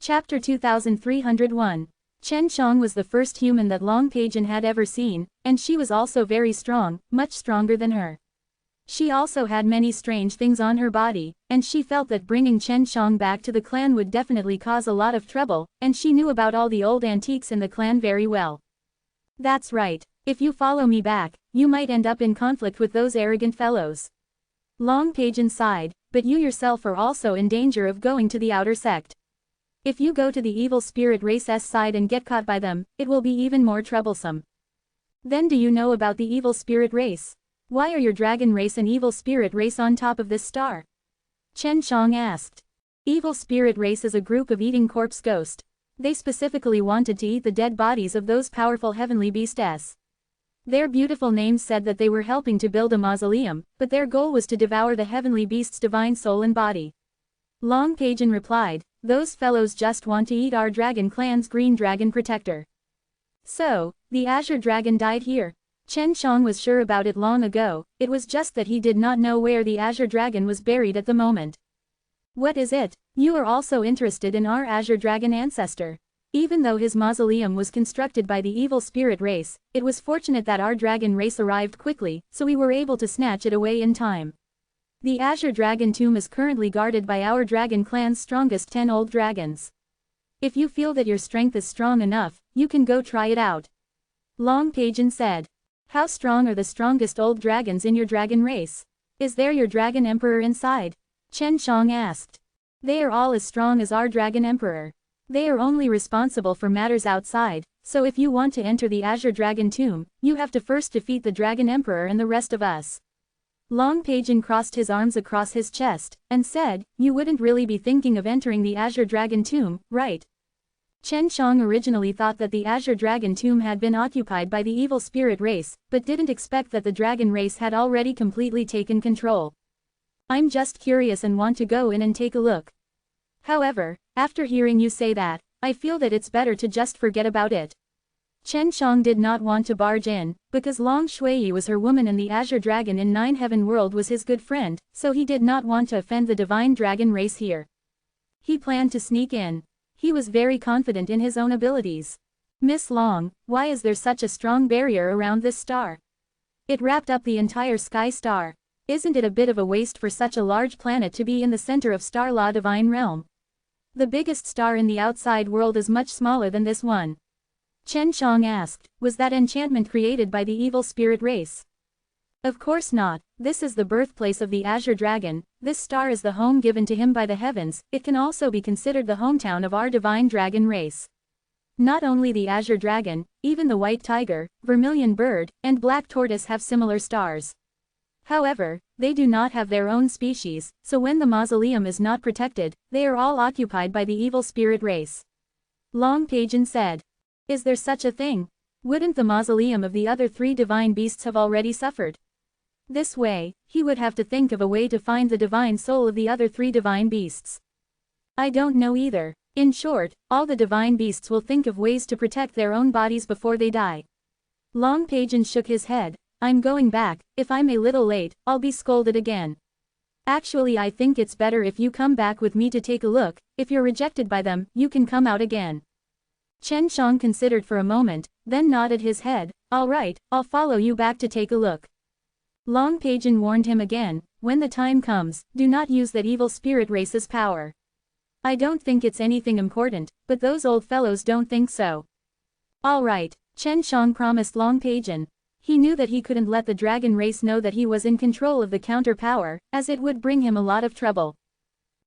Chapter 2301. Chen Xiang was the first human that Long Paijin had ever seen, and she was also very strong, much stronger than her. She also had many strange things on her body, and she felt that bringing Chen Xiang back to the clan would definitely cause a lot of trouble, and she knew about all the old antiques in the clan very well. That's right, if you follow me back, you might end up in conflict with those arrogant fellows. Long Paijin sighed, but you yourself are also in danger of going to the outer sect. If you go to the evil spirit race's side and get caught by them, it will be even more troublesome. Then do you know about the evil spirit race? Why are your dragon race and evil spirit race on top of this star? Chen Xiang asked. Evil spirit race is a group of eating corpse ghost. They specifically wanted to eat the dead bodies of those powerful heavenly beasts. Their beautiful names said that they were helping to build a mausoleum, but their goal was to devour the heavenly beast's divine soul and body. Long Paijin replied, those fellows just want to eat our dragon clan's green dragon protector. So, the Azure Dragon died here. Chen Xiang was sure about it long ago, it was just that he did not know where the Azure Dragon was buried at the moment. What is it? You are also interested in our Azure Dragon ancestor. Even though his mausoleum was constructed by the evil spirit race, it was fortunate that our dragon race arrived quickly, so we were able to snatch it away in time. The Azure Dragon tomb is currently guarded by our dragon clan's strongest 10 old dragons. If you feel that your strength is strong enough, you can go try it out. Long Paijin said. How strong are the strongest old dragons in your dragon race? Is there your dragon emperor inside? Chen Xiang asked. They are all as strong as our dragon emperor. They are only responsible for matters outside, so if you want to enter the Azure Dragon tomb, you have to first defeat the dragon emperor and the rest of us. Long Paijin crossed his arms across his chest, and said, you wouldn't really be thinking of entering the Azure Dragon tomb, right? Chen Xiang originally thought that the Azure Dragon tomb had been occupied by the evil spirit race, but didn't expect that the dragon race had already completely taken control. I'm just curious and want to go in and take a look. However, after hearing you say that, I feel that it's better to just forget about it. Chen Xiang did not want to barge in, because Long Shuiyi was her woman and the Azure Dragon in Nine Heaven World was his good friend, so he did not want to offend the divine dragon race here. He planned to sneak in. He was very confident in his own abilities. Miss Long, why is there such a strong barrier around this star? It wrapped up the entire sky star. Isn't it a bit of a waste for such a large planet to be in the center of Star Law Divine Realm? The biggest star in the outside world is much smaller than this one. Chen Xiang asked, was that enchantment created by the evil spirit race? Of course not, this is the birthplace of the Azure Dragon, this star is the home given to him by the heavens, it can also be considered the hometown of our divine dragon race. Not only the Azure Dragon, even the White Tiger, Vermilion Bird, and Black Tortoise have similar stars. However, they do not have their own species, so when the mausoleum is not protected, they are all occupied by the evil spirit race. Long Paijin said. Is there such a thing? Wouldn't the mausoleum of the other 3 divine beasts have already suffered? This way, he would have to think of a way to find the divine soul of the other 3 divine beasts. I don't know either. In short, all the divine beasts will think of ways to protect their own bodies before they die. Long Paijin shook his head. I'm going back, if I'm a little late, I'll be scolded again. Actually, I think it's better if you come back with me to take a look, if you're rejected by them, you can come out again. Chen Xiang considered for a moment, then nodded his head, all right, I'll follow you back to take a look. Long Paijin warned him again, when the time comes, do not use that evil spirit race's power. I don't think it's anything important, but those old fellows don't think so. All right, Chen Xiang promised Long Paijin. He knew that he couldn't let the dragon race know that he was in control of the counter power, as it would bring him a lot of trouble.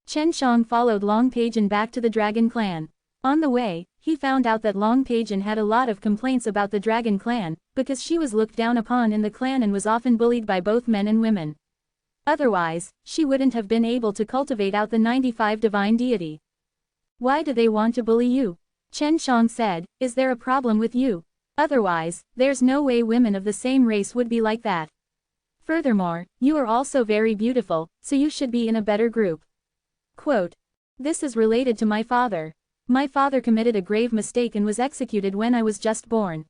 Chen Xiang followed Long Paijin back to the dragon clan. On the way, he found out that Long Paijin had a lot of complaints about the dragon clan, because she was looked down upon in the clan and was often bullied by both men and women. Otherwise, she wouldn't have been able to cultivate out the 95 divine deity. Why do they want to bully you? Chen Xiang said, is there a problem with you? Otherwise, there's no way women of the same race would be like that. Furthermore, you are also very beautiful, so you should be in a better group. Quote. This is related to my father. My father committed a grave mistake and was executed when I was just born.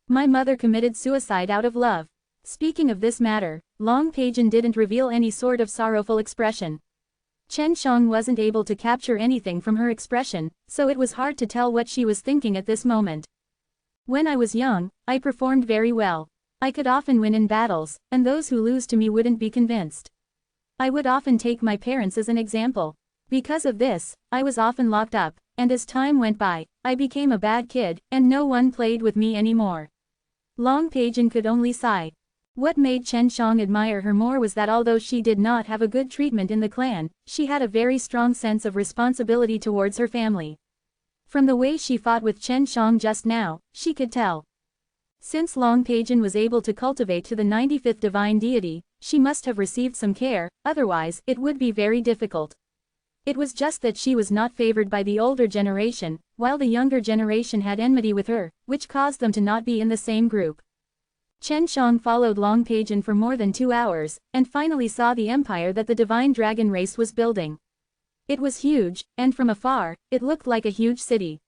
My mother committed suicide out of love. Speaking of this matter, Long Paijin didn't reveal any sort of sorrowful expression. Chen Shang wasn't able to capture anything from her expression, so it was hard to tell what she was thinking at this moment. When I was young, I performed very well. I could often win in battles, and those who lose to me wouldn't be convinced. I would often take my parents as an example. Because of this, I was often locked up, and as time went by, I became a bad kid, and no one played with me anymore. Long Paijin could only sigh. What made Chen Shang admire her more was that although she did not have a good treatment in the clan, she had a very strong sense of responsibility towards her family. From the way she fought with Chen Shang just now, she could tell. Since Long Paijin was able to cultivate to the 95th divine deity, she must have received some care, otherwise, it would be very difficult. It was just that she was not favored by the older generation, while the younger generation had enmity with her, which caused them to not be in the same group. Chen Shang followed Long Paijin for more than 2 hours, and finally saw the empire that the divine dragon race was building. It was huge, and from afar, it looked like a huge city.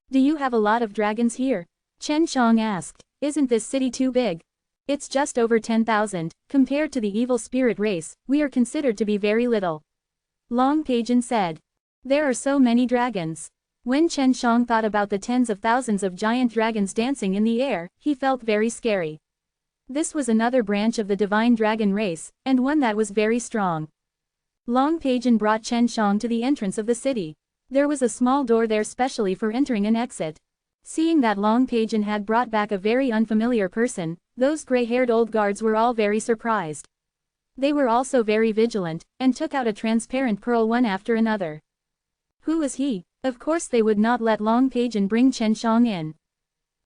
"Do you have a lot of dragons here?" Chen Shang asked. "Isn't this city too big?" "It's just over 10,000, compared to the evil spirit race, we are considered to be very little," Long Paijin said. "There are so many dragons." When Chen Shang thought about the tens of thousands of giant dragons dancing in the air, he felt very scary. This was another branch of the divine dragon race, and one that was very strong. Long Paijin brought Chen Shang to the entrance of the city. There was a small door there specially for entering and exit. Seeing that Long Paijin had brought back a very unfamiliar person, those gray-haired old guards were all very surprised. They were also very vigilant, and took out a transparent pearl one after another. Who was he? Of course they would not let Long Paijin bring Chen Shang in.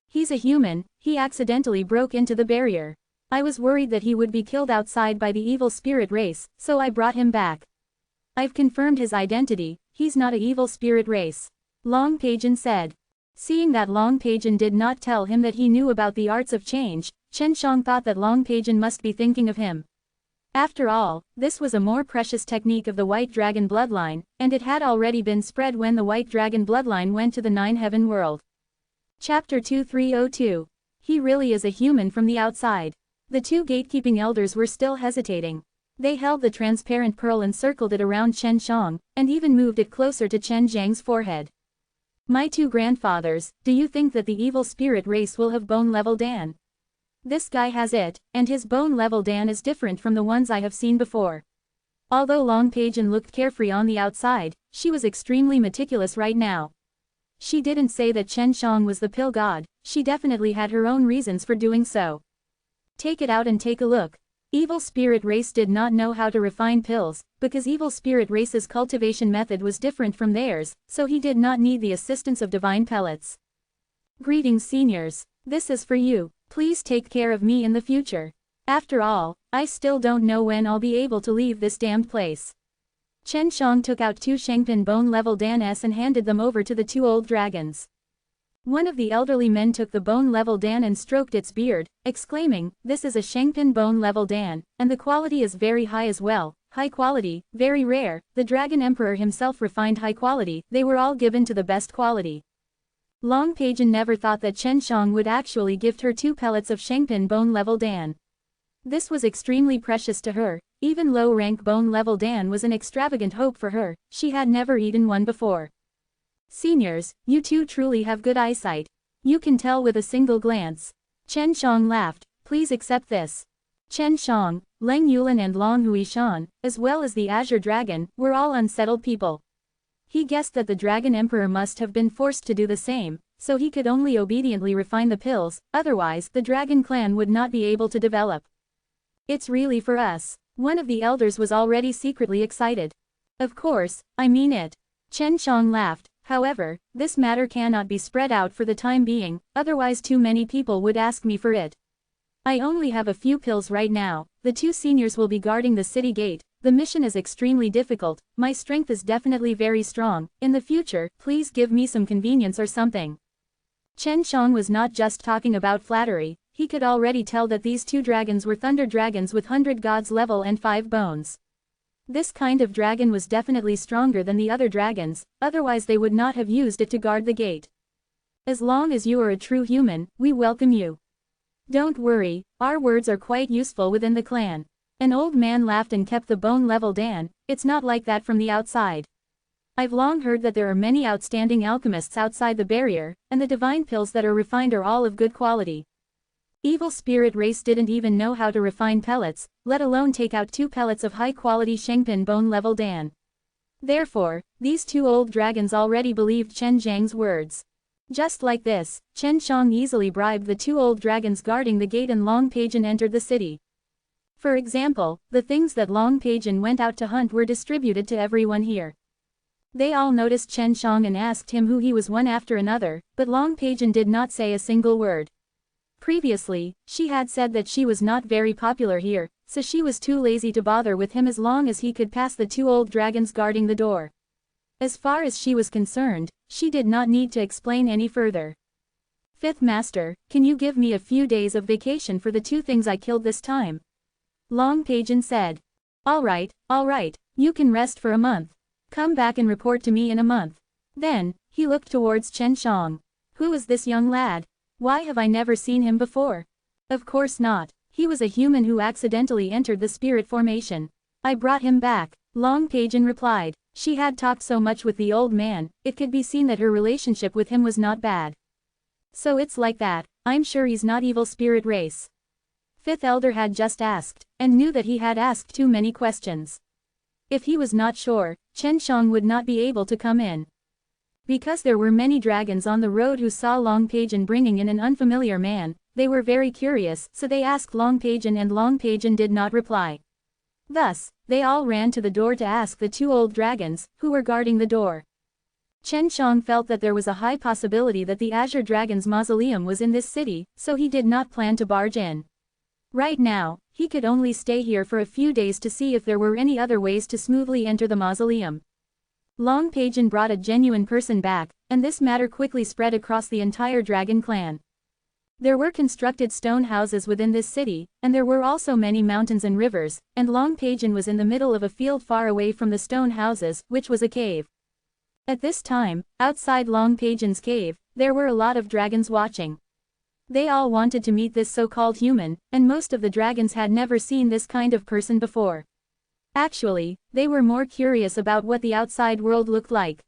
"He's a human, he accidentally broke into the barrier. I was worried that he would be killed outside by the evil spirit race, so I brought him back. I've confirmed his identity, he's not a evil spirit race," Long Paijin said. Seeing that Long Paijin did not tell him that he knew about the arts of change, Chen Shang thought that Long Paijin must be thinking of him. After all, this was a more precious technique of the White Dragon bloodline, and it had already been spread when the White Dragon bloodline went to the Nine Heaven world. Chapter 2302. He really is a human from the outside. The two gatekeeping elders were still hesitating. They held the transparent pearl and circled it around Chen Shang, and even moved it closer to Chen Zhang's forehead. "My two grandfathers, do you think that the evil spirit race will have bone-level Dan? This guy has it, and his bone-level Dan is different from the ones I have seen before." Although Long Paijin looked carefree on the outside, she was extremely meticulous right now. She didn't say that Chen Shang was the pill god, she definitely had her own reasons for doing so. "Take it out and take a look." Evil spirit race did not know how to refine pills, because evil spirit race's cultivation method was different from theirs, so he did not need the assistance of divine pellets. "Greetings seniors. This is for you. Please take care of me in the future. After all, I still don't know when I'll be able to leave this damned place." Chen Shang took out 2 Shangpin bone-level Dan-s and handed them over to the 2 old dragons. One of the elderly men took the bone-level Dan and stroked its beard, exclaiming, "This is a Shangpin bone-level Dan, and the quality is very high as well, high quality, very rare, the Dragon Emperor himself refined high quality, they were all given to the best quality." Long Paijin never thought that Chen Shang would actually gift her 2 pellets of Shangpin bone-level Dan. This was extremely precious to her, even low-rank bone-level Dan was an extravagant hope for her, she had never eaten one before. "Seniors, you two truly have good eyesight. You can tell with a single glance." Chen Shang laughed, "Please accept this." Chen Shang, Leng Yulan and Long Huishan, as well as the Azure Dragon, were all unsettled people. He guessed that the Dragon Emperor must have been forced to do the same, so he could only obediently refine the pills, otherwise the Dragon clan would not be able to develop. "It's really for us." One of the elders was already secretly excited. "Of course, I mean it." Chen Shang laughed. "However, this matter cannot be spread out for the time being, otherwise too many people would ask me for it. I only have a few pills right now, the 2 seniors will be guarding the city gate, the mission is extremely difficult, my strength is definitely very strong, in the future, please give me some convenience or something." Chen Shang was not just talking about flattery, he could already tell that these 2 dragons were thunder dragons with 100 gods level and 5 bones. This kind of dragon was definitely stronger than the other dragons, otherwise they would not have used it to guard the gate. "As long as you are a true human, we welcome you. Don't worry, our words are quite useful within the clan." An old man laughed and kept the bone-level Dan, It's not like that from the outside. I've long heard that there are many outstanding alchemists outside the barrier, and the divine pills that are refined are all of good quality. Evil spirit race didn't even know how to refine pellets, let alone take out 2 pellets of high-quality Shengpin bone-level Dan. Therefore, these 2 old dragons already believed Chen Zhang's words. Just like this, Chen Shang easily bribed the 2 old dragons guarding the gate and Long Peijian entered the city. For example, the things that Long Peijian went out to hunt were distributed to everyone here. They all noticed Chen Shang and asked him who he was one after another, but Long Peijian did not say a single word. Previously, she had said that she was not very popular here, so she was too lazy to bother with him as long as he could pass the 2 old dragons guarding the door. As far as she was concerned, she did not need to explain any further. Fifth Master, can you give me a few days of vacation for the 2 things I killed this time? Long Peijian said. All right, you can rest for a month. Come back and report to me in a month. Then, he looked towards Chen Shang. Who is this young lad? Why have I never seen him before? Of course not. He was a human who accidentally entered the spirit formation. I brought him back, Long Peijian replied. She had talked so much with the old man, it could be seen that her relationship with him was not bad. So it's like that, I'm sure he's not evil spirit race. Fifth Elder had just asked, and knew that he had asked too many questions. If he was not sure, Chen Shang would not be able to come in. Because there were many dragons on the road who saw Long Peijian bringing in an unfamiliar man, they were very curious, so they asked Long Peijian and Long Peijian did not reply. Thus, they all ran to the door to ask the 2 old dragons, who were guarding the door. Chen Shang felt that there was a high possibility that the Azure Dragon's mausoleum was in this city, so he did not plan to barge in. Right now, he could only stay here for a few days to see if there were any other ways to smoothly enter the mausoleum. Long Peijian brought a genuine person back, and this matter quickly spread across the entire dragon clan. There were constructed stone houses within this city, and there were also many mountains and rivers, and Long Peijian was in the middle of a field far away from the stone houses, which was a cave. At this time, outside Long Peijian's cave, there were a lot of dragons watching. They all wanted to meet this so-called human, and most of the dragons had never seen this kind of person before. Actually, they were more curious about what the outside world looked like.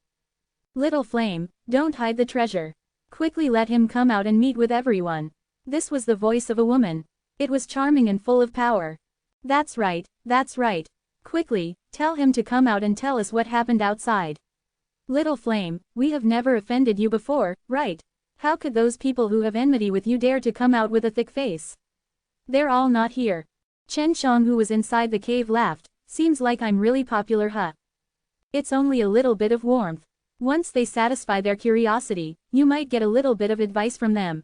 Little Flame, don't hide the treasure. Quickly let him come out and meet with everyone. This was the voice of a woman. It was charming and full of power. That's right. Quickly, tell him to come out and tell us what happened outside. Little Flame, we have never offended you before, right? How could those people who have enmity with you dare to come out with a thick face? They're all not here. Chen Shang, who was inside the cave, laughed. Seems like I'm really popular, huh? It's only a little bit of warmth. Once they satisfy their curiosity, you might get a little bit of advice from them.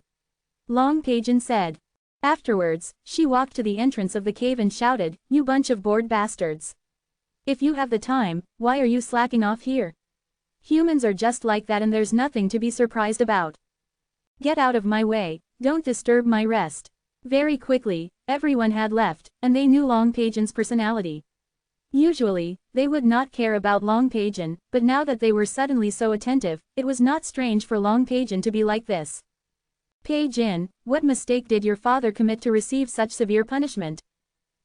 Long Peijian said. Afterwards, she walked to the entrance of the cave and shouted, you bunch of bored bastards. If you have the time, why are you slacking off here? Humans are just like that and there's nothing to be surprised about. Get out of my way, don't disturb my rest. Very quickly, everyone had left, and they knew Long Peijian's personality. Usually, they would not care about Long Peijian, but now that they were suddenly so attentive, it was not strange for Long Peijian to be like this. Peijian, what mistake did your father commit to receive such severe punishment?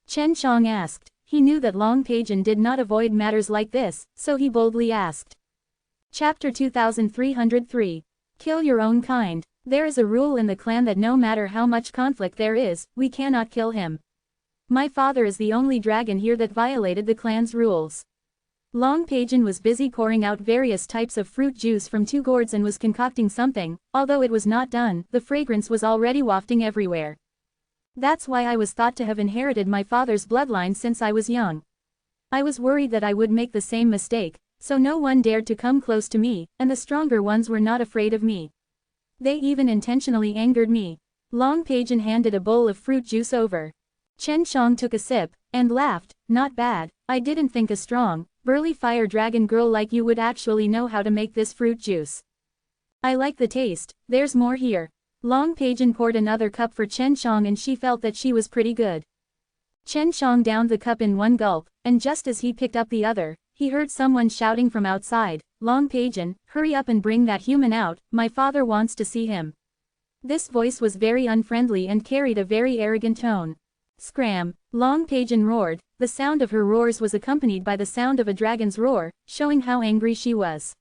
Chen Shang asked. He knew that Long Peijian did not avoid matters like this, so he boldly asked. Chapter 2303. Kill your own kind. There is a rule in the clan that no matter how much conflict there is, we cannot kill him. My father is the only dragon here that violated the clan's rules. Long Peijian was busy pouring out various types of fruit juice from 2 gourds and was concocting something. Although it was not done, the fragrance was already wafting everywhere. That's why I was thought to have inherited my father's bloodline since I was young. I was worried that I would make the same mistake, so no one dared to come close to me, and the stronger ones were not afraid of me. They even intentionally angered me. Long Peijian handed a bowl of fruit juice over. Chen Shang took a sip, and laughed. Not bad, I didn't think a strong, burly fire dragon girl like you would actually know how to make this fruit juice. I like the taste, there's more here. Long Peijian poured another cup for Chen Shang and she felt that she was pretty good. Chen Shang downed the cup in one gulp, and just as he picked up the other, he heard someone shouting from outside, Long Peijian, hurry up and bring that human out, my father wants to see him. This voice was very unfriendly and carried a very arrogant tone. Scram! Long Pageon roared. The sound of her roars was accompanied by the sound of a dragon's roar, showing how angry she was.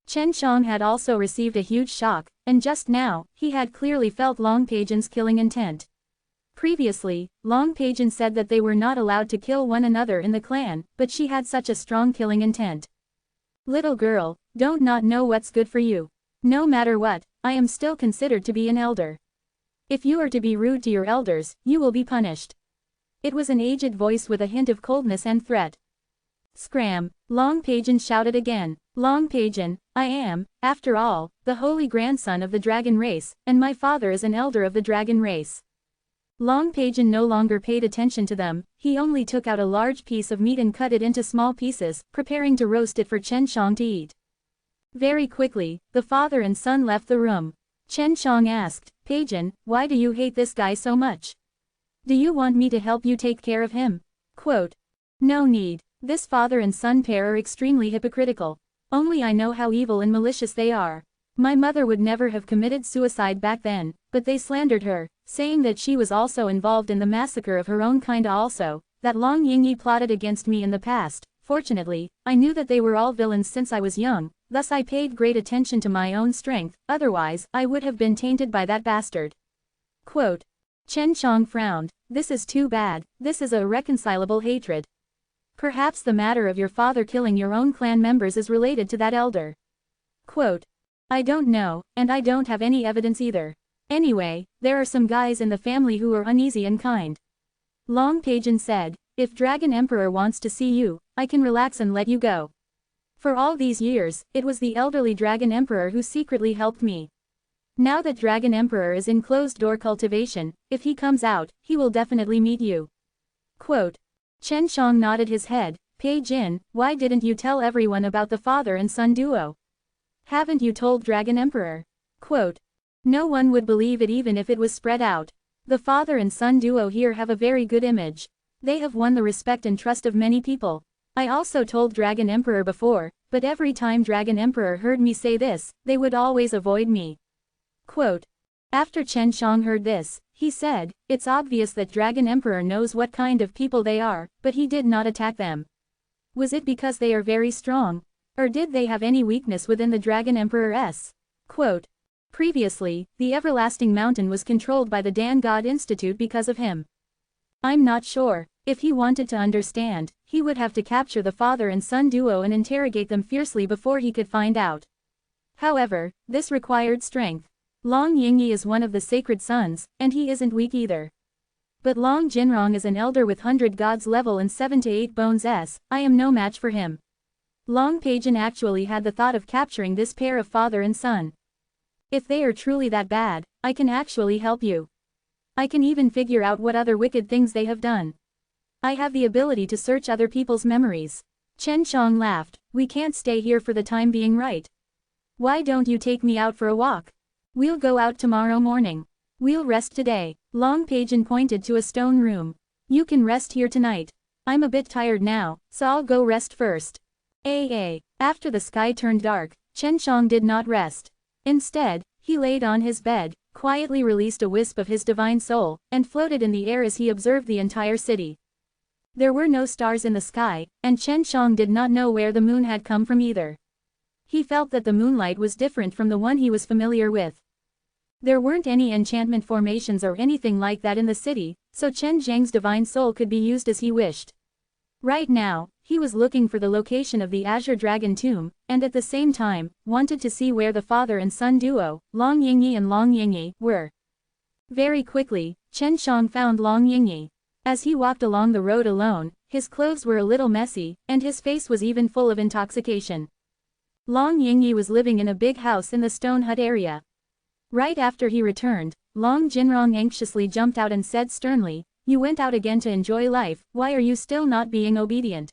Chen Shang had also received a huge shock, and just now, he had clearly felt Long Pageon's killing intent. Previously, Long Pageon said that they were not allowed to kill one another in the clan, but she had such a strong killing intent. Little girl, don't not know what's good for you. No matter what, I am still considered to be an elder. If you are to be rude to your elders, you will be punished. It was an aged voice with a hint of coldness and threat. Scram! Long Pageon shouted again. Long Pageon, I am, after all, the holy grandson of the dragon race, and my father is an elder of the dragon race. Long Pageon no longer paid attention to them, he only took out a large piece of meat and cut it into small pieces, preparing to roast it for Chen Shang to eat. Very quickly, the father and son left the room. Chen Shang asked, Pageon, why do you hate this guy so much? Do you want me to help you take care of him? Quote. No need. This father and son pair are extremely hypocritical. Only I know how evil and malicious they are. My mother would never have committed suicide back then, but they slandered her, saying that she was also involved in the massacre of her own kind also, that Long Yingyi plotted against me in the past. Fortunately, I knew that they were all villains since I was young, thus I paid great attention to my own strength, otherwise, I would have been tainted by that bastard. Quote. Chen Shang frowned. This is too bad, this is a irreconcilable hatred. Perhaps the matter of your father killing your own clan members is related to that elder. Quote. I don't know, and I don't have any evidence either. Anyway, there are some guys in the family who are uneasy and kind. Long Pageon said, if Dragon Emperor wants to see you, I can relax and let you go. For all these years, it was the elderly Dragon Emperor who secretly helped me. Now that Dragon Emperor is in closed-door cultivation, if he comes out, he will definitely meet you. Quote. Chen Shang nodded his head. Pageon, why didn't you tell everyone about the father and son duo? Haven't you told Dragon Emperor? Quote. No one would believe it even if it was spread out. The father and son duo here have a very good image. They have won the respect and trust of many people. I also told Dragon Emperor before, but every time Dragon Emperor heard me say this, they would always avoid me. Quote. After Chen Shang heard this, he said, it's obvious that Dragon Emperor knows what kind of people they are, but he did not attack them. Was it because they are very strong? Or did they have any weakness within the Dragon Emperor's? Quote. Previously, the Everlasting Mountain was controlled by the Dan God Institute because of him. I'm not sure. If he wanted to understand, he would have to capture the father and son duo and interrogate them fiercely before he could find out. However, this required strength. Long Yingyi is one of the sacred sons, and he isn't weak either. But Long Jinrong is an elder with 100 gods level and 7 to 8 bones s, I am no match for him. Long Pageon actually had the thought of capturing this pair of father and son. If they are truly that bad, I can actually help you. I can even figure out what other wicked things they have done. I have the ability to search other people's memories. Chen Shang laughed. We can't stay here for the time being, right? Why don't you take me out for a walk? We'll go out tomorrow morning. We'll rest today. Long Pageon pointed to a stone room. You can rest here tonight. I'm a bit tired now, so I'll go rest first. After the sky turned dark, Chen Shang did not rest. Instead, he laid on his bed, quietly released a wisp of his divine soul, and floated in the air as he observed the entire city. There were no stars in the sky, and Chen Shang did not know where the moon had come from either. He felt that the moonlight was different from the one he was familiar with. There weren't any enchantment formations or anything like that in the city, so Chen Zhang's divine soul could be used as he wished. Right now, he was looking for the location of the Azure Dragon Tomb, and at the same time, wanted to see where the father and son duo, Long Yingyi and Long Yingyi, were. Very quickly, Chen Shang found Long Yingyi. As he walked along the road alone, his clothes were a little messy, and his face was even full of intoxication. Long Yingyi was living in a big house in the stone hut area. Right after he returned, Long Jinrong anxiously jumped out and said sternly, You went out again to enjoy life, why are you still not being obedient?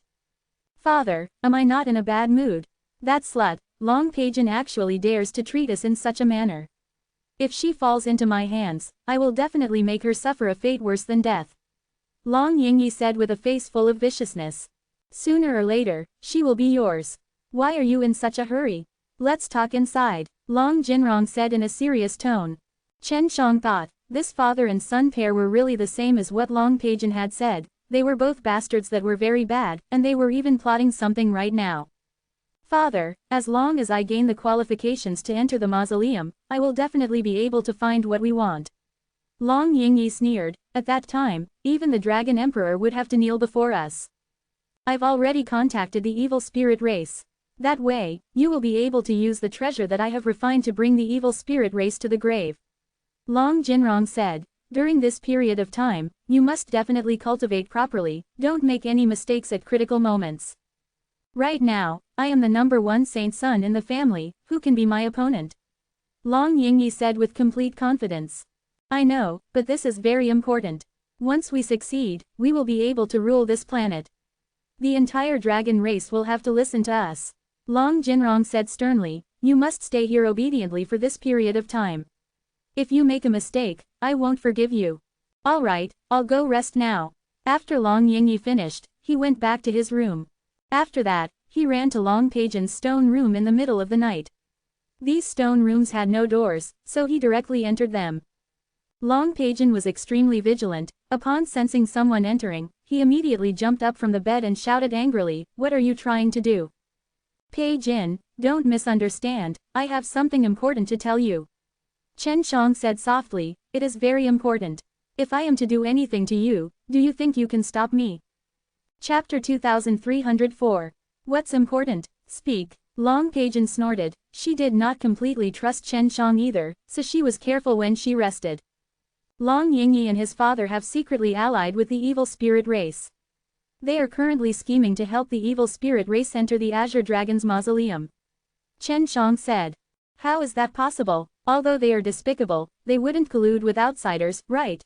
Father, am I not in a bad mood? That slut, Long Pageon actually dares to treat us in such a manner. If she falls into my hands, I will definitely make her suffer a fate worse than death. Long Yingyi said with a face full of viciousness. Sooner or later, she will be yours. Why are you in such a hurry? Let's talk inside, Long Jinrong said in a serious tone. Chen Shang thought, this father and son pair were really the same as what Long Pageon had said. They were both bastards that were very bad, and they were even plotting something right now. Father, as long as I gain the qualifications to enter the mausoleum, I will definitely be able to find what we want. Long Yingyi sneered. At that time, even the Dragon Emperor would have to kneel before us. I've already contacted the evil spirit race. That way, you will be able to use the treasure that I have refined to bring the evil spirit race to the grave. Long Jinrong said, during this period of time, you must definitely cultivate properly, don't make any mistakes at critical moments. Right now, I am the #1 saint son in the family, who can be my opponent? Long Yingyi said with complete confidence. I know, but this is very important. Once we succeed, we will be able to rule this planet. The entire dragon race will have to listen to us. Long Jinrong said sternly, you must stay here obediently for this period of time. If you make a mistake, I won't forgive you. Alright, I'll go rest now. After Long Yingyi finished, he went back to his room. After that, he ran to Long Pageon's stone room in the middle of the night. These stone rooms had no doors, so he directly entered them. Long Pageon was extremely vigilant. Upon sensing someone entering, he immediately jumped up from the bed and shouted angrily, what are you trying to do? Pageon, don't misunderstand, I have something important to tell you. Chen Shang said softly, it is very important. If I am to do anything to you, do you think you can stop me? Chapter 2304. What's important? Speak. Long Pageon snorted. She did not completely trust Chen Shang either, so she was careful when she rested. Long Yingyi and his father have secretly allied with the evil spirit race. They are currently scheming to help the evil spirit race enter the Azure Dragon's mausoleum. Chen Shang said. How is that possible? Although they are despicable, they wouldn't collude with outsiders, right?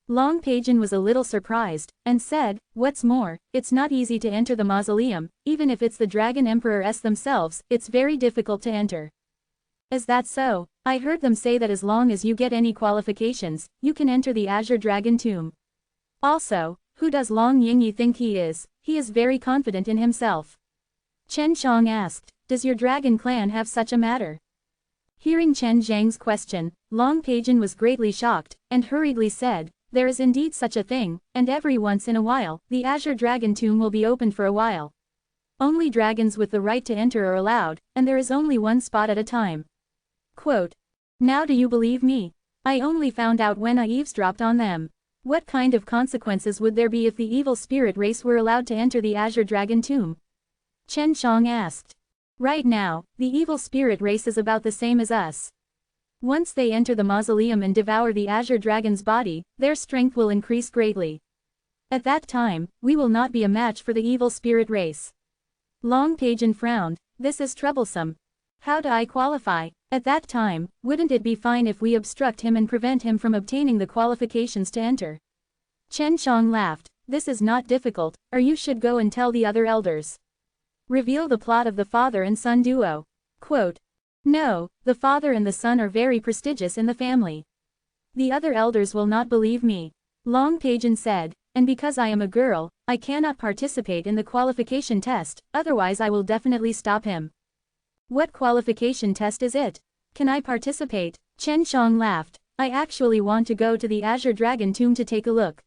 Long Pageon was a little surprised, and said, what's more, it's not easy to enter the mausoleum, even if it's the Dragon Emperors themselves, it's very difficult to enter. Is that so? I heard them say that as long as you get any qualifications, you can enter the Azure Dragon tomb. Also, who does Long Yingyi think he is? He is very confident in himself. Chen Shang asked, does your dragon clan have such a matter? Hearing Chen Zhang's question, Long Pageon was greatly shocked, and hurriedly said, there is indeed such a thing, and every once in a while, the Azure Dragon tomb will be opened for a while. Only dragons with the right to enter are allowed, and there is only one spot at a time. Quote. Now do you believe me? I only found out when I eavesdropped on them. What kind of consequences would there be if the evil spirit race were allowed to enter the Azure Dragon tomb? Chen Shang asked. Right now, the evil spirit race is about the same as us. Once they enter the mausoleum and devour the Azure Dragon's body, their strength will increase greatly. At that time, we will not be a match for the evil spirit race. Long Pageon frowned. This is troublesome. How do I qualify? At that time, wouldn't it be fine if we obstruct him and prevent him from obtaining the qualifications to enter? Chen Shang laughed. This is not difficult, or you should go and tell the other elders. Reveal the plot of the father and son duo. Quote. No, the father and the son are very prestigious in the family. The other elders will not believe me. Long Pageon said, and because I am a girl, I cannot participate in the qualification test, otherwise I will definitely stop him. What qualification test is it? Can I participate? Chen Shang laughed. I actually want to go to the Azure Dragon tomb to take a look.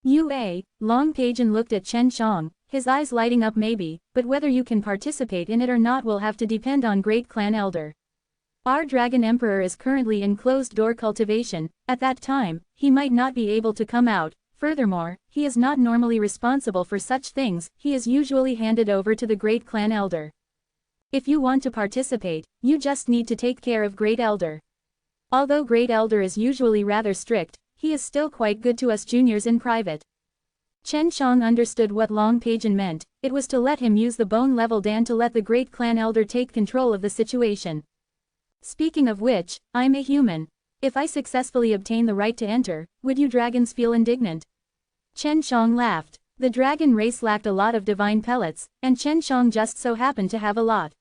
Long Pageon looked at Chen Shang, his eyes lighting up maybe, but whether you can participate in it or not will have to depend on Great Clan Elder. Our Dragon Emperor is currently in closed-door cultivation, at that time, he might not be able to come out, furthermore, he is not normally responsible for such things, he is usually handed over to the Great Clan Elder. If you want to participate, you just need to take care of Great Elder. Although Great Elder is usually rather strict, he is still quite good to us juniors in private. Chen Shang understood what Long Pageon meant, it was to let him use the bone-level Dan to let the Great Clan Elder take control of the situation. Speaking of which, I'm a human. If I successfully obtain the right to enter, would you dragons feel indignant? Chen Shang laughed. The dragon race lacked a lot of divine pellets, and Chen Shang just so happened to have a lot.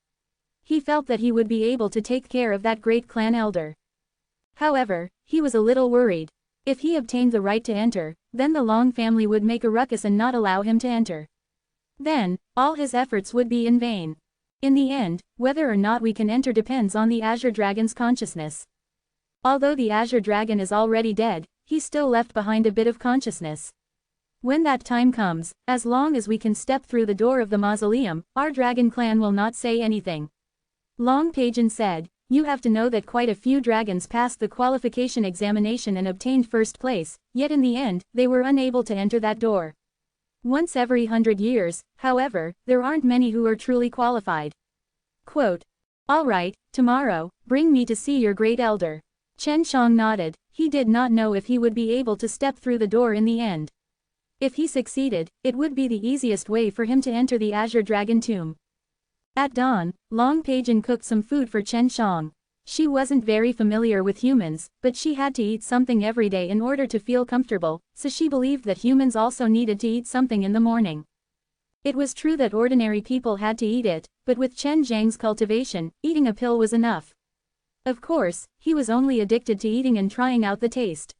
He felt that he would be able to take care of that Great Clan Elder. However, he was a little worried. If he obtained the right to enter, then the Long family would make a ruckus and not allow him to enter. Then, all his efforts would be in vain. In the end, whether or not we can enter depends on the Azure Dragon's consciousness. Although the Azure Dragon is already dead, he still left behind a bit of consciousness. When that time comes, as long as we can step through the door of the mausoleum, our dragon clan will not say anything. Long Pagan said, you have to know that quite a few dragons passed the qualification examination and obtained first place, yet in the end, they were unable to enter that door. Once every 100 years, however, there aren't many who are truly qualified. Quote, all right, tomorrow, bring me to see your great elder. Chen Shang nodded. He did not know if he would be able to step through the door in the end. If he succeeded, it would be the easiest way for him to enter the Azure Dragon tomb. At dawn, Long Pagan cooked some food for Chen Shang. She wasn't very familiar with humans, but she had to eat something every day in order to feel comfortable, so she believed that humans also needed to eat something in the morning. It was true that ordinary people had to eat it, but with Chen Zhang's cultivation, eating a pill was enough. Of course, he was only addicted to eating and trying out the taste.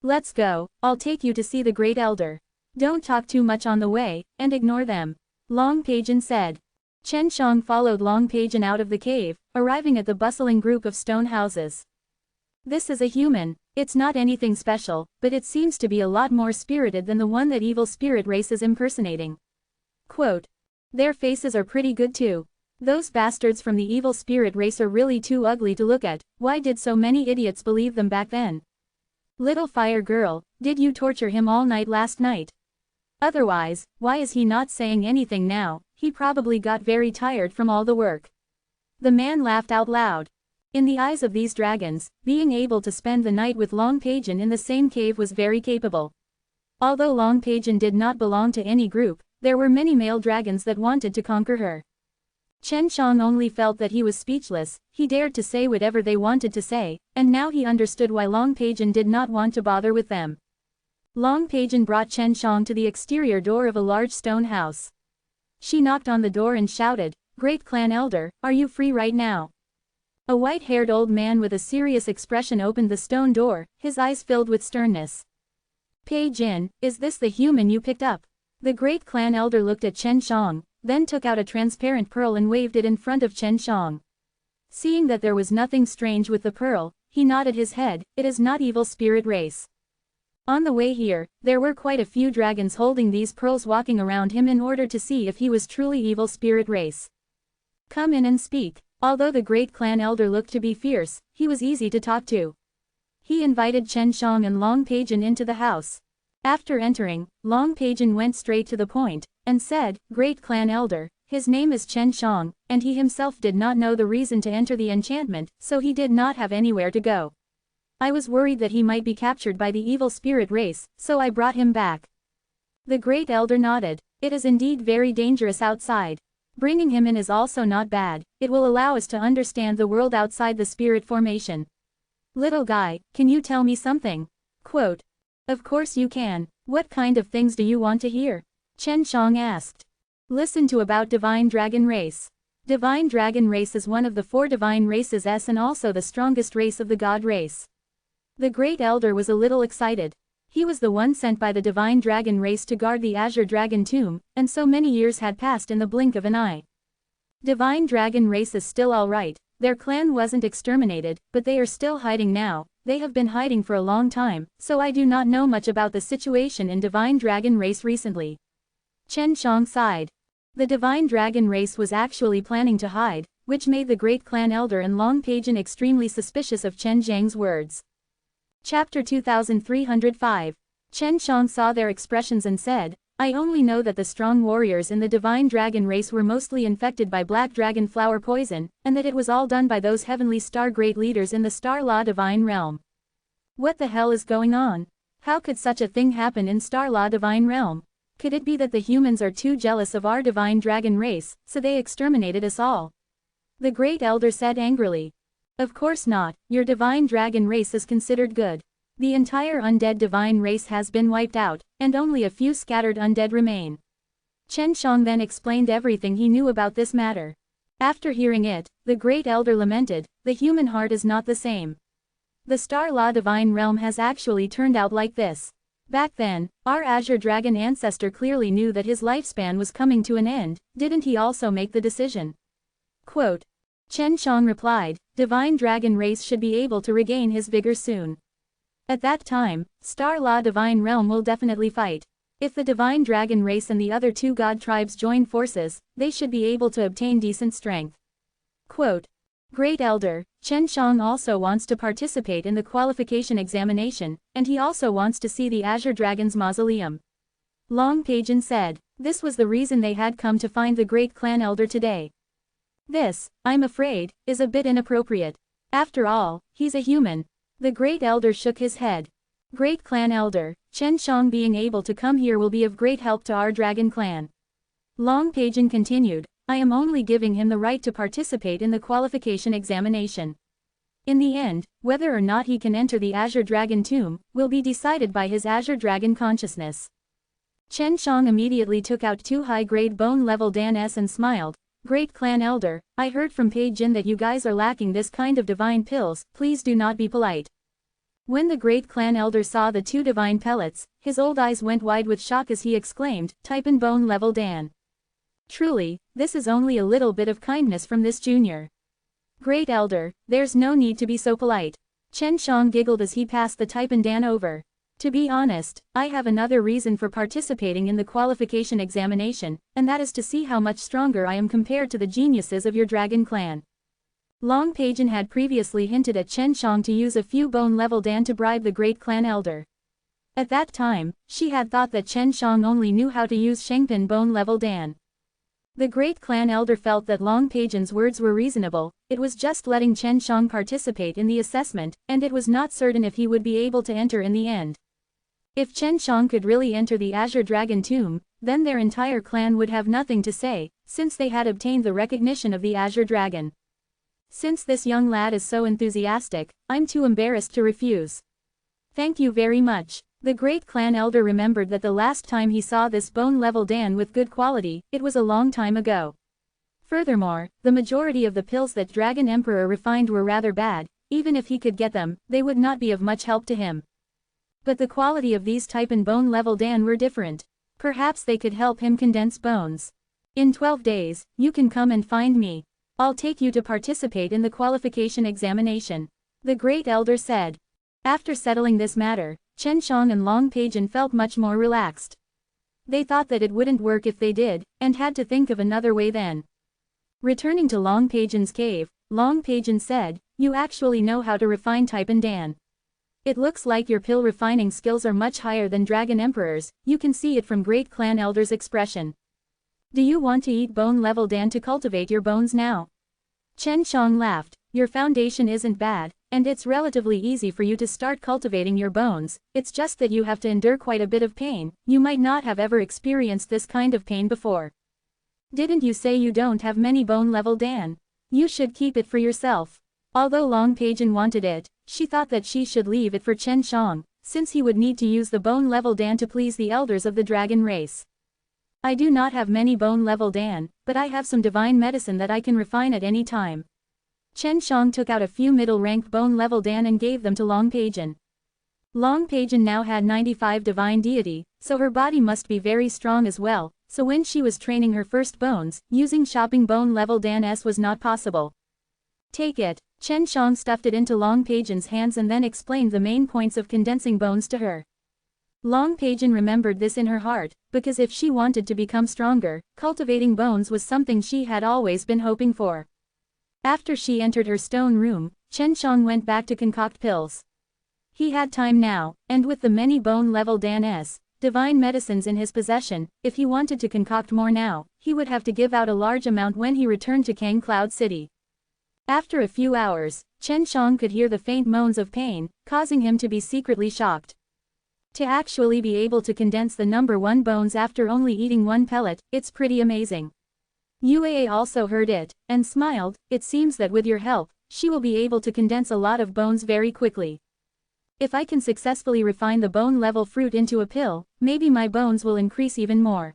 Let's go, I'll take you to see the great elder. Don't talk too much on the way, and ignore them. Long Pagan said. Chen Shang followed Long Pagan out of the cave, arriving at the bustling group of stone houses. This is a human. It's not anything special, but it seems to be a lot more spirited than the one that evil spirit race is impersonating. Quote, their faces are pretty good too. Those bastards from the evil spirit race are really too ugly to look at. Why did so many idiots believe them back then? Little fire girl, did you torture him all night last night? Otherwise, why is he not saying anything now? He probably got very tired from all the work. The man laughed out loud. In the eyes of these dragons, being able to spend the night with Long Pagan in the same cave was very capable. Although Long Pagan did not belong to any group, there were many male dragons that wanted to conquer her. Chen Shang only felt that he was speechless. He dared to say whatever they wanted to say, and now he understood why Long Pagan did not want to bother with them. Long Pagan brought Chen Shang to the exterior door of a large stone house. She knocked on the door and shouted, Great Clan Elder, are you free right now? A white-haired old man with a serious expression opened the stone door, his eyes filled with sternness. Pei Jin, is this the human you picked up? The Great Clan Elder looked at Chen Shang, then took out a transparent pearl and waved it in front of Chen Shang. Seeing that there was nothing strange with the pearl, he nodded his head, it is not evil spirit race. On the way here, there were quite a few dragons holding these pearls walking around him in order to see if he was truly evil spirit race. Come in and speak. Although the Great Clan Elder looked to be fierce, he was easy to talk to. He invited Chen Shang and Long Pagan into the house. After entering, Long Pagan went straight to the point, and said, Great Clan Elder, his name is Chen Shang, and he himself did not know the reason to enter the enchantment, so he did not have anywhere to go. I was worried that he might be captured by the evil spirit race, so I brought him back. The Great Elder nodded. It is indeed very dangerous outside. Bringing him in is also not bad, it will allow us to understand the world outside the spirit formation. Little guy, can you tell me something? Quote. Of course you can. What kind of things do you want to hear? Chen Shang asked. Listen to about Divine Dragon Race. Divine Dragon Race is one of the 4 divine races and also the strongest race of the God race. The Great Elder was a little excited. He was the one sent by the Divine Dragon Race to guard the Azure Dragon tomb, and so many years had passed in the blink of an eye. Divine Dragon Race is still alright, their clan wasn't exterminated, but they are still hiding now. They have been hiding for a long time, so I do not know much about the situation in Divine Dragon Race recently. Chen Shang sighed. The Divine Dragon Race was actually planning to hide, which made the Great Clan Elder and Long Pagan extremely suspicious of Chen Zhang's words. Chapter 2305. Chen Shang saw their expressions and said, I only know that the strong warriors in the Divine Dragon Race were mostly infected by Black Dragon Flower poison, and that it was all done by those heavenly star great leaders in the Star Law Divine Realm. What the hell is going on? How could such a thing happen in Star Law Divine Realm? Could it be that the humans are too jealous of our Divine Dragon Race, so they exterminated us all? The Great Elder said angrily. Of course not, your Divine Dragon Race is considered good. The entire undead divine race has been wiped out, and only a few scattered undead remain. Chen Shang then explained everything he knew about this matter. After hearing it, the Great Elder lamented, the human heart is not the same. The Star Law Divine Realm has actually turned out like this. Back then, our Azure Dragon ancestor clearly knew that his lifespan was coming to an end, didn't he also make the decision? Quote. Chen Shang replied, divine dragon race should be able to regain his vigor soon. At that time, Star Law Divine Realm will definitely fight. If the divine dragon race and the other two god tribes join forces, they should be able to obtain decent strength. Quote, Great Elder, Chen Shang also wants to participate in the qualification examination, and he also wants to see the Azure Dragon's mausoleum. Long Paijin said. This was the reason they had come to find the great clan elder today. This, I'm afraid, is a bit inappropriate. After all, he's a human. The great elder shook his head. Great clan elder, Chen Shang being able to come here will be of great help to our dragon clan. Long Paijin continued, I am only giving him the right to participate in the qualification examination. In the end, whether or not he can enter the Azure Dragon tomb, will be decided by his Azure Dragon consciousness. Chen Shang immediately took out 2 high-grade bone-level dans and smiled. Great clan elder, I heard from Paijin that you guys are lacking this kind of divine pills, please do not be polite. When the great clan elder saw the 2 divine pellets, his old eyes went wide with shock as he exclaimed, type in bone-level Dan. Truly, this is only a little bit of kindness from this junior. Great elder, there's no need to be so polite. Chen Shang giggled as he passed the type in Dan over. To be honest, I have another reason for participating in the qualification examination, and that is to see how much stronger I am compared to the geniuses of your dragon clan. Long Paijin had previously hinted at Chen Shang to use a few bone-level Dan to bribe the great clan elder. At that time, she had thought that Chen Shang only knew how to use Shengpin bone-level Dan. The great clan elder felt that Long Paijin's words were reasonable, it was just letting Chen Shang participate in the assessment, and it was not certain if he would be able to enter in the end. If Chen Shang could really enter the Azure Dragon tomb, then their entire clan would have nothing to say, since they had obtained the recognition of the Azure Dragon. Since this young lad is so enthusiastic, I'm too embarrassed to refuse. Thank you very much. The great clan elder remembered that the last time he saw this bone-level Dan with good quality, it was a long time ago. Furthermore, the majority of the pills that Dragon Emperor refined were rather bad, even if he could get them, they would not be of much help to him. But the quality of these type in bone-level Dan were different. Perhaps they could help him condense bones. In 12 days, you can come and find me. I'll take you to participate in the qualification examination. The great elder said. After settling this matter, Chen Shang and Long Paijin felt much more relaxed. They thought that it wouldn't work if they did, and had to think of another way then. Returning to Long Paijin's cave, Long Paijin said, you actually know how to refine type in Dan. It looks like your pill refining skills are much higher than Dragon Emperor's, you can see it from Great Clan Elder's expression. Do you want to eat bone-level Dan to cultivate your bones now? Chen Shang laughed, your foundation isn't bad, and it's relatively easy for you to start cultivating your bones, it's just that you have to endure quite a bit of pain, you might not have ever experienced this kind of pain before. Didn't you say you don't have many bone-level Dan? You should keep it for yourself. Although Long Paijin wanted it, she thought that she should leave it for Chen Shang, since he would need to use the bone-level Dan to please the elders of the dragon race. I do not have many bone-level Dan, but I have some divine medicine that I can refine at any time. Chen Shang took out a few middle-rank bone-level Dan and gave them to Long Paijin. Long Paijin now had 95 divine deity, so her body must be very strong as well, so when she was training her first bones, using shopping bone-level Dan was not possible. Take it. Chen Shang stuffed it into Long Paijin's hands and then explained the main points of condensing bones to her. Long Paijin remembered this in her heart, because if she wanted to become stronger, cultivating bones was something she had always been hoping for. After she entered her stone room, Chen Shang went back to concoct pills. He had time now, and with the many bone-level Dan divine medicines in his possession, if he wanted to concoct more now, he would have to give out a large amount when he returned to Kang Cloud City. After a few hours, Chen Shang could hear the faint moans of pain, causing him to be secretly shocked. To actually be able to condense the number 1 bones after only eating 1 pellet, it's pretty amazing. UAA also heard it, and smiled, it seems that with your help, she will be able to condense a lot of bones very quickly. If I can successfully refine the bone-level fruit into a pill, maybe my bones will increase even more.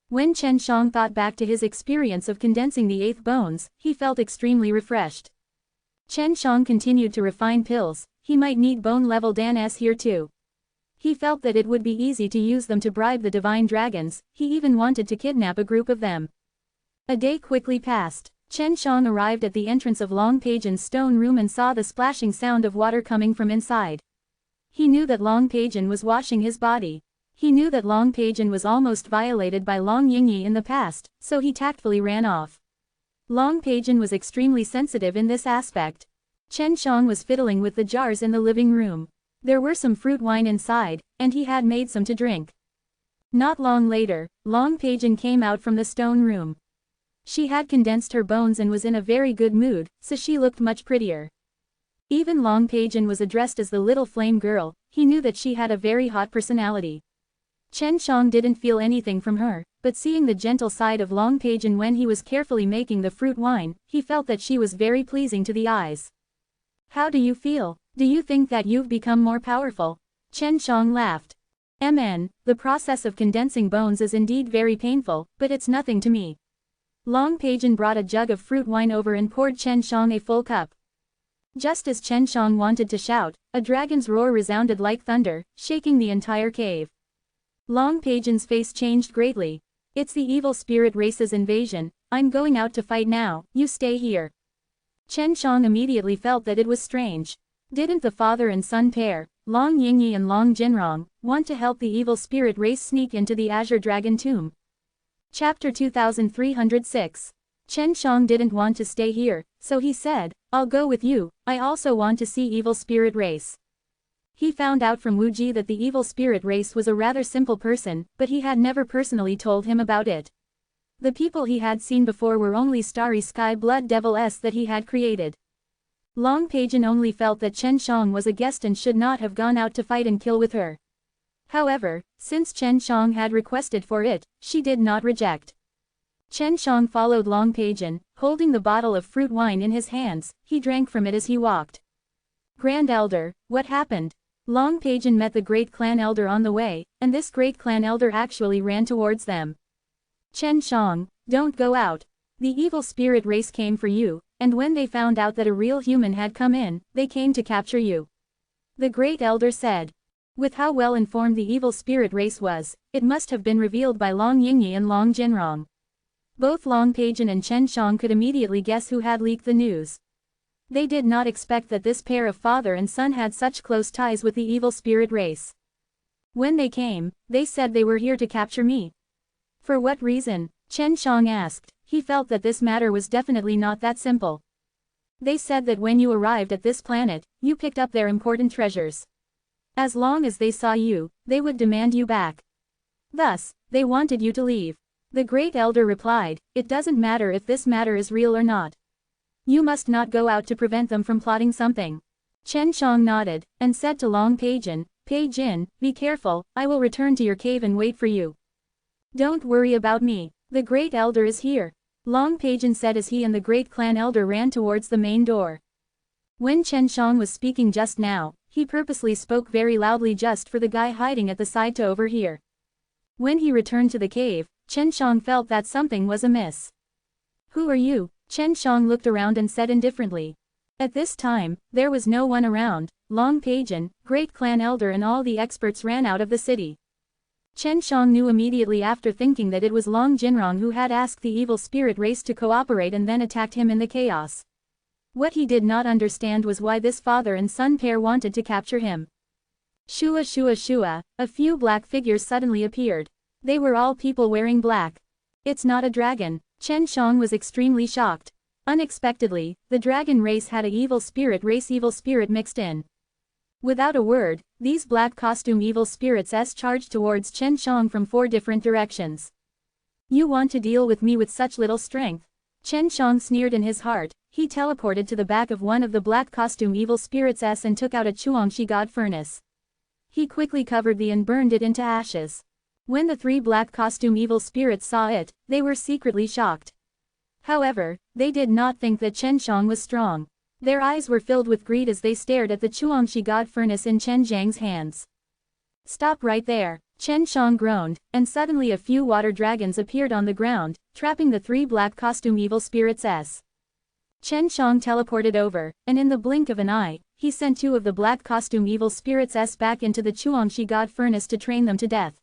When Chen Shang thought back to his experience of condensing the 8th bones, he felt extremely refreshed. Chen Shang continued to refine pills, he might need bone-level Dan here too. He felt that it would be easy to use them to bribe the divine dragons, he even wanted to kidnap a group of them. A day quickly passed. Chen Shang arrived at the entrance of Long Peijan's stone room and saw the splashing sound of water coming from inside. He knew that Long Peijan was washing his body. He knew that Long Peijan was almost violated by Long Yingyi in the past, so he tactfully ran off. Long Peijan was extremely sensitive in this aspect. Chen Shang was fiddling with the jars in the living room. There were some fruit wine inside, and he had made some to drink. Not long later, Long Peijan came out from the stone room. She had condensed her bones and was in a very good mood, so she looked much prettier. Even Long Peijan was addressed as the little flame girl. He knew that she had a very hot personality. Chen Shang didn't feel anything from her, but seeing the gentle side of Long Peijan when he was carefully making the fruit wine, he felt that she was very pleasing to the eyes. How do you feel? Do you think that you've become more powerful? Chen Shang laughed. The process of condensing bones is indeed very painful, but it's nothing to me. Long Peijan brought a jug of fruit wine over and poured Chen Shang a full cup. Just as Chen Shang wanted to shout, a dragon's roar resounded like thunder, shaking the entire cave. Long Peijan's face changed greatly. It's the evil spirit race's invasion. I'm going out to fight now, you stay here. Chen Shang immediately felt that it was strange. Didn't the father and son pair, Long Yingyi and Long Jinrong, want to help the evil spirit race sneak into the Azure Dragon tomb? Chapter 2306. Chen Shang didn't want to stay here, so he said, I'll go with you, I also want to see evil spirit race. He found out from Wu Ji that the evil spirit race was a rather simple person, but he had never personally told him about it. The people he had seen before were only starry sky blood devils that he had created. Long Peijan only felt that Chen Shang was a guest and should not have gone out to fight and kill with her. However, since Chen Shang had requested for it, she did not reject. Chen Shang followed Long Peijan, holding the bottle of fruit wine in his hands. He drank from it as he walked. Grand Elder, what happened? Long Peijan met the great clan elder on the way, and this great clan elder actually ran towards them. Chen Shang, don't go out. The evil spirit race came for you, and when they found out that a real human had come in, they came to capture you. The great elder said. With how well informed the evil spirit race was, it must have been revealed by Long Yingyi and Long Jinrong. Both Long Peijan and Chen Shang could immediately guess who had leaked the news. They did not expect that this pair of father and son had such close ties with the evil spirit race. When they came, they said they were here to capture me. For what reason? Chen Shang asked. He felt that this matter was definitely not that simple. They said that when you arrived at this planet, you picked up their important treasures. As long as they saw you, they would demand you back. Thus, they wanted you to leave. The great elder replied, it doesn't matter if this matter is real or not. You must not go out to prevent them from plotting something. Chen Shang nodded, and said to Long Peijan, Peijin, be careful, I will return to your cave and wait for you. Don't worry about me, the great elder is here. Long Peijan said as he and the great clan elder ran towards the main door. When Chen Shang was speaking just now, he purposely spoke very loudly just for the guy hiding at the side to overhear. When he returned to the cave, Chen Shang felt that something was amiss. Who are you? Chen Shang looked around and said indifferently. At this time, there was no one around. Long Peijan, great clan elder and all the experts ran out of the city. Chen Shang knew immediately after thinking that it was Long Jinrong who had asked the evil spirit race to cooperate and then attacked him in the chaos. What he did not understand was why this father and son pair wanted to capture him. Shua shua shua, a few black figures suddenly appeared. They were all people wearing black. It's not a dragon. Chen Shang was extremely shocked. Unexpectedly, the dragon race had a evil spirit mixed in. Without a word, these black costume evil spirits charged towards Chen Shang from 4 different directions. You want to deal with me with such little strength? Chen Shang sneered in his heart. He teleported to the back of one of the black costume evil spirits and took out a Chuangshi god furnace. He quickly covered the and burned it into ashes. When the 3 black costume evil spirits saw it, they were secretly shocked. However, they did not think that Chen Shang was strong. Their eyes were filled with greed as they stared at the Chuangshi god furnace in Chen Zhang's hands. Stop right there, Chen Shang groaned, and suddenly a few water dragons appeared on the ground, trapping the 3 black costume evil spirits. Chen Shang teleported over, and in the blink of an eye, he sent 2 of the black costume evil spirits back into the Chuangshi god furnace to train them to death.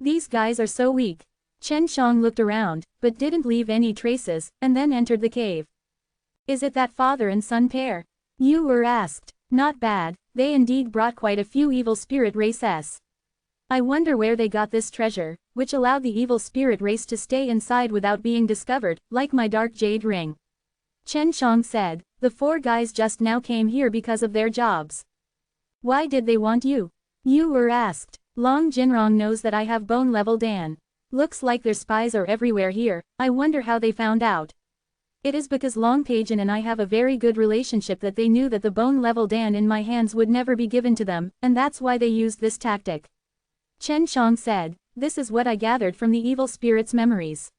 These guys are so weak. Chen Shang looked around, but didn't leave any traces, and then entered the cave. Is it that father and son pair? Yu Er asked. Not bad, they indeed brought quite a few evil spirit races. I wonder where they got this treasure, which allowed the evil spirit race to stay inside without being discovered, like my dark jade ring. Chen Shang said, the four guys just now came here because of their jobs. Why did they want you? Yu Er asked. Long Jinrong knows that I have bone level Dan. Looks like their spies are everywhere here, I wonder how they found out. It is because Long Pagan and I have a very good relationship that they knew that the bone level Dan in my hands would never be given to them, and that's why they used this tactic. Chen Shang said, this is what I gathered from the evil spirit's memories.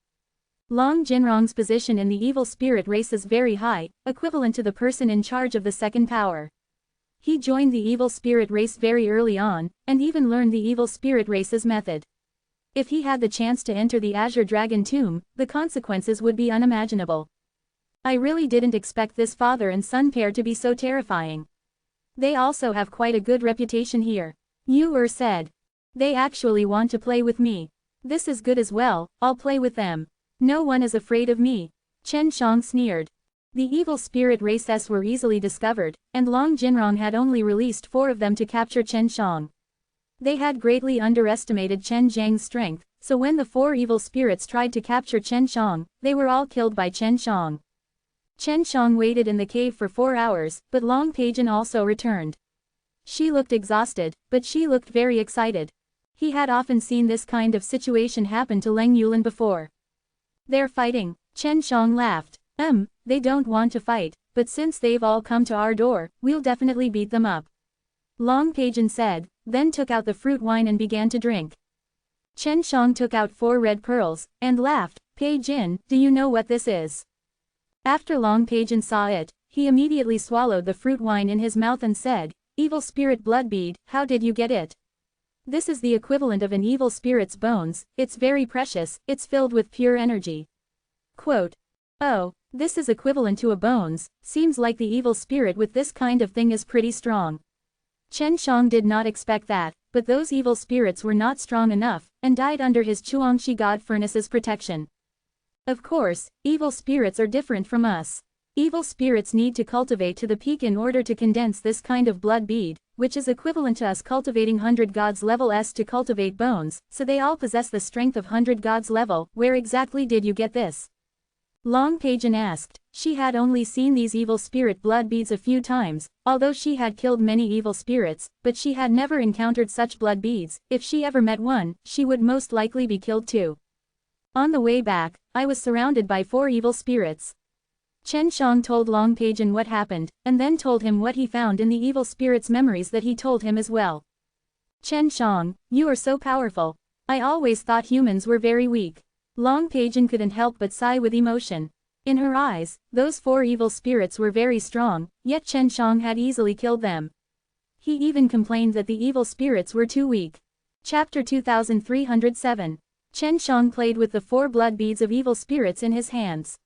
Long Jinrong's position in the evil spirit race is very high, equivalent to the person in charge of the second power. He joined the evil spirit race very early on, and even learned the evil spirit race's method. If he had the chance to enter the Azure Dragon tomb, the consequences would be unimaginable. I really didn't expect this father and son pair to be so terrifying. They also have quite a good reputation here. Yu Er said. They actually want to play with me. This is good as well, I'll play with them. No one is afraid of me. Chen Shang sneered. The evil spirit races were easily discovered, and Long Jinrong had only released 4 of them to capture Chen Shang. They had greatly underestimated Chen Zhang's strength, so when the 4 evil spirits tried to capture Chen Shang, they were all killed by Chen Shang. Chen Shang waited in the cave for 4 hours, but Long Pagan also returned. She looked exhausted, but she looked very excited. He had often seen this kind of situation happen to Leng Yulin before. They're fighting, Chen Shang laughed. They don't want to fight, but since they've all come to our door, we'll definitely beat them up. Long Pagan said, then took out the fruit wine and began to drink. Chen Shang took out 4 red pearls, and laughed, Pei Jin, do you know what this is? After Long Pagan saw it, he immediately swallowed the fruit wine in his mouth and said, evil spirit blood bead, how did you get it? This is the equivalent of an evil spirit's bones, it's very precious, it's filled with pure energy. Quote. Oh, this is equivalent to a bones, seems like the evil spirit with this kind of thing is pretty strong. Chen Shang did not expect that, but those evil spirits were not strong enough, and died under his Chuangshi God Furnace's protection. Of course, evil spirits are different from us. Evil spirits need to cultivate to the peak in order to condense this kind of blood bead, which is equivalent to us cultivating 100 gods level S to cultivate bones, so they all possess the strength of 100 gods level. Where exactly did you get this? Long Pagan asked. She had only seen these evil spirit blood beads a few times, although she had killed many evil spirits, but she had never encountered such blood beads. If she ever met one, she would most likely be killed too. On the way back, I was surrounded by 4 evil spirits. Chen Shang told Long Pagan what happened, and then told him what he found in the evil spirit's memories that he told him as well. Chen Shang, you are so powerful. I always thought humans were very weak. Long Pagan couldn't help but sigh with emotion. In her eyes, those 4 evil spirits were very strong, yet Chen Shang had easily killed them. He even complained that the evil spirits were too weak. Chapter 2307. Chen Shang played with the 4 blood beads of evil spirits in his hands.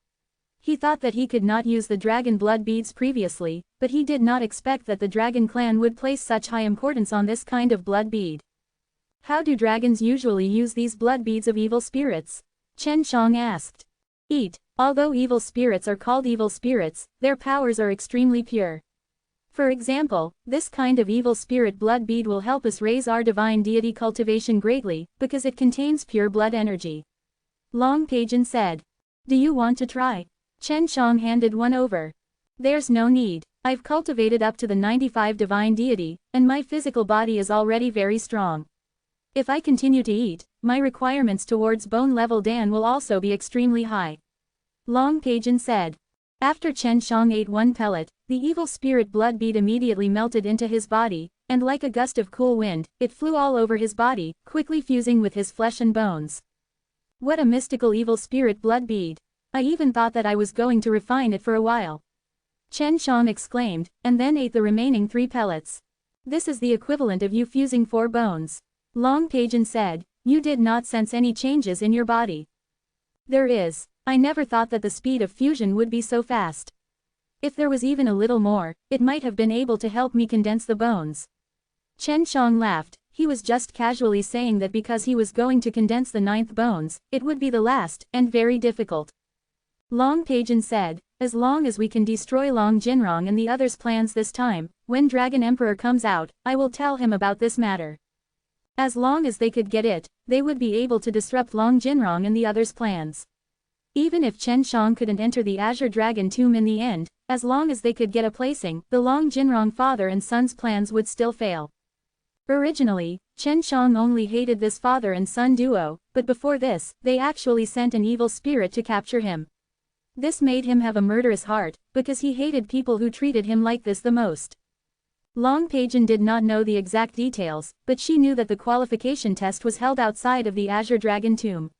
He thought that he could not use the dragon blood beads previously, but he did not expect that the dragon clan would place such high importance on this kind of blood bead. How do dragons usually use these blood beads of evil spirits? Chen Shang asked. Eat. Although evil spirits are called evil spirits, their powers are extremely pure. For example, this kind of evil spirit blood bead will help us raise our divine deity cultivation greatly, because it contains pure blood energy. Long Pagan said. Do you want to try? Chen Shang handed one over. There's no need. I've cultivated up to the 95 divine deity, and my physical body is already very strong. If I continue to eat, my requirements towards bone level Dan will also be extremely high. Long Pagan said. After Chen Shang ate 1 pellet, the evil spirit blood bead immediately melted into his body, and like a gust of cool wind, it flew all over his body, quickly fusing with his flesh and bones. What a mystical evil spirit blood bead. I even thought that I was going to refine it for a while. Chen Shang exclaimed, and then ate the remaining 3 pellets. This is the equivalent of you fusing 4 bones. Long Pagan said, you did not sense any changes in your body. There is. I never thought that the speed of fusion would be so fast. If there was even a little more, it might have been able to help me condense the bones. Chen Shang laughed, he was just casually saying that because he was going to condense the 9th bones, it would be the last, and very difficult. Long Paijin said, as long as we can destroy Long Jinrong and the others' plans this time, when Dragon Emperor comes out, I will tell him about this matter. As long as they could get it, they would be able to disrupt Long Jinrong and the others' plans. Even if Chen Shang couldn't enter the Azure Dragon tomb in the end, as long as they could get a placing, the Long Jinrong father and son's plans would still fail. Originally, Chen Shang only hated this father and son duo, but before this, they actually sent an evil spirit to capture him. This made him have a murderous heart, because he hated people who treated him like this the most. Long Paijin did not know the exact details, but she knew that the qualification test was held outside of the Azure Dragon tomb.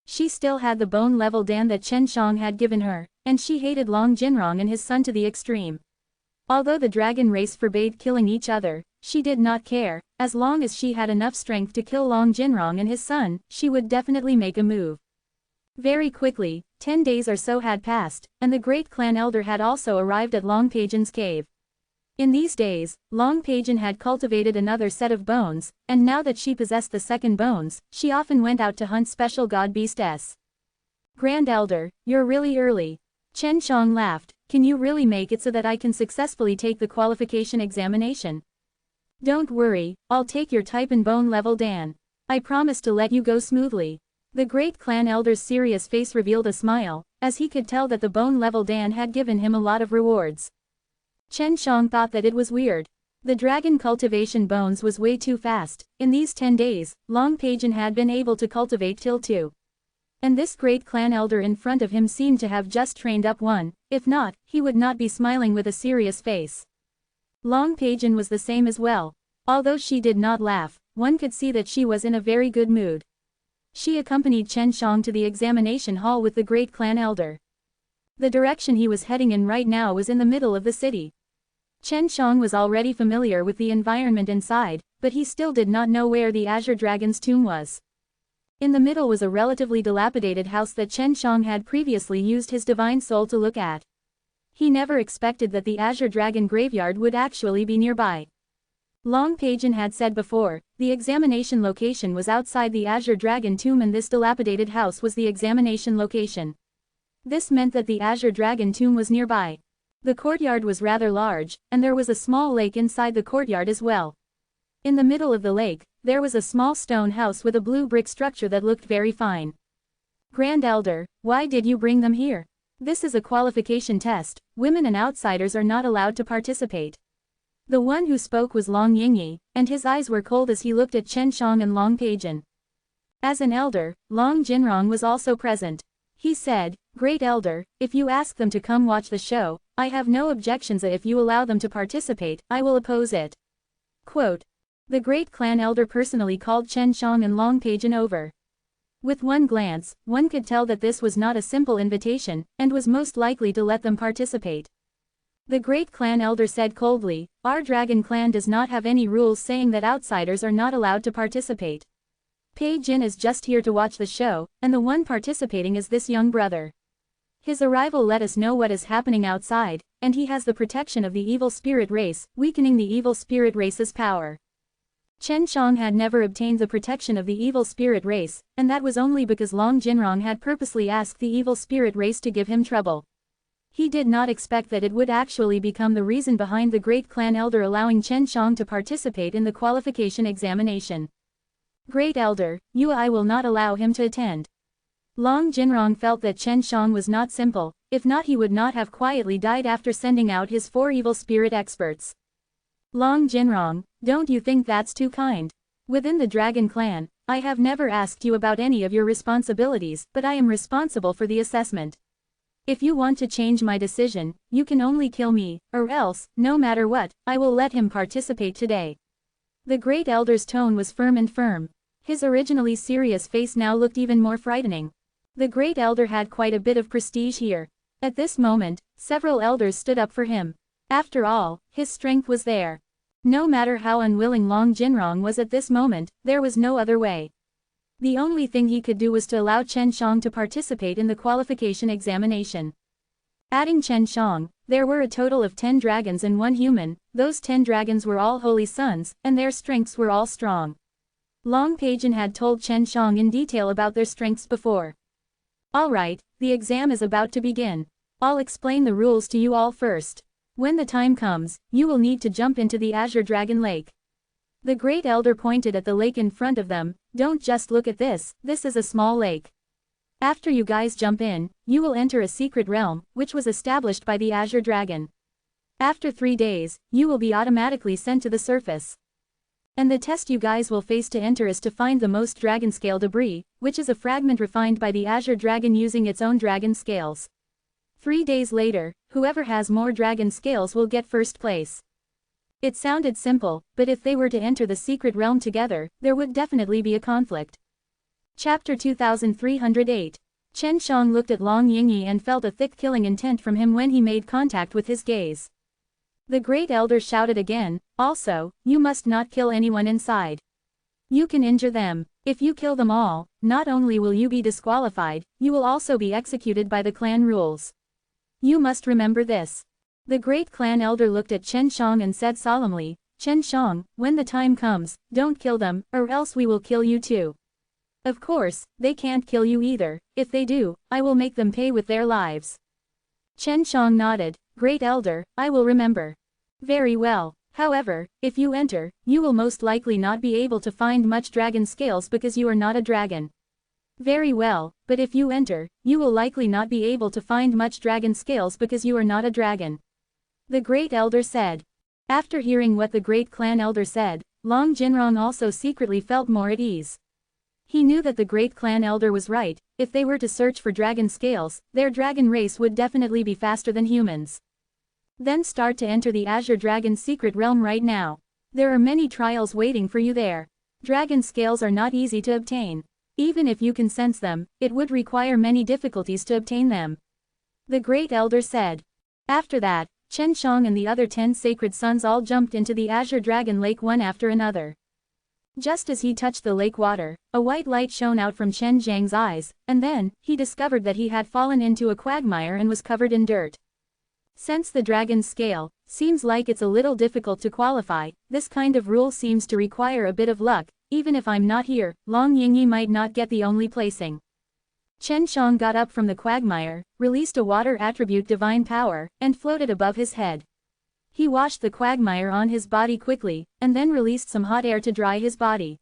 She still had the bone-level Dan that Chen Shang had given her, and she hated Long Jinrong and his son to the extreme. Although the dragon race forbade killing each other, she did not care. As long as she had enough strength to kill Long Jinrong and his son, she would definitely make a move. Very quickly, 10 days or so had passed, and the great clan elder had also arrived at Long Paijin's cave. In these days, Long Paijin had cultivated another set of bones, and now that she possessed the second bones, she often went out to hunt special god beasts. Grand Elder, you're really early. Chen Shang laughed, can you really make it so that I can successfully take the qualification examination? Don't worry, I'll take your type and bone level Dan. I promise to let you go smoothly. The great clan elder's serious face revealed a smile, as he could tell that the bone level Dan had given him a lot of rewards. Chen Shang thought that it was weird. The dragon cultivation bones was way too fast. In these 10 days, Long Paijin had been able to cultivate till 2. And this great clan elder in front of him seemed to have just trained up one, if not, he would not be smiling with a serious face. Long Paijin was the same as well. Although she did not laugh, one could see that she was in a very good mood. She accompanied Chen Shang to the examination hall with the great clan elder. The direction he was heading in right now was in the middle of the city. Chen Shang was already familiar with the environment inside, but he still did not know where the Azure Dragon's tomb was. In the middle was a relatively dilapidated house that Chen Shang had previously used his divine soul to look at. He never expected that the Azure Dragon graveyard would actually be nearby. Long Paijin had said before, the examination location was outside the Azure Dragon tomb and this dilapidated house was the examination location. This meant that the Azure Dragon tomb was nearby. The courtyard was rather large, and there was a small lake inside the courtyard as well. In the middle of the lake, there was a small stone house with a blue brick structure that looked very fine. Grand Elder, why did you bring them here? This is a qualification test, women and outsiders are not allowed to participate. The one who spoke was Long Yingyi, and his eyes were cold as he looked at Chen Shang and Long Paijin. As an elder, Long Jinrong was also present. He said, Great Elder, if you ask them to come watch the show, I have no objections. If you allow them to participate, I will oppose it. Quote. The great clan elder personally called Chen Shang and Long Paijin over. With one glance, one could tell that this was not a simple invitation, and was most likely to let them participate. The great clan elder said coldly, Our dragon clan does not have any rules saying that outsiders are not allowed to participate. Paijin is just here to watch the show, and the one participating is this young brother. His arrival let us know what is happening outside, and he has the protection of the evil spirit race, weakening the evil spirit race's power. Chen Shang had never obtained the protection of the evil spirit race, and that was only because Long Jinrong had purposely asked the evil spirit race to give him trouble. He did not expect that it would actually become the reason behind the great clan elder allowing Chen Shang to participate in the qualification examination. Great Elder, I will not allow him to attend. Long Jinrong felt that Chen Shang was not simple, if not he would not have quietly died after sending out his 4 evil spirit experts. Long Jinrong, don't you think that's too kind? Within the Dragon Clan, I have never asked you about any of your responsibilities, but I am responsible for the assessment. If you want to change my decision, you can only kill me, or else, no matter what, I will let him participate today. The Great Elder's tone was firm and firm. His originally serious face now looked even more frightening. The Great Elder had quite a bit of prestige here. At this moment, several elders stood up for him. After all, his strength was there. No matter how unwilling Long Jinrong was at this moment, there was no other way. The only thing he could do was to allow Chen Shang to participate in the qualification examination. Adding Chen Shang, there were a total of 10 dragons and 1 human. Those 10 dragons were all holy sons, and their strengths were all strong. Long Paijin had told Chen Shang in detail about their strengths before. Alright, the exam is about to begin. I'll explain the rules to you all first. When the time comes, you will need to jump into the Azure Dragon Lake. The Great Elder pointed at the lake in front of them. Don't just look at this is a small lake. After you guys jump in, you will enter a secret realm, which was established by the Azure Dragon. After 3 days, you will be automatically sent to the surface. And the test you guys will face to enter is to find the most dragon scale debris, which is a fragment refined by the Azure Dragon using its own dragon scales. 3 days later, whoever has more dragon scales will get first place. It sounded simple, but if they were to enter the secret realm together, there would definitely be a conflict. Chapter 2308. Chen Shang looked at Long Yingyi and felt a thick killing intent from him when he made contact with his gaze. The Great Elder shouted again, also, you must not kill anyone inside. You can injure them. If you kill them all, not only will you be disqualified, you will also be executed by the clan rules. You must remember this. The Great Clan Elder looked at Chen Shang and said solemnly, Chen Shang, when the time comes, don't kill them, or else we will kill you too. Of course, they can't kill you either. If they do, I will make them pay with their lives. Chen Shang nodded, Great Elder, I will remember. Very well. However, if you enter, you will most likely not be able to find much dragon scales because you are not a dragon. Very well, but if you enter, you will likely not be able to find much dragon scales because you are not a dragon. The Great Elder said. After hearing what the Great Clan Elder said, Long Jinrong also secretly felt more at ease. He knew that the Great Clan Elder was right. If they were to search for dragon scales, their dragon race would definitely be faster than humans. Then start to enter the Azure Dragon's secret realm right now. There are many trials waiting for you there. Dragon scales are not easy to obtain. Even if you can sense them, it would require many difficulties to obtain them. The Great Elder said. After that, Chen Shang and the other 10 sacred sons all jumped into the Azure Dragon Lake one after another. Just as he touched the lake water, a white light shone out from Chen Zhang's eyes, and then, he discovered that he had fallen into a quagmire and was covered in dirt. Since the dragon's scale, seems like it's a little difficult to qualify, this kind of rule seems to require a bit of luck. Even if I'm not here, Long Yingyi might not get the only placing. Chen Shang got up from the quagmire, released a water attribute divine power, and floated above his head. He washed the quagmire on his body quickly, and then released some hot air to dry his body.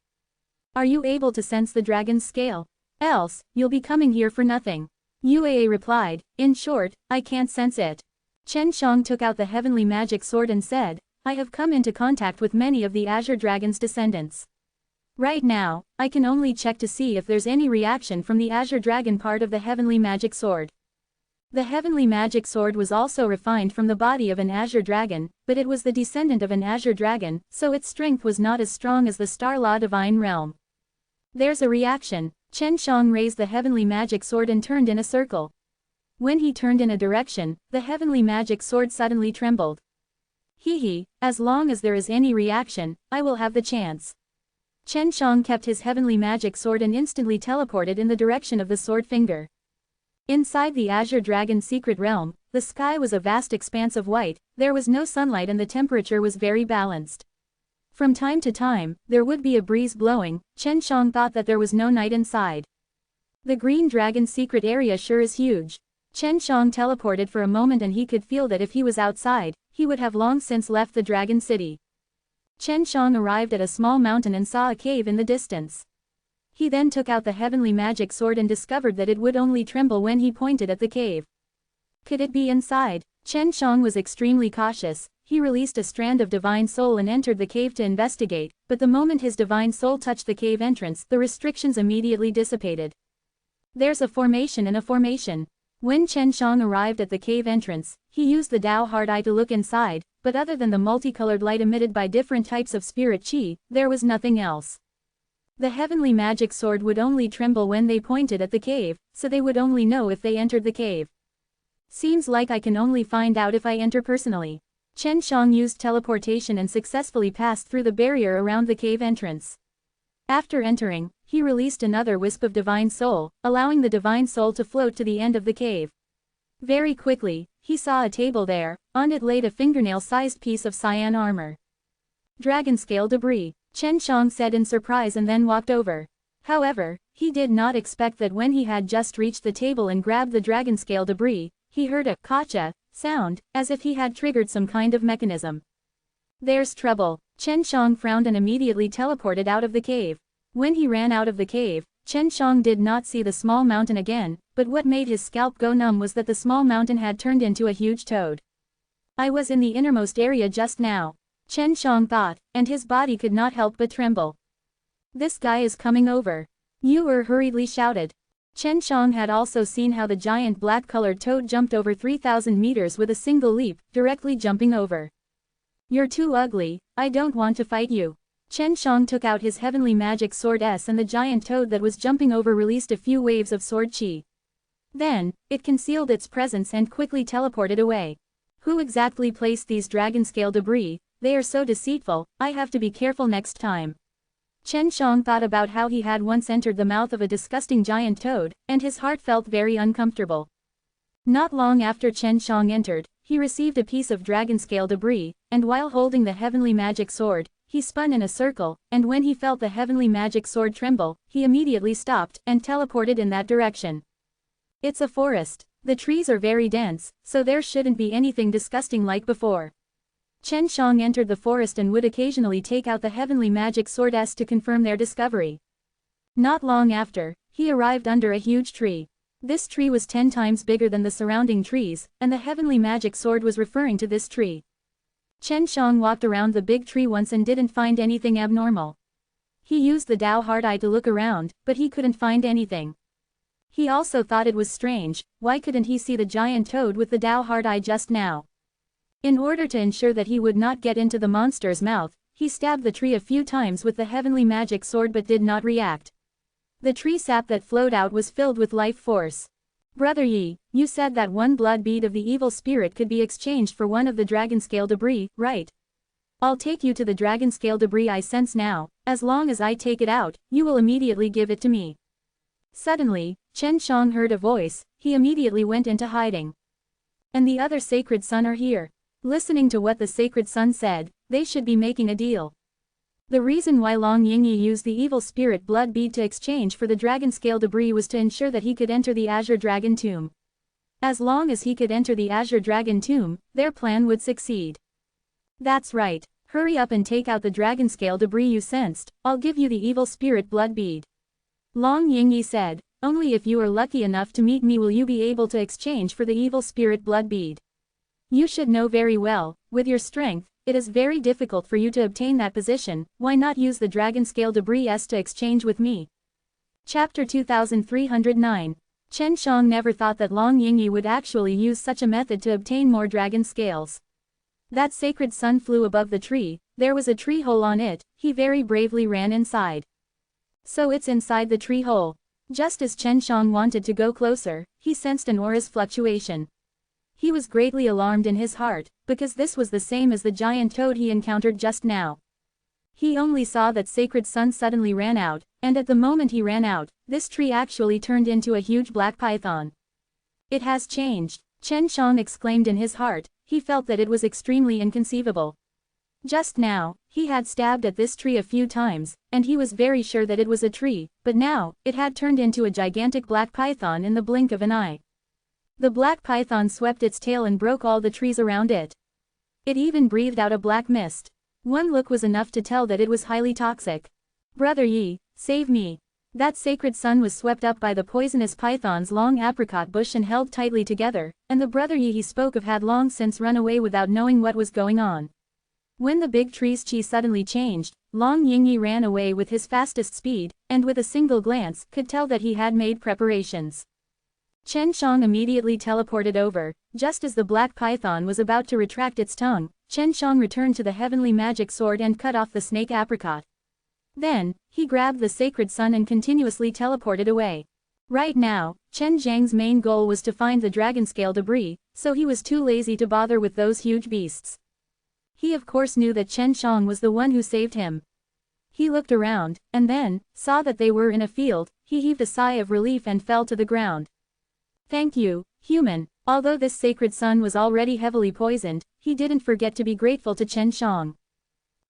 Are you able to sense the dragon's scale? Else, you'll be coming here for nothing. Uaa replied, in short, I can't sense it. Chen Shang took out the heavenly magic sword and said, I have come into contact with many of the Azure Dragon's descendants. Right now, I can only check to see if there's any reaction from the Azure Dragon part of the heavenly magic sword. The heavenly magic sword was also refined from the body of an Azure Dragon, but it was the descendant of an Azure Dragon, so its strength was not as strong as the Star Law Divine Realm. There's a reaction. Chen Shang raised the heavenly magic sword and turned in a circle. When he turned in a direction, the heavenly magic sword suddenly trembled. Hee, as long as there is any reaction, I will have the chance. Chen Shang kept his heavenly magic sword and instantly teleported in the direction of the sword finger. Inside the Azure Dragon's secret realm, the sky was a vast expanse of white, there was no sunlight and the temperature was very balanced. From time to time, there would be a breeze blowing. Chen Shang thought that there was no night inside. The Green Dragon's secret area sure is huge. Chen Shang teleported for a moment and he could feel that if he was outside, he would have long since left the Dragon City. Chen Shang arrived at a small mountain and saw a cave in the distance. He then took out the heavenly magic sword and discovered that it would only tremble when he pointed at the cave. Could it be inside? Chen Shang was extremely cautious. He released a strand of divine soul and entered the cave to investigate, but the moment his divine soul touched the cave entrance, the restrictions immediately dissipated. There's a formation and a formation. When Chen Shang arrived at the cave entrance, he used the Dao Hard Eye to look inside, but other than the multicolored light emitted by different types of spirit chi, there was nothing else. The heavenly magic sword would only tremble when they pointed at the cave, so they would only know if they entered the cave. Seems like I can only find out if I enter personally. Chen Shang used teleportation and successfully passed through the barrier around the cave entrance. After entering, he released another wisp of divine soul, allowing the divine soul to float to the end of the cave. Very quickly, he saw a table there, on it laid a fingernail-sized piece of cyan armor. Dragon scale debris, Chen Shang said in surprise and then walked over. However, he did not expect that when he had just reached the table and grabbed the dragon scale debris, he heard a "kacha" sound, as if he had triggered some kind of mechanism. There's trouble. Chen Shang frowned and immediately teleported out of the cave. When he ran out of the cave, Chen Shang did not see the small mountain again, but what made his scalp go numb was that the small mountain had turned into a huge toad. I was in the innermost area just now, Chen Shang thought, and his body could not help but tremble. This guy is coming over. Yu hurriedly shouted. Chen Shang had also seen how the giant black-colored toad jumped over 3,000 meters with a single leap, directly jumping over. You're too ugly, I don't want to fight you. Chen Shang took out his heavenly magic sword and the giant toad that was jumping over released a few waves of sword chi. Then, it concealed its presence and quickly teleported away. Who exactly placed these dragon scale debris? They are so deceitful, I have to be careful next time. Chen Shang thought about how he had once entered the mouth of a disgusting giant toad, and his heart felt very uncomfortable. Not long after Chen Shang entered, he received a piece of dragon scale debris, and while holding the heavenly magic sword, he spun in a circle, and when he felt the heavenly magic sword tremble, he immediately stopped and teleported in that direction. It's a forest. The trees are very dense, so there shouldn't be anything disgusting like before. Chen Shang entered the forest and would occasionally take out the heavenly magic sword to confirm their discovery. Not long after, he arrived under a huge tree. This tree was 10 times bigger than the surrounding trees, and the heavenly magic sword was referring to this tree. Chen Shang walked around the big tree once and didn't find anything abnormal. He used the Dao Hard Eye to look around, but he couldn't find anything. He also thought it was strange, why couldn't he see the giant toad with the Dao Hard Eye just now? In order to ensure that he would not get into the monster's mouth, he stabbed the tree a few times with the heavenly magic sword but did not react. The tree sap that flowed out was filled with life force. Brother Yi, you said that one blood bead of the evil spirit could be exchanged for one of the dragon scale debris, right? I'll take you to the dragon scale debris I sense now, as long as I take it out, you will immediately give it to me. Suddenly, Chen Shang heard a voice, he immediately went into hiding. And the other sacred son are here. Listening to what the sacred son said, they should be making a deal. The reason why Long Yingyi used the evil spirit blood bead to exchange for the dragon scale debris was to ensure that he could enter the Azure Dragon Tomb. As long as he could enter the Azure Dragon Tomb, their plan would succeed. That's right. Hurry up and take out the dragon scale debris you sensed, I'll give you the evil spirit blood bead. Long Yingyi said, only if you are lucky enough to meet me will you be able to exchange for the evil spirit blood bead. You should know very well, with your strength, it is very difficult for you to obtain that position, why not use the dragon scale debris to exchange with me? Chapter 2309. Chen Shang never thought that Long Yingyi would actually use such a method to obtain more dragon scales. That sacred sun flew above the tree, there was a tree hole on it, he very bravely ran inside. So it's inside the tree hole. Just as Chen Shang wanted to go closer, he sensed an aura's fluctuation. He was greatly alarmed in his heart, because this was the same as the giant toad he encountered just now. He only saw that sacred sun suddenly ran out, and at the moment he ran out, this tree actually turned into a huge black python. It has changed, Chen Shang exclaimed in his heart, he felt that it was extremely inconceivable. Just now, he had stabbed at this tree a few times, and he was very sure that it was a tree, but now, it had turned into a gigantic black python in the blink of an eye. The black python swept its tail and broke all the trees around it. It even breathed out a black mist. One look was enough to tell that it was highly toxic. Brother Yi, save me. That sacred sun was swept up by the poisonous python's long apricot bush and held tightly together, and the brother Yi he spoke of had long since run away without knowing what was going on. When the big tree's chi suddenly changed, Long Yingyi ran away with his fastest speed, and with a single glance, could tell that he had made preparations. Chen Shang immediately teleported over, just as the black python was about to retract its tongue, Chen Shang returned to the heavenly magic sword and cut off the snake apricot. Then, he grabbed the sacred sun and continuously teleported away. Right now, Chen Zhang's main goal was to find the dragon scale debris, so he was too lazy to bother with those huge beasts. He of course knew that Chen Shang was the one who saved him. He looked around, and then, saw that they were in a field, he heaved a sigh of relief and fell to the ground. Thank you, human. Although this sacred sun was already heavily poisoned, he didn't forget to be grateful to Chen Shang.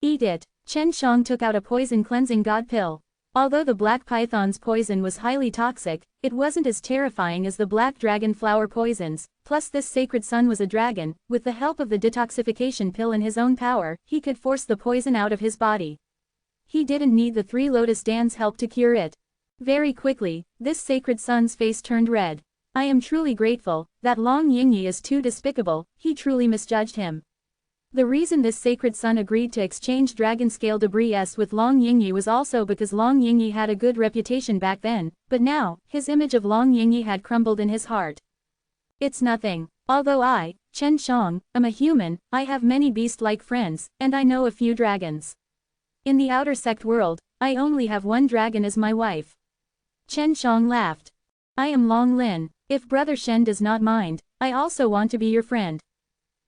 Eat it. Chen Shang took out a poison cleansing god pill. Although the black python's poison was highly toxic, it wasn't as terrifying as the black dragon flower poisons, plus this sacred sun was a dragon. With the help of the detoxification pill and his own power, he could force the poison out of his body. He didn't need the three lotus Dan's help to cure it. Very quickly, this sacred sun's face turned red. I am truly grateful. That Long Yingyi is too despicable, he truly misjudged him. The reason this sacred sun agreed to exchange dragon scale debris with Long Yingyi was also because Long Yingyi had a good reputation back then, but now, his image of Long Yingyi had crumbled in his heart. It's nothing. Although I, Chen Shang, am a human, I have many beast-like friends, and I know a few dragons. In the outer sect world, I only have one dragon as my wife. Chen Shang laughed. I am Long Lin. If Brother Shen does not mind, I also want to be your friend.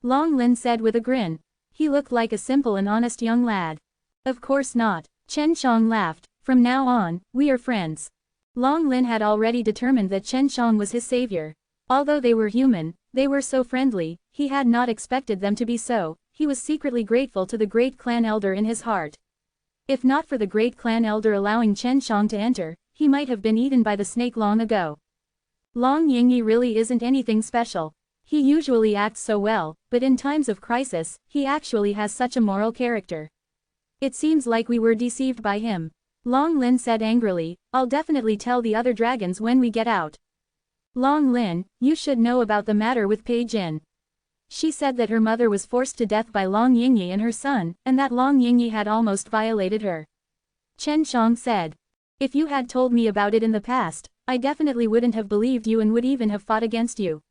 Long Lin said with a grin. He looked like a simple and honest young lad. Of course not. Chen Shang laughed. From now on, we are friends. Long Lin had already determined that Chen Shang was his savior. Although they were human, they were so friendly, he had not expected them to be so. He was secretly grateful to the great clan elder in his heart. If not for the great clan elder allowing Chen Shang to enter, he might have been eaten by the snake long ago. Long Yingyi really isn't anything special. He usually acts so well, but in times of crisis, he actually has such a moral character. It seems like we were deceived by him. Long Lin said angrily, I'll definitely tell the other dragons when we get out. Long Lin, you should know about the matter with Pei Jin. She said that her mother was forced to death by Long Yingyi and her son, and that Long Yingyi had almost violated her. Chen Shang said. If you had told me about it in the past, I definitely wouldn't have believed you and would even have fought against you.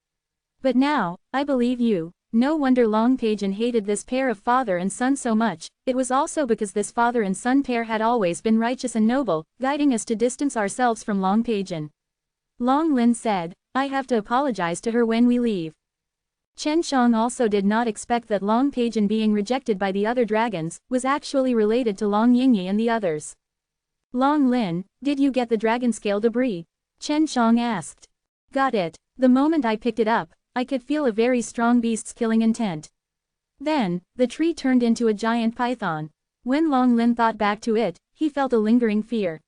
But now, I believe you. No wonder Long Peijin hated this pair of father and son so much. It was also because this father and son pair had always been righteous and noble, guiding us to distance ourselves from Long Peijin. Long Lin said, I have to apologize to her when we leave. Chen Shang also did not expect that Long Peijin being rejected by the other dragons was actually related to Long Yingyi and the others. Long Lin, did you get the dragon scale debris? Chen Shang asked. Got it. The moment I picked it up, I could feel a very strong beast's killing intent. Then, the tree turned into a giant python. When Long Lin thought back to it, he felt a lingering fear.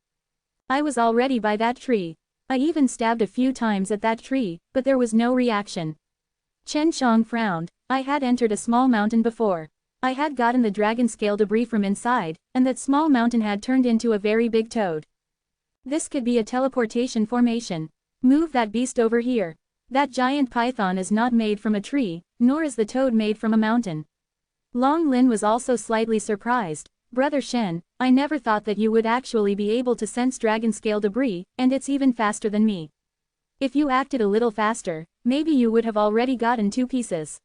I was already by that tree. I even stabbed a few times at that tree, but there was no reaction. Chen Shang frowned. I had entered a small mountain before. I had gotten the dragon scale debris from inside, and that small mountain had turned into a very big toad. This could be a teleportation formation. Move that beast over here. That giant python is not made from a tree, nor is the toad made from a mountain. Long Lin was also slightly surprised. Brother Shen, I never thought that you would actually be able to sense dragon scale debris, and it's even faster than me. If you acted a little faster, maybe you would have already gotten 2 pieces.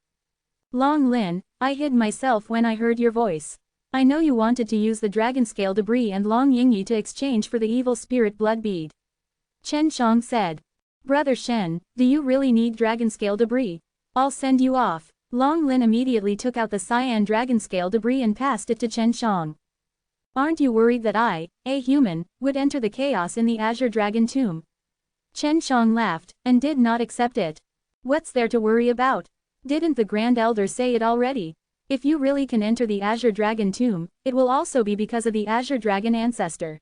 Long Lin, I hid myself when I heard your voice. I know you wanted to use the dragon scale debris and Long Yingyi to exchange for the evil spirit blood bead. Chen Shang said. Brother Shen, do you really need dragon scale debris? I'll send you off. Long Lin immediately took out the cyan dragon scale debris and passed it to Chen Shang. Aren't you worried that I, a human, would enter the chaos in the Azure Dragon Tomb? Chen Shang laughed, and did not accept it. What's there to worry about? Didn't the Grand Elder say it already? If you really can enter the Azure Dragon Tomb, it will also be because of the Azure Dragon ancestor.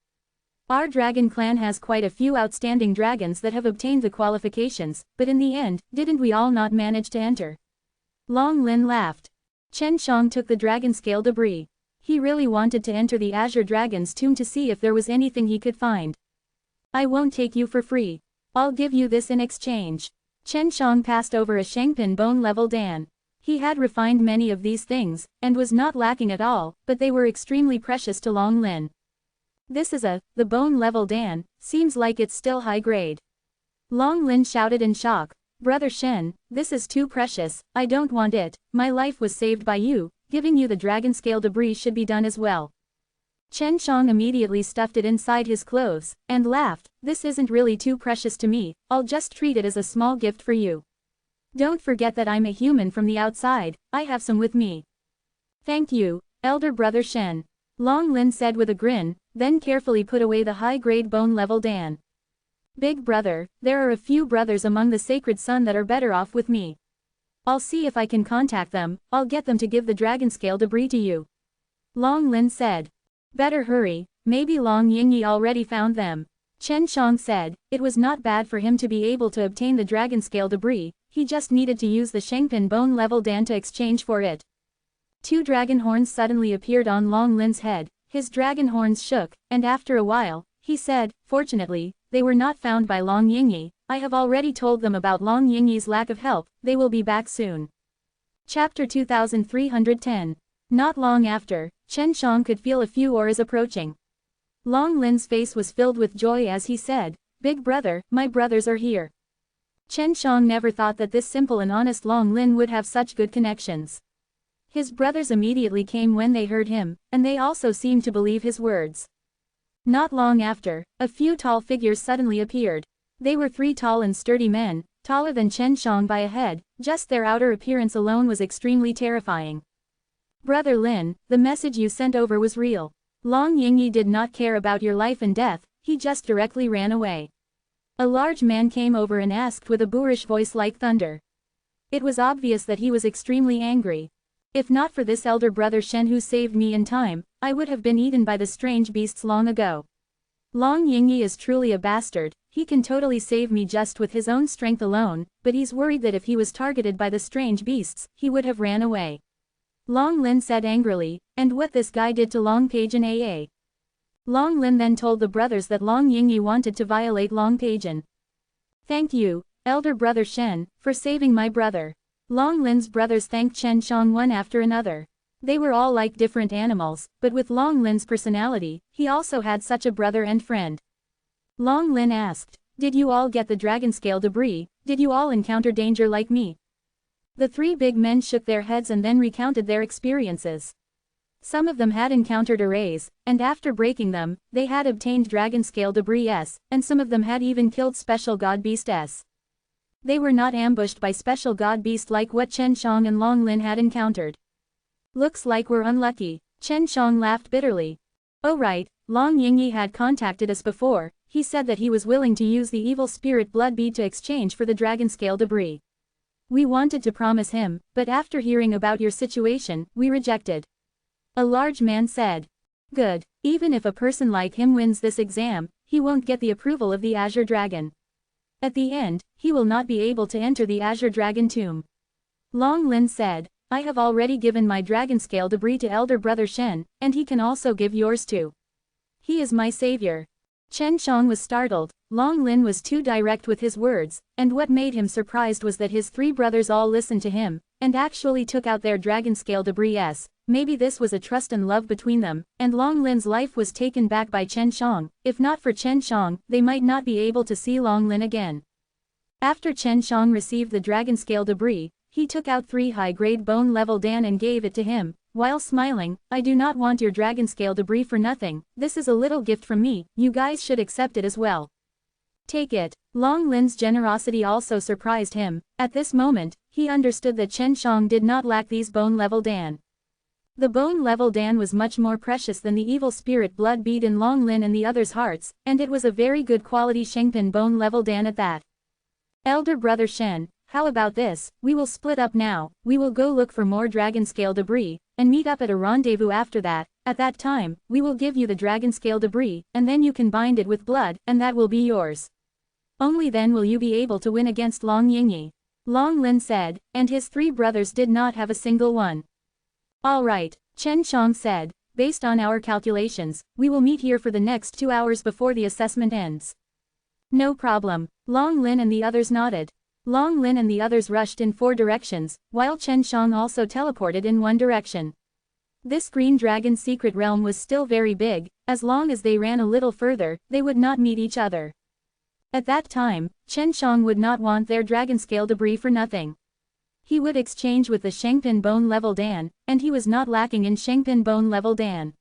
Our dragon clan has quite a few outstanding dragons that have obtained the qualifications, but in the end, didn't we all not manage to enter? Long Lin laughed. Chen Shang took the dragon scale debris. He really wanted to enter the Azure Dragon's tomb to see if there was anything he could find. I won't take you for free. I'll give you this in exchange. Chen Shang passed over a Shengpin bone level Dan. He had refined many of these things, and was not lacking at all, but they were extremely precious to Long Lin. This is the bone level Dan, seems like it's still high grade. Long Lin shouted in shock. Brother Shen, this is too precious, I don't want it, my life was saved by you, giving you the dragon scale debris should be done as well. Chen Shang immediately stuffed it inside his clothes, and laughed, this isn't really too precious to me, I'll just treat it as a small gift for you. Don't forget that I'm a human from the outside, I have some with me. Thank you, Elder Brother Shen. Long Lin said with a grin, then carefully put away the high-grade bone-level Dan. Big brother, there are a few brothers among the Sacred Sun that are better off with me. I'll see if I can contact them, I'll get them to give the dragon scale debris to you. Long Lin said. Better hurry, maybe Long Yingyi already found them. Chen Shang said, it was not bad for him to be able to obtain the dragon scale debris, he just needed to use the Shengpin bone level Dan to exchange for it. Two dragon horns suddenly appeared on Long Lin's head, his dragon horns shook, and after a while, he said, fortunately, they were not found by Long Yingyi, I have already told them about Long Yingyi's lack of help, they will be back soon. Chapter 2310. Not long after, Chen Shang could feel a few auras approaching. Long Lin's face was filled with joy as he said, Big brother, my brothers are here. Chen Shang never thought that this simple and honest Long Lin would have such good connections. His brothers immediately came when they heard him, and they also seemed to believe his words. Not long after, a few tall figures suddenly appeared. They were three tall and sturdy men, taller than Chen Shang by a head, just their outer appearance alone was extremely terrifying. Brother Lin, the message you sent over was real. Long Yingyi did not care about your life and death, he just directly ran away. A large man came over and asked with a boorish voice like thunder. It was obvious that he was extremely angry. If not for this elder brother Shen who saved me in time, I would have been eaten by the strange beasts long ago. Long Yingyi is truly a bastard, he can totally save me just with his own strength alone, but he's worried that if he was targeted by the strange beasts, he would have ran away. Long Lin said angrily, and what this guy did to Long Peijian AA. Long Lin then told the brothers that Long Yingyi wanted to violate Long Peijian. Thank you, elder brother Shen, for saving my brother. Long Lin's brothers thanked Chen Shang one after another. They were all like different animals, but with Long Lin's personality, he also had such a brother and friend. Long Lin asked, did you all get the dragon scale debris, did you all encounter danger like me? The three big men shook their heads and then recounted their experiences. Some of them had encountered arrays, and after breaking them, they had obtained dragon scale debris and some of them had even killed special god beast s. They were not ambushed by special god beast like what Chen Shang and Long Lin had encountered. Looks like we're unlucky, Chen Shang laughed bitterly. Oh right, Long Yingyi had contacted us before, he said that he was willing to use the evil spirit blood bead to exchange for the dragon scale debris. We wanted to promise him, but after hearing about your situation, we rejected. A large man said. Good, even if a person like him wins this exam, he won't get the approval of the Azure Dragon. At the end, he will not be able to enter the Azure Dragon tomb. Long Lin said, I have already given my dragon scale debris to elder brother Shen, and he can also give yours too. He is my savior. Chen Shang was startled, Long Lin was too direct with his words, and what made him surprised was that his three brothers all listened to him, and actually took out their dragon scale debris. Maybe this was a trust and love between them, and Long Lin's life was taken back by Chen Shang. If not for Chen Shang, they might not be able to see Long Lin again. After Chen Shang received the dragon scale debris, he took out 3 high-grade bone level Dan and gave it to him, while smiling, I do not want your dragon scale debris for nothing, this is a little gift from me, you guys should accept it as well. Take it. Long Lin's generosity also surprised him. At this moment, he understood that Chen Shang did not lack these bone level Dan. The bone level Dan was much more precious than the evil spirit blood bead in Long Lin and the others' hearts, and it was a very good quality Shengpin bone level Dan at that. Elder brother Shen, how about this, we will split up now, we will go look for more dragon scale debris, and meet up at a rendezvous after that. At that time, we will give you the dragon scale debris, and then you can bind it with blood, and that will be yours. Only then will you be able to win against Long Yingyi. Long Lin said, and his 3 brothers did not have a single one. Alright, Chen Shang said, based on our calculations, we will meet here for the next 2 hours before the assessment ends. No problem, Long Lin and the others nodded. Long Lin and the others rushed in 4 directions, while Chen Shang also teleported in 1 direction. This green dragon's secret realm was still very big, as long as they ran a little further, they would not meet each other. At that time, Chen Shang would not want their dragon scale debris for nothing. He would exchange with the Shengpin bone level Dan, and he was not lacking in Shengpin bone level Dan.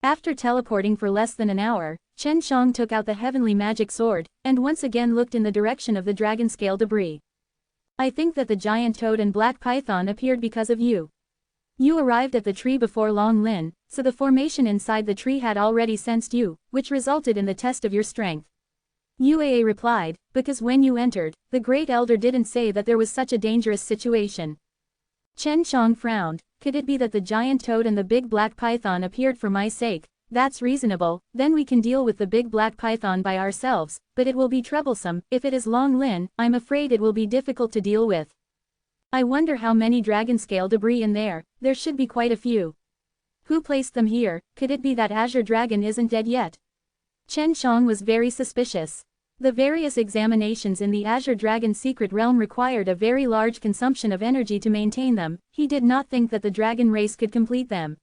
After teleporting for less than an hour, Chen Shang took out the heavenly magic sword, and once again looked in the direction of the dragon scale debris. I think that the giant toad and black python appeared because of you. You arrived at the tree before Long Lin, so the formation inside the tree had already sensed you, which resulted in the test of your strength. Uaa replied, because when you entered, the Great Elder didn't say that there was such a dangerous situation. Chen Shang frowned. Could it be that the giant toad and the big black python appeared for my sake? That's reasonable, then we can deal with the big black python by ourselves, but it will be troublesome. If it is Long Lin, I'm afraid it will be difficult to deal with. I wonder how many dragon scale debris in there should be quite a few. Who placed them here? Could it be that Azure Dragon isn't dead yet? Chen Shang was very suspicious. The various examinations in the Azure Dragon's secret realm required a very large consumption of energy to maintain them. He did not think that the dragon race could complete them.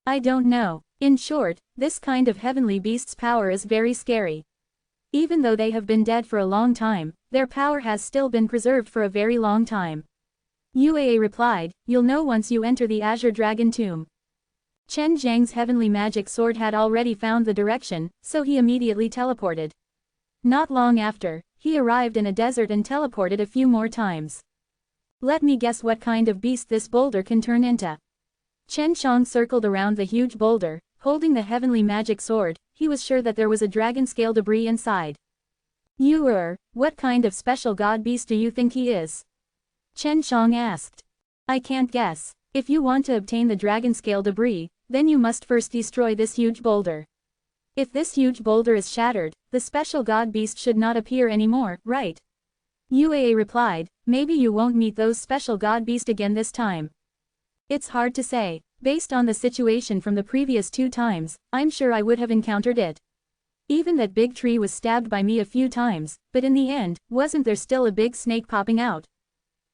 I don't know. In short, this kind of heavenly beast's power is very scary. Even though they have been dead for a long time, their power has still been preserved for a very long time. Uaa replied, you'll know once you enter the Azure Dragon tomb. Chen Zhang's heavenly magic sword had already found the direction, so he immediately teleported. Not long after, he arrived in a desert and teleported a few more times. Let me guess what kind of beast this boulder can turn into. Chen Shang circled around the huge boulder, holding the heavenly magic sword. He was sure that there was a dragon-scale debris inside. What kind of special god beast do you think he is? Chen Shang asked. I can't guess. If you want to obtain the dragon-scale debris, then you must first destroy this huge boulder. If this huge boulder is shattered, the special god beast should not appear anymore, right? Uaa replied, maybe you won't meet those special god beast again this time. It's hard to say. Based on the situation from the previous 2 times, I'm sure I would have encountered it. Even that big tree was stabbed by me a few times, but in the end, wasn't there still a big snake popping out?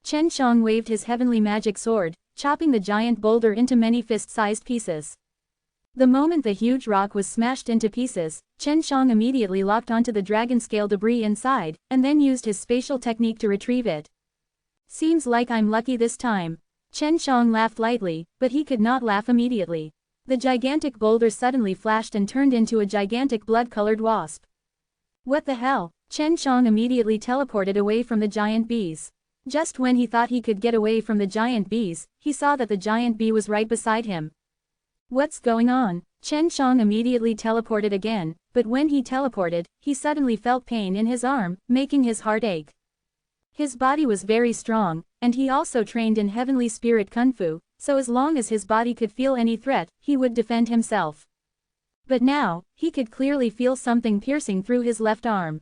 Chen Shang waved his heavenly magic sword, chopping the giant boulder into many fist-sized pieces. The moment the huge rock was smashed into pieces, Chen Shang immediately locked onto the dragon-scale debris inside, and then used his spatial technique to retrieve it. Seems like I'm lucky this time. Chen Shang laughed lightly, but he could not laugh immediately. The gigantic boulder suddenly flashed and turned into a gigantic blood-colored wasp. What the hell? Chen Shang immediately teleported away from the giant bees. Just when he thought he could get away from the giant bees, he saw that the giant bee was right beside him. What's going on? Chen Shang immediately teleported again, but when he teleported, he suddenly felt pain in his arm, making his heart ache. His body was very strong, and he also trained in heavenly spirit kung fu, so as long as his body could feel any threat, he would defend himself. But now, he could clearly feel something piercing through his left arm.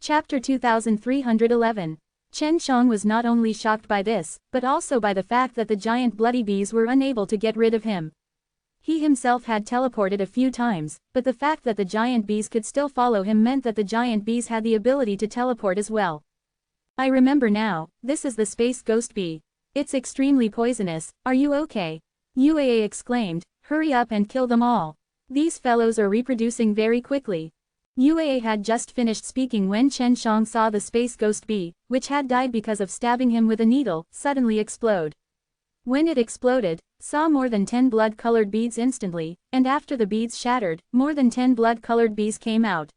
Chapter 2311. Chen Shang was not only shocked by this, but also by the fact that the giant bloody bees were unable to get rid of him. He himself had teleported a few times, but the fact that the giant bees could still follow him meant that the giant bees had the ability to teleport as well. I remember now, this is the space ghost bee. It's extremely poisonous. Are you okay? Uaa exclaimed, hurry up and kill them all. These fellows are reproducing very quickly. Uaa had just finished speaking when Chen Shang saw the space ghost bee, which had died because of stabbing him with a needle, suddenly explode. When it exploded, saw more than 10 blood-colored beads instantly, and after the beads shattered, more than 10 blood-colored bees came out.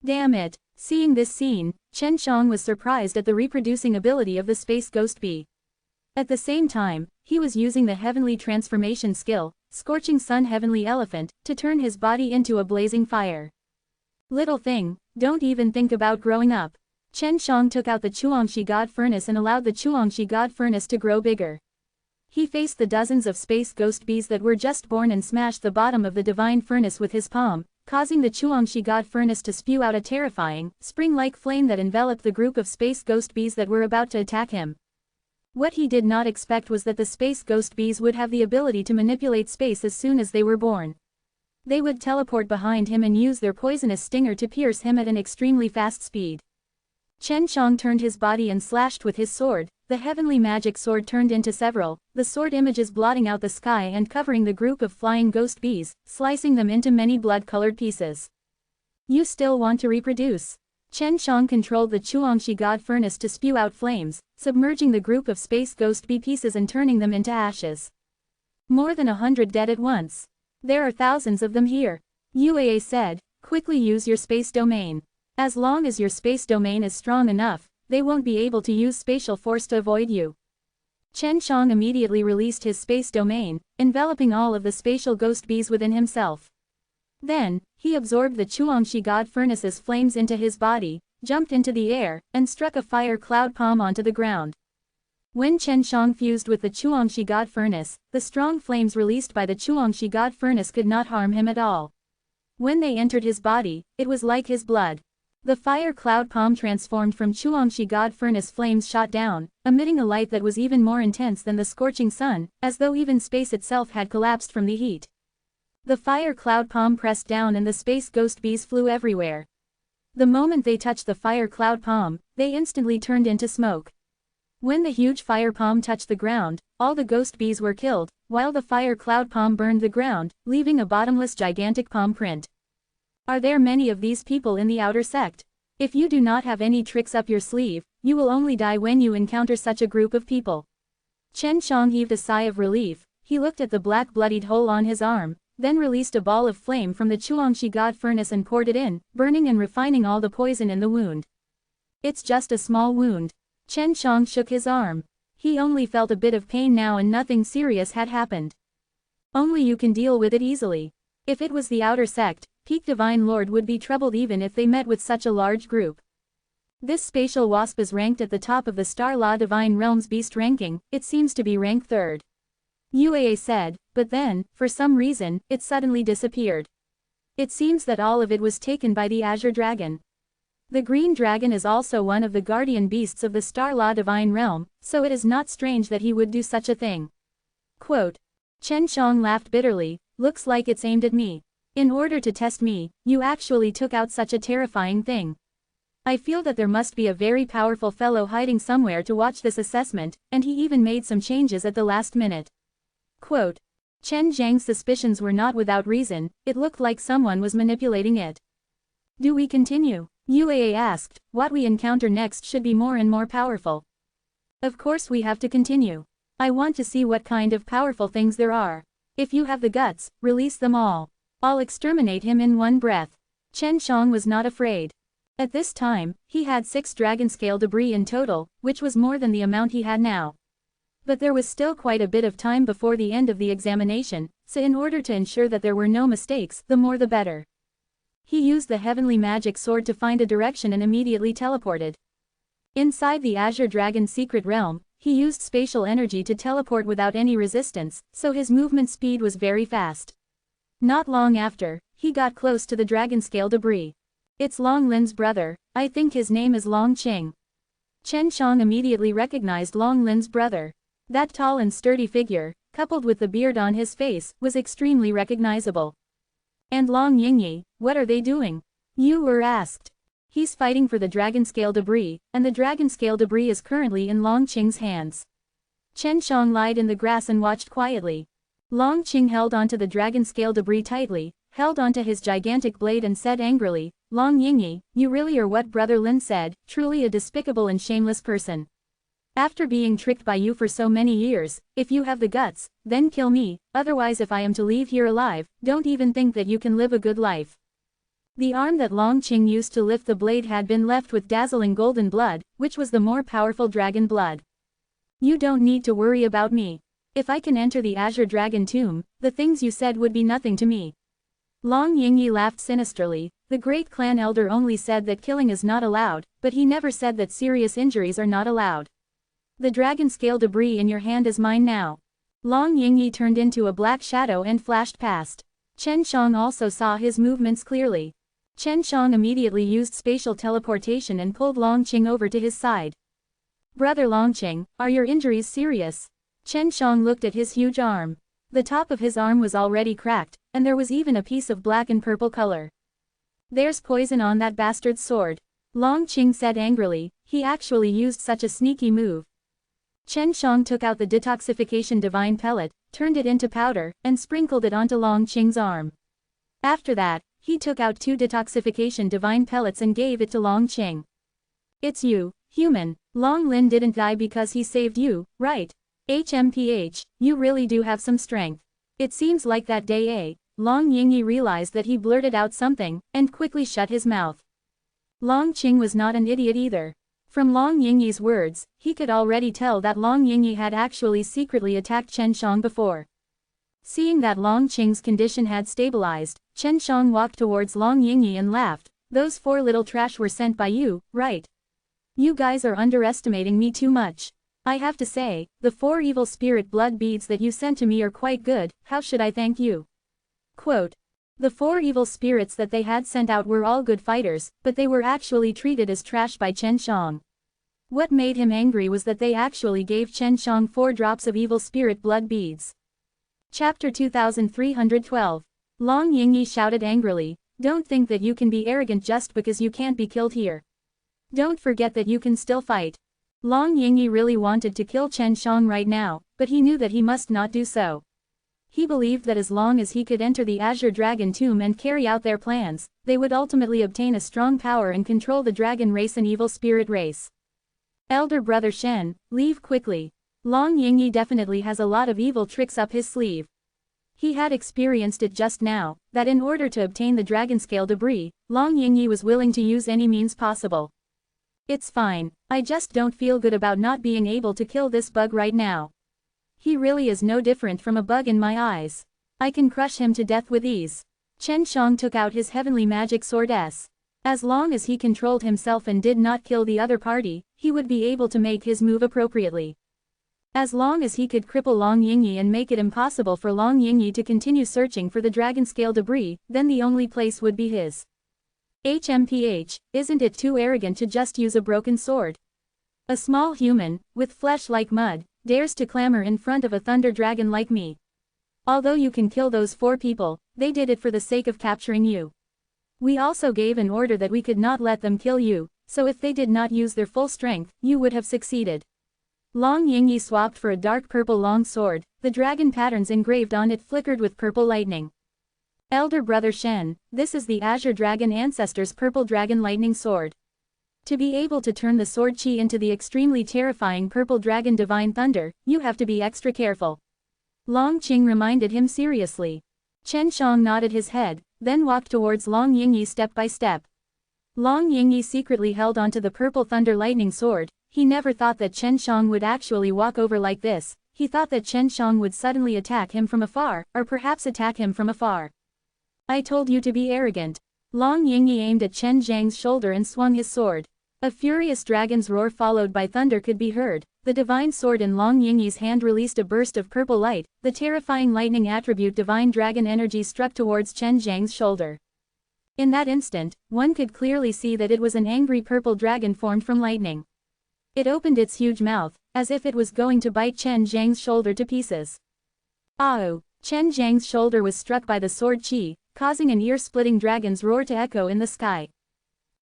Damn it! Seeing this scene, Chen Shang was surprised at the reproducing ability of the space ghost bee. At the same time, he was using the heavenly transformation skill, Scorching Sun Heavenly Elephant, to turn his body into a blazing fire. Little thing, don't even think about growing up. Chen Shang took out the Chuangshi God Furnace and allowed the Chuangshi God Furnace to grow bigger. He faced the dozens of space ghost bees that were just born and smashed the bottom of the divine furnace with his palm, causing the Chuangshi God Furnace to spew out a terrifying, spring-like flame that enveloped the group of space ghost bees that were about to attack him. What he did not expect was that the space ghost bees would have the ability to manipulate space as soon as they were born. They would teleport behind him and use their poisonous stinger to pierce him at an extremely fast speed. Chen Shang turned his body and slashed with his sword. The heavenly magic sword turned into several, the sword images blotting out the sky and covering the group of flying ghost bees, slicing them into many blood-colored pieces. You still want to reproduce? Chen Shang controlled the Chuangshi God Furnace to spew out flames, submerging the group of space ghost bee pieces and turning them into ashes. More than 100 dead at once. There are thousands of them here. Uaa said, quickly use your space domain. As long as your space domain is strong enough, they won't be able to use spatial force to avoid you. Chen Shang immediately released his space domain, enveloping all of the spatial ghost bees within himself. Then, he absorbed the Chuangshi god furnace's flames into his body, jumped into the air, and struck a fire cloud palm onto the ground. When Chen Shang fused with the Chuangshi god furnace, the strong flames released by the Chuangshi god furnace could not harm him at all. When they entered his body, it was like his blood. The fire cloud palm transformed from Chuangshi god furnace flames shot down, emitting a light that was even more intense than the scorching sun, as though even space itself had collapsed from the heat. The fire cloud palm pressed down and the space ghost bees flew everywhere. The moment they touched the fire cloud palm, they instantly turned into smoke. When the huge fire palm touched the ground, all the ghost bees were killed, while the fire cloud palm burned the ground, leaving a bottomless gigantic palm print. Are there many of these people in the outer sect? If you do not have any tricks up your sleeve, you will only die when you encounter such a group of people. Chen Shang heaved a sigh of relief. He looked at the black bloodied hole on his arm, then released a ball of flame from the Chuangshi god furnace and poured it in, burning and refining all the poison in the wound. It's just a small wound. Chen Shang shook his arm. He only felt a bit of pain now and nothing serious had happened. Only you can deal with it easily. If it was the outer sect, Peak Divine Lord would be troubled even if they met with such a large group. This spatial wasp is ranked at the top of the Star Law Divine Realms beast ranking, it seems to be rank 3rd. UAA said, but then, for some reason, it suddenly disappeared. It seems that all of it was taken by the Azure Dragon. The Green Dragon is also one of the guardian beasts of the Star Law Divine Realm, so it is not strange that he would do such a thing. Quote. Chen Shang laughed bitterly, looks like it's aimed at me. In order to test me, you actually took out such a terrifying thing. I feel that there must be a very powerful fellow hiding somewhere to watch this assessment, and he even made some changes at the last minute. Quote. Chen Zhang's suspicions were not without reason, it looked like someone was manipulating it. Do we continue? UAA asked, what we encounter next should be more and more powerful. Of course we have to continue. I want to see what kind of powerful things there are. If you have the guts, release them all. I'll exterminate him in one breath. Chen Shang was not afraid. At this time, he had 6 dragon scale debris in total, which was more than the amount he had now. But there was still quite a bit of time before the end of the examination, so in order to ensure that there were no mistakes, the more the better. He used the heavenly magic sword to find a direction and immediately teleported. Inside the Azure Dragon's secret realm, he used spatial energy to teleport without any resistance, so his movement speed was very fast. Not long after, he got close to the dragon scale debris. It's Long Lin's brother, I think his name is Long Qing. Chen Shang immediately recognized Long Lin's brother. That tall and sturdy figure, coupled with the beard on his face, was extremely recognizable. And Long Yingyi, what are they doing? Yu Er asked. He's fighting for the dragon scale debris, and the dragon scale debris is currently in Long Qing's hands. Chen Shang lied in the grass and watched quietly. Long Qing held onto the dragon scale debris tightly, held onto his gigantic blade and said angrily, Long Yingyi, you really are what Brother Lin said, truly a despicable and shameless person. After being tricked by you for so many years, if you have the guts, then kill me, otherwise if I am to leave here alive, don't even think that you can live a good life. The arm that Long Qing used to lift the blade had been left with dazzling golden blood, which was the more powerful dragon blood. You don't need to worry about me. If I can enter the Azure Dragon tomb, the things you said would be nothing to me. Long Yingyi laughed sinisterly. The great clan elder only said that killing is not allowed, but he never said that serious injuries are not allowed. The dragon scale debris in your hand is mine now. Long Yingyi turned into a black shadow and flashed past. Chen Shang also saw his movements clearly. Chen Shang immediately used spatial teleportation and pulled Long Qing over to his side. Brother Long Qing, are your injuries serious? Chen Shang looked at his huge arm. The top of his arm was already cracked, and there was even a piece of black and purple color. There's poison on that bastard's sword. Long Qing said angrily, he actually used such a sneaky move. Chen Shang took out the detoxification divine pellet, turned it into powder, and sprinkled it onto Long Qing's arm. After that, he took out 2 detoxification divine pellets and gave it to Long Qing. It's you, human. Long Lin didn't die because he saved you, right? HMPH, you really do have some strength. It seems like that day Long Yingyi realized that he blurted out something, and quickly shut his mouth. Long Qing was not an idiot either. From Long Yingyi's words, he could already tell that Long Yingyi had actually secretly attacked Chen Shang before. Seeing that Long Qing's condition had stabilized, Chen Shang walked towards Long Yingyi and laughed. Those 4 little trash were sent by you, right? You guys are underestimating me too much. I have to say, the 4 evil spirit blood beads that you sent to me are quite good, how should I thank you? Quote. The 4 evil spirits that they had sent out were all good fighters, but they were actually treated as trash by Chen Shang. What made him angry was that they actually gave Chen Shang 4 drops of evil spirit blood beads. Chapter 2312. Long Yingyi shouted angrily, don't think that you can be arrogant just because you can't be killed here. Don't forget that you can still fight. Long Yingyi really wanted to kill Chen Shang right now, but he knew that he must not do so. He believed that as long as he could enter the Azure Dragon Tomb and carry out their plans, they would ultimately obtain a strong power and control the dragon race and evil spirit race. Elder brother Shen, leave quickly. Long Yingyi definitely has a lot of evil tricks up his sleeve. He had experienced it just now, that in order to obtain the dragon scale debris, Long Yingyi was willing to use any means possible. It's fine, I just don't feel good about not being able to kill this bug right now. He really is no different from a bug in my eyes. I can crush him to death with ease. Chen Shang took out his heavenly magic sword S. As long as he controlled himself and did not kill the other party, he would be able to make his move appropriately. As long as he could cripple Long Yingyi and make it impossible for Long Yingyi to continue searching for the dragon scale debris, then the only place would be his. HMPH, isn't it too arrogant to just use a broken sword? A small human, with flesh like mud, dares to clamor in front of a thunder dragon like me. Although you can kill those 4 people, they did it for the sake of capturing you. We also gave an order that we could not let them kill you, so if they did not use their full strength, you would have succeeded. Long Yingyi swapped for a dark purple long sword, the dragon patterns engraved on it flickered with purple lightning. Elder brother Shen, this is the Azure Dragon Ancestor's purple dragon lightning sword. To be able to turn the sword chi into the extremely terrifying purple dragon divine thunder, you have to be extra careful. Long Qing reminded him seriously. Chen Shang nodded his head, then walked towards Long Yingyi step by step. Long Yingyi secretly held onto the purple thunder lightning sword. He never thought that Chen Shang would actually walk over like this. He thought that Chen Shang would suddenly attack him from afar, or perhaps attack him from afar. I told you to be arrogant. Long Yingyi aimed at Chen Zhang's shoulder and swung his sword. A furious dragon's roar followed by thunder could be heard. The divine sword in Long Yingyi's hand released a burst of purple light. The terrifying lightning attribute divine dragon energy struck towards Chen Zhang's shoulder. In that instant, one could clearly see that it was an angry purple dragon formed from lightning. It opened its huge mouth, as if it was going to bite Chen Zhang's shoulder to pieces. Oh! Chen Zhang's shoulder was struck by the sword chi, causing an ear-splitting dragon's roar to echo in the sky.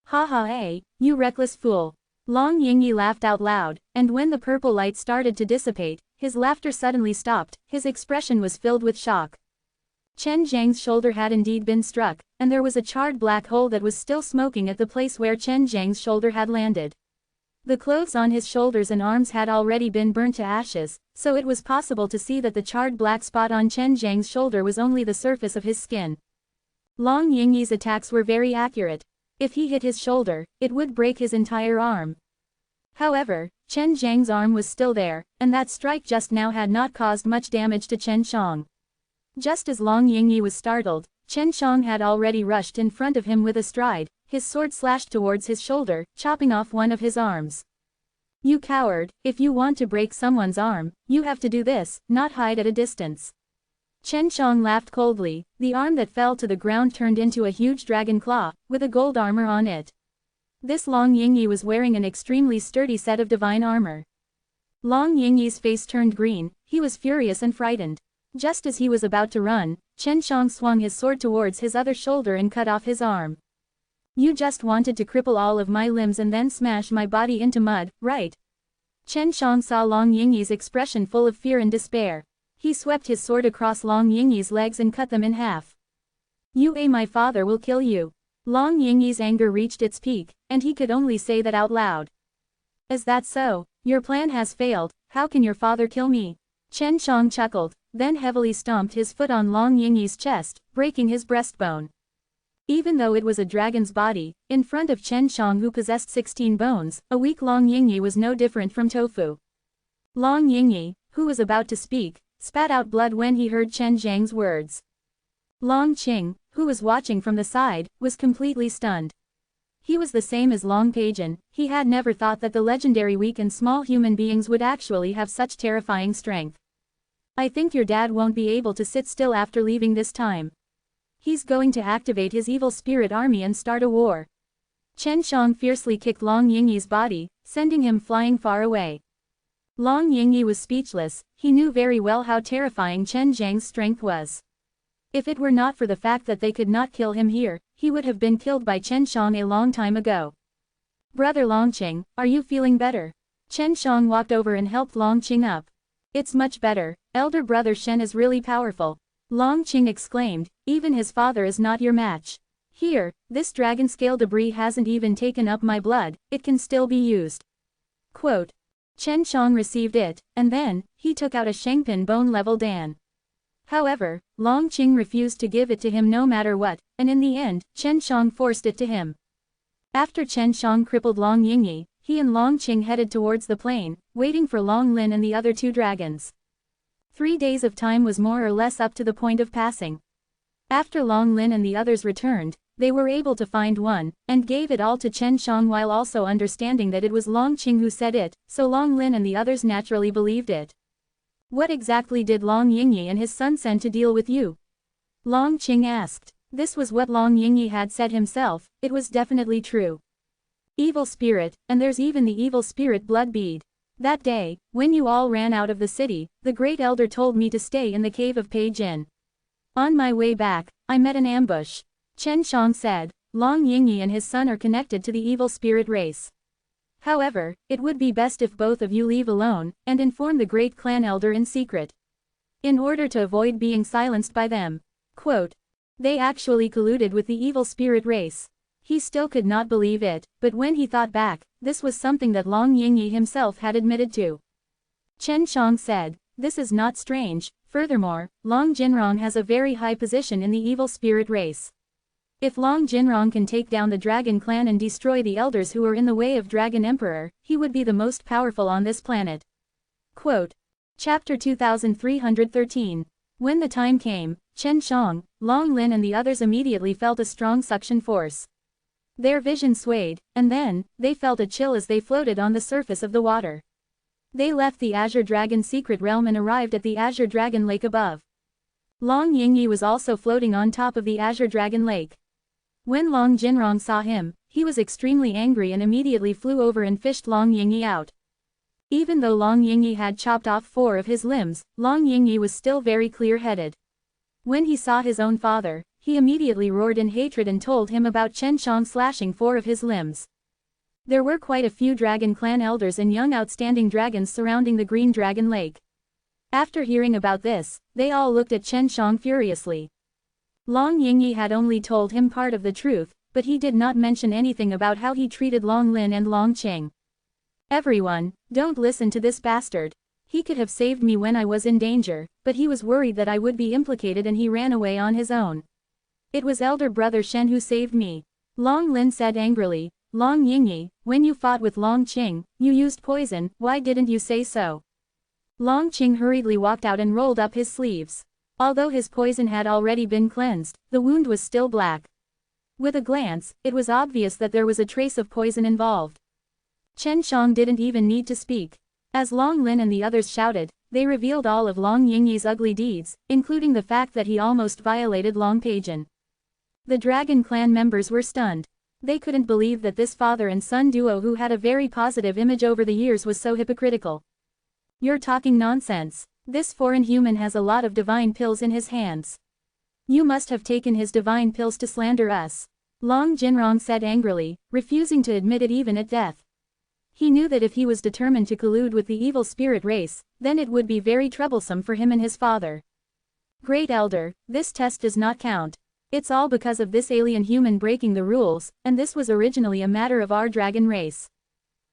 Ha ha eh, you reckless fool. Long Yingyi laughed out loud, and when the purple light started to dissipate, his laughter suddenly stopped, his expression was filled with shock. Chen Zhang's shoulder had indeed been struck, and there was a charred black hole that was still smoking at the place where Chen Zhang's shoulder had landed. The clothes on his shoulders and arms had already been burnt to ashes, so it was possible to see that the charred black spot on Chen Zhang's shoulder was only the surface of his skin. Long Yingyi's attacks were very accurate. If he hit his shoulder, it would break his entire arm. However, Chen Zhang's arm was still there, and that strike just now had not caused much damage to Chen Shang. Just as Long Yingyi was startled, Chen Shang had already rushed in front of him with a stride, his sword slashed towards his shoulder, chopping off one of his arms. You coward, if you want to break someone's arm, you have to do this, not hide at a distance. Chen Shang laughed coldly. The arm that fell to the ground turned into a huge dragon claw, with a gold armor on it. This Long Yingyi was wearing an extremely sturdy set of divine armor. Long Yingyi's face turned green, he was furious and frightened. Just as he was about to run, Chen Shang swung his sword towards his other shoulder and cut off his arm. You just wanted to cripple all of my limbs and then smash my body into mud, right? Chen Shang saw Long Yingyi's expression full of fear and despair. He swept his sword across Long Yingyi's legs and cut them in half. My father will kill you. Long Yingyi's anger reached its peak, and he could only say that out loud. Is that so? Your plan has failed, how can your father kill me? Chen Shang chuckled, then heavily stomped his foot on Long Yingyi's chest, breaking his breastbone. Even though it was a dragon's body, in front of Chen Shang who possessed 16 bones, a weak Long Yingyi was no different from tofu. Long Yingyi, who was about to speak, spat out blood when he heard Chen Zhang's words. Long Qing, who was watching from the side, was completely stunned. He was the same as Long Paijin, he had never thought that the legendary weak and small human beings would actually have such terrifying strength. I think your dad won't be able to sit still after leaving this time. He's going to activate his evil spirit army and start a war. Chen Shang fiercely kicked Long Yingyi's body, sending him flying far away. Long Yingyi was speechless, he knew very well how terrifying Chen Zhang's strength was. If it were not for the fact that they could not kill him here, he would have been killed by Chen Shang a long time ago. Brother Longqing, are you feeling better? Chen Shang walked over and helped Longqing up. It's much better, elder brother Shen is really powerful. Longqing exclaimed, even his father is not your match. Here, this dragon scale debris hasn't even taken up my blood, it can still be used. Quote. Chen Shang received it, and then, he took out a Shengpin bone-level Dan. However, Longqing refused to give it to him no matter what, and in the end, Chen Shang forced it to him. After Chen Shang crippled Long Yingyi, he and Longqing headed towards the plain, waiting for Long Lin and the other two dragons. 3 days of time was more or less up to the point of passing. After Long Lin and the others returned, they were able to find one, and gave it all to Chen Shang while also understanding that it was Longqing who said it, so Long Lin and the others naturally believed it. What exactly did Long Yingyi and his son send to deal with you? Longqing asked. This was what Long Yingyi had said himself, it was definitely true. Evil spirit, and there's even the evil spirit blood bead. That day, when you all ran out of the city, the great elder told me to stay in the cave of Peijin. On my way back, I met an ambush. Chen Shang said, Long Yingyi and his son are connected to the evil spirit race. However, it would be best if both of you leave alone, and inform the great clan elder in secret. In order to avoid being silenced by them. Quote. They actually colluded with the evil spirit race. He still could not believe it, but when he thought back, this was something that Long Yingyi himself had admitted to. Chen Shang said, this is not strange, furthermore, Long Jinrong has a very high position in the evil spirit race. If Long Jinrong can take down the Dragon Clan and destroy the elders who are in the way of Dragon Emperor, he would be the most powerful on this planet. Quote. Chapter 2313. When the time came, Chen Shang, Long Lin and the others immediately felt a strong suction force. Their vision swayed, and then, they felt a chill as they floated on the surface of the water. They left the Azure Dragon secret realm and arrived at the Azure Dragon Lake above. Long Yingyi was also floating on top of the Azure Dragon Lake. When Long Jinrong saw him, he was extremely angry and immediately flew over and fished Long Yingyi out. Even though Long Yingyi had chopped off 4 of his limbs, Long Yingyi was still very clear-headed. When he saw his own father, he immediately roared in hatred and told him about Chen Shang slashing 4 of his limbs. There were quite a few Dragon Clan elders and young outstanding dragons surrounding the Green Dragon Lake. After hearing about this, they all looked at Chen Shang furiously. Long Yingyi had only told him part of the truth, but he did not mention anything about how he treated Long Lin and Long Qing. Everyone, don't listen to this bastard. He could have saved me when I was in danger, but he was worried that I would be implicated and he ran away on his own. It was elder brother Shen who saved me. Long Lin said angrily, Long Yingyi, when you fought with Long Qing, you used poison, why didn't you say so? Long Qing hurriedly walked out and rolled up his sleeves. Although his poison had already been cleansed, the wound was still black. With a glance, it was obvious that there was a trace of poison involved. Chen Shang didn't even need to speak. As Long Lin and the others shouted, they revealed all of Long Yingyi's ugly deeds, including the fact that he almost violated Long Paijin. The Dragon Clan members were stunned. They couldn't believe that this father and son duo who had a very positive image over the years was so hypocritical. You're talking nonsense. This foreign human has a lot of divine pills in his hands. You must have taken his divine pills to slander us. Long Jinrong said angrily, refusing to admit it even at death. He knew that if he was determined to collude with the evil spirit race, then it would be very troublesome for him and his father. Great Elder, this test does not count. It's all because of this alien human breaking the rules, and this was originally a matter of our dragon race.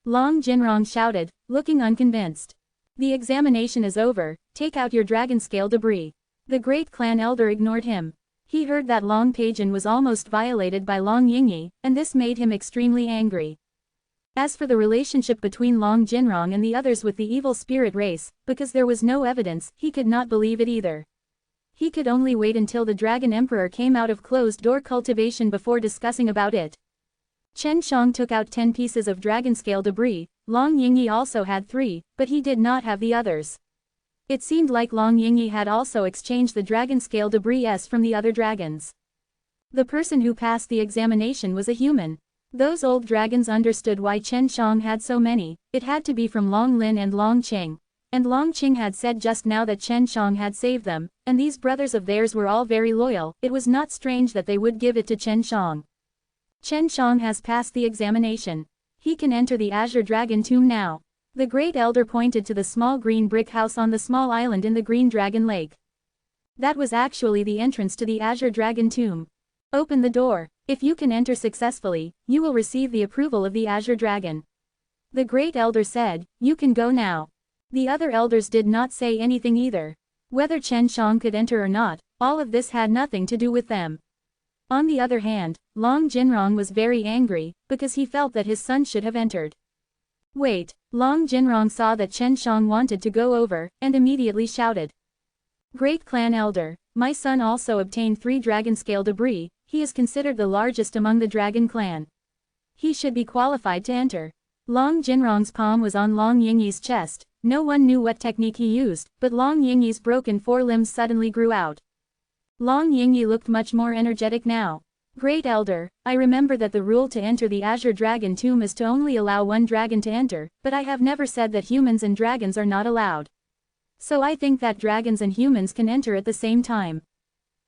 Long Jinrong shouted, looking unconvinced. The examination is over, take out your dragon scale debris. The great clan elder ignored him. He heard that Long Paijin was almost violated by Long Yingyi, and this made him extremely angry. As for the relationship between Long Jinrong and the others with the evil spirit race, because there was no evidence, he could not believe it either. He could only wait until the Dragon Emperor came out of closed-door cultivation before discussing about it. Chen Shang took out 10 pieces of dragon scale debris. Long Yingyi also had 3, but he did not have the others. It seemed like Long Yingyi had also exchanged the dragon scale debris from the other dragons. The person who passed the examination was a human. Those old dragons understood why Chen Shang had so many. It had to be from Long Lin and Long Qing. And Long Qing had said just now that Chen Shang had saved them, and these brothers of theirs were all very loyal. It was not strange that they would give it to Chen Shang. Chen Shang has passed the examination. He can enter the Azure Dragon Tomb now. The Great Elder pointed to the small green brick house on the small island in the Green Dragon Lake. That was actually the entrance to the Azure Dragon Tomb. Open the door. If you can enter successfully, you will receive the approval of the Azure Dragon. The Great Elder said, "You can go now." The other elders did not say anything either. Whether Chen Shang could enter or not, all of this had nothing to do with them. On the other hand, Long Jinrong was very angry, because he felt that his son should have entered. Wait, Long Jinrong saw that Chen Shang wanted to go over, and immediately shouted. Great Clan Elder, my son also obtained 3 dragon scale debris. He is considered the largest among the dragon clan. He should be qualified to enter. Long Jinrong's palm was on Long Yingyi's chest. No one knew what technique he used, but Long Yingyi's broken 4 limbs suddenly grew out. Long Yingyi looked much more energetic now. Great Elder, I remember that the rule to enter the Azure Dragon Tomb is to only allow 1 dragon to enter, but I have never said that humans and dragons are not allowed. So I think that dragons and humans can enter at the same time.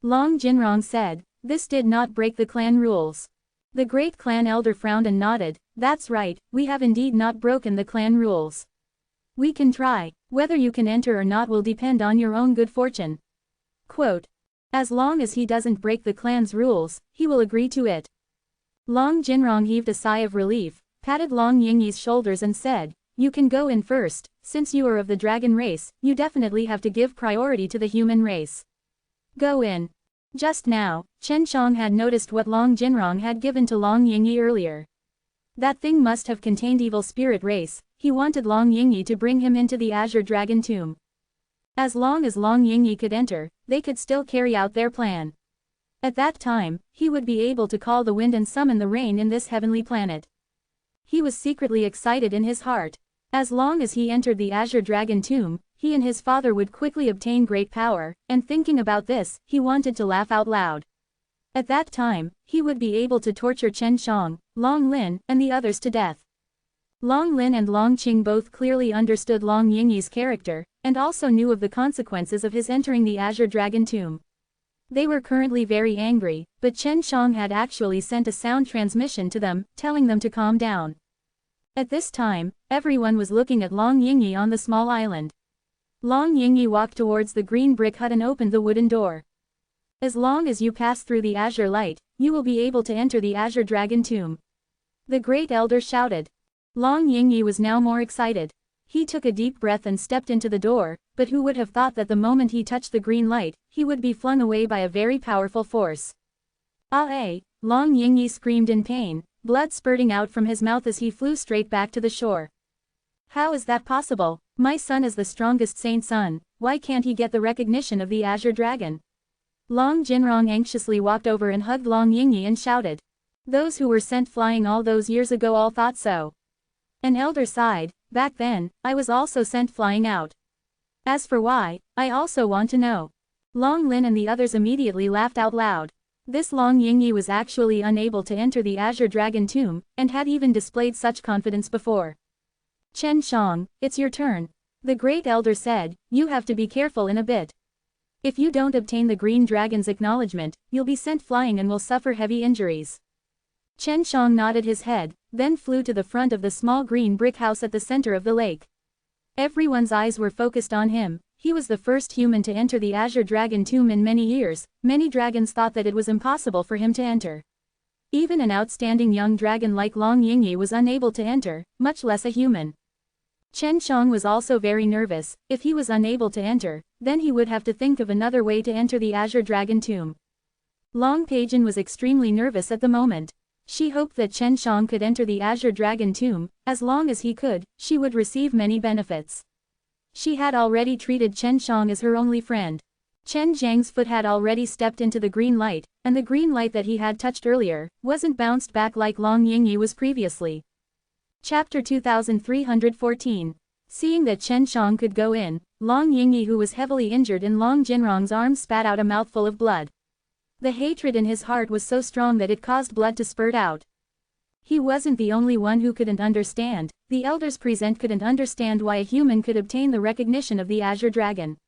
Long Jinrong said. This did not break the clan rules. The Great Clan Elder frowned and nodded. That's right, we have indeed not broken the clan rules. We can try. Whether you can enter or not will depend on your own good fortune. Quote. As long as he doesn't break the clan's rules, he will agree to it. Long Jinrong heaved a sigh of relief, patted Long Yingyi's shoulders and said, You can go in first. Since you are of the dragon race, you definitely have to give priority to the human race. Go in. Just now, Chen Shang had noticed what Long Jinrong had given to Long Yingyi earlier. That thing must have contained evil spirit race. He wanted Long Yingyi to bring him into the Azure Dragon Tomb. As long as Long Yingyi could enter, they could still carry out their plan. At that time, he would be able to call the wind and summon the rain in this heavenly planet. He was secretly excited in his heart. As long as he entered the Azure Dragon Tomb, he and his father would quickly obtain great power, and thinking about this, he wanted to laugh out loud. At that time, he would be able to torture Chen Shang, Long Lin, and the others to death. Long Lin and Long Qing both clearly understood Long Yingyi's character, and also knew of the consequences of his entering the Azure Dragon Tomb. They were currently very angry, but Chen Shang had actually sent a sound transmission to them, telling them to calm down. At this time, everyone was looking at Long Yingyi on the small island. Long Yingyi walked towards the green brick hut and opened the wooden door. As long as you pass through the azure light, you will be able to enter the Azure Dragon Tomb. The Great Elder shouted. Long Yingyi was now more excited. He took a deep breath and stepped into the door, but who would have thought that the moment he touched the green light, he would be flung away by a very powerful force. Ah! Long Yingyi screamed in pain, blood spurting out from his mouth as he flew straight back to the shore. How is that possible? My son is the strongest saint son, why can't he get the recognition of the Azure Dragon? Long Jinrong anxiously walked over and hugged Long Yingyi and shouted. Those who were sent flying all those years ago all thought so. An elder sighed, back then, I was also sent flying out. As for why, I also want to know. Long Lin and the others immediately laughed out loud. This Long Yingyi was actually unable to enter the Azure Dragon Tomb, and had even displayed such confidence before. Chen Shang, it's your turn. The Great Elder said, you have to be careful in a bit. If you don't obtain the Green Dragon's acknowledgement, you'll be sent flying and will suffer heavy injuries. Chen Shang nodded his head, then flew to the front of the small green brick house at the center of the lake. Everyone's eyes were focused on him. He was the first human to enter the Azure Dragon Tomb in many years. Many dragons thought that it was impossible for him to enter. Even an outstanding young dragon like Long Yingyi was unable to enter, much less a human. Chen Shang was also very nervous. If he was unable to enter, then he would have to think of another way to enter the Azure Dragon Tomb. Long Paijin was extremely nervous at the moment. She hoped that Chen Shang could enter the Azure Dragon tomb. As long as he could, she would receive many benefits. She had already treated Chen Shang as her only friend. Chen Zhang's foot had already stepped into the green light, and the green light that he had touched earlier wasn't bounced back like Long Yingyi was previously. Chapter 2314. Seeing that Chen Shang could go in, Long Yingyi, who was heavily injured in Long Jinrong's arms, spat out a mouthful of blood. The hatred in his heart was so strong that it caused blood to spurt out. He wasn't the only one who couldn't understand. The elders present couldn't understand why a human could obtain the recognition of the Azure Dragon.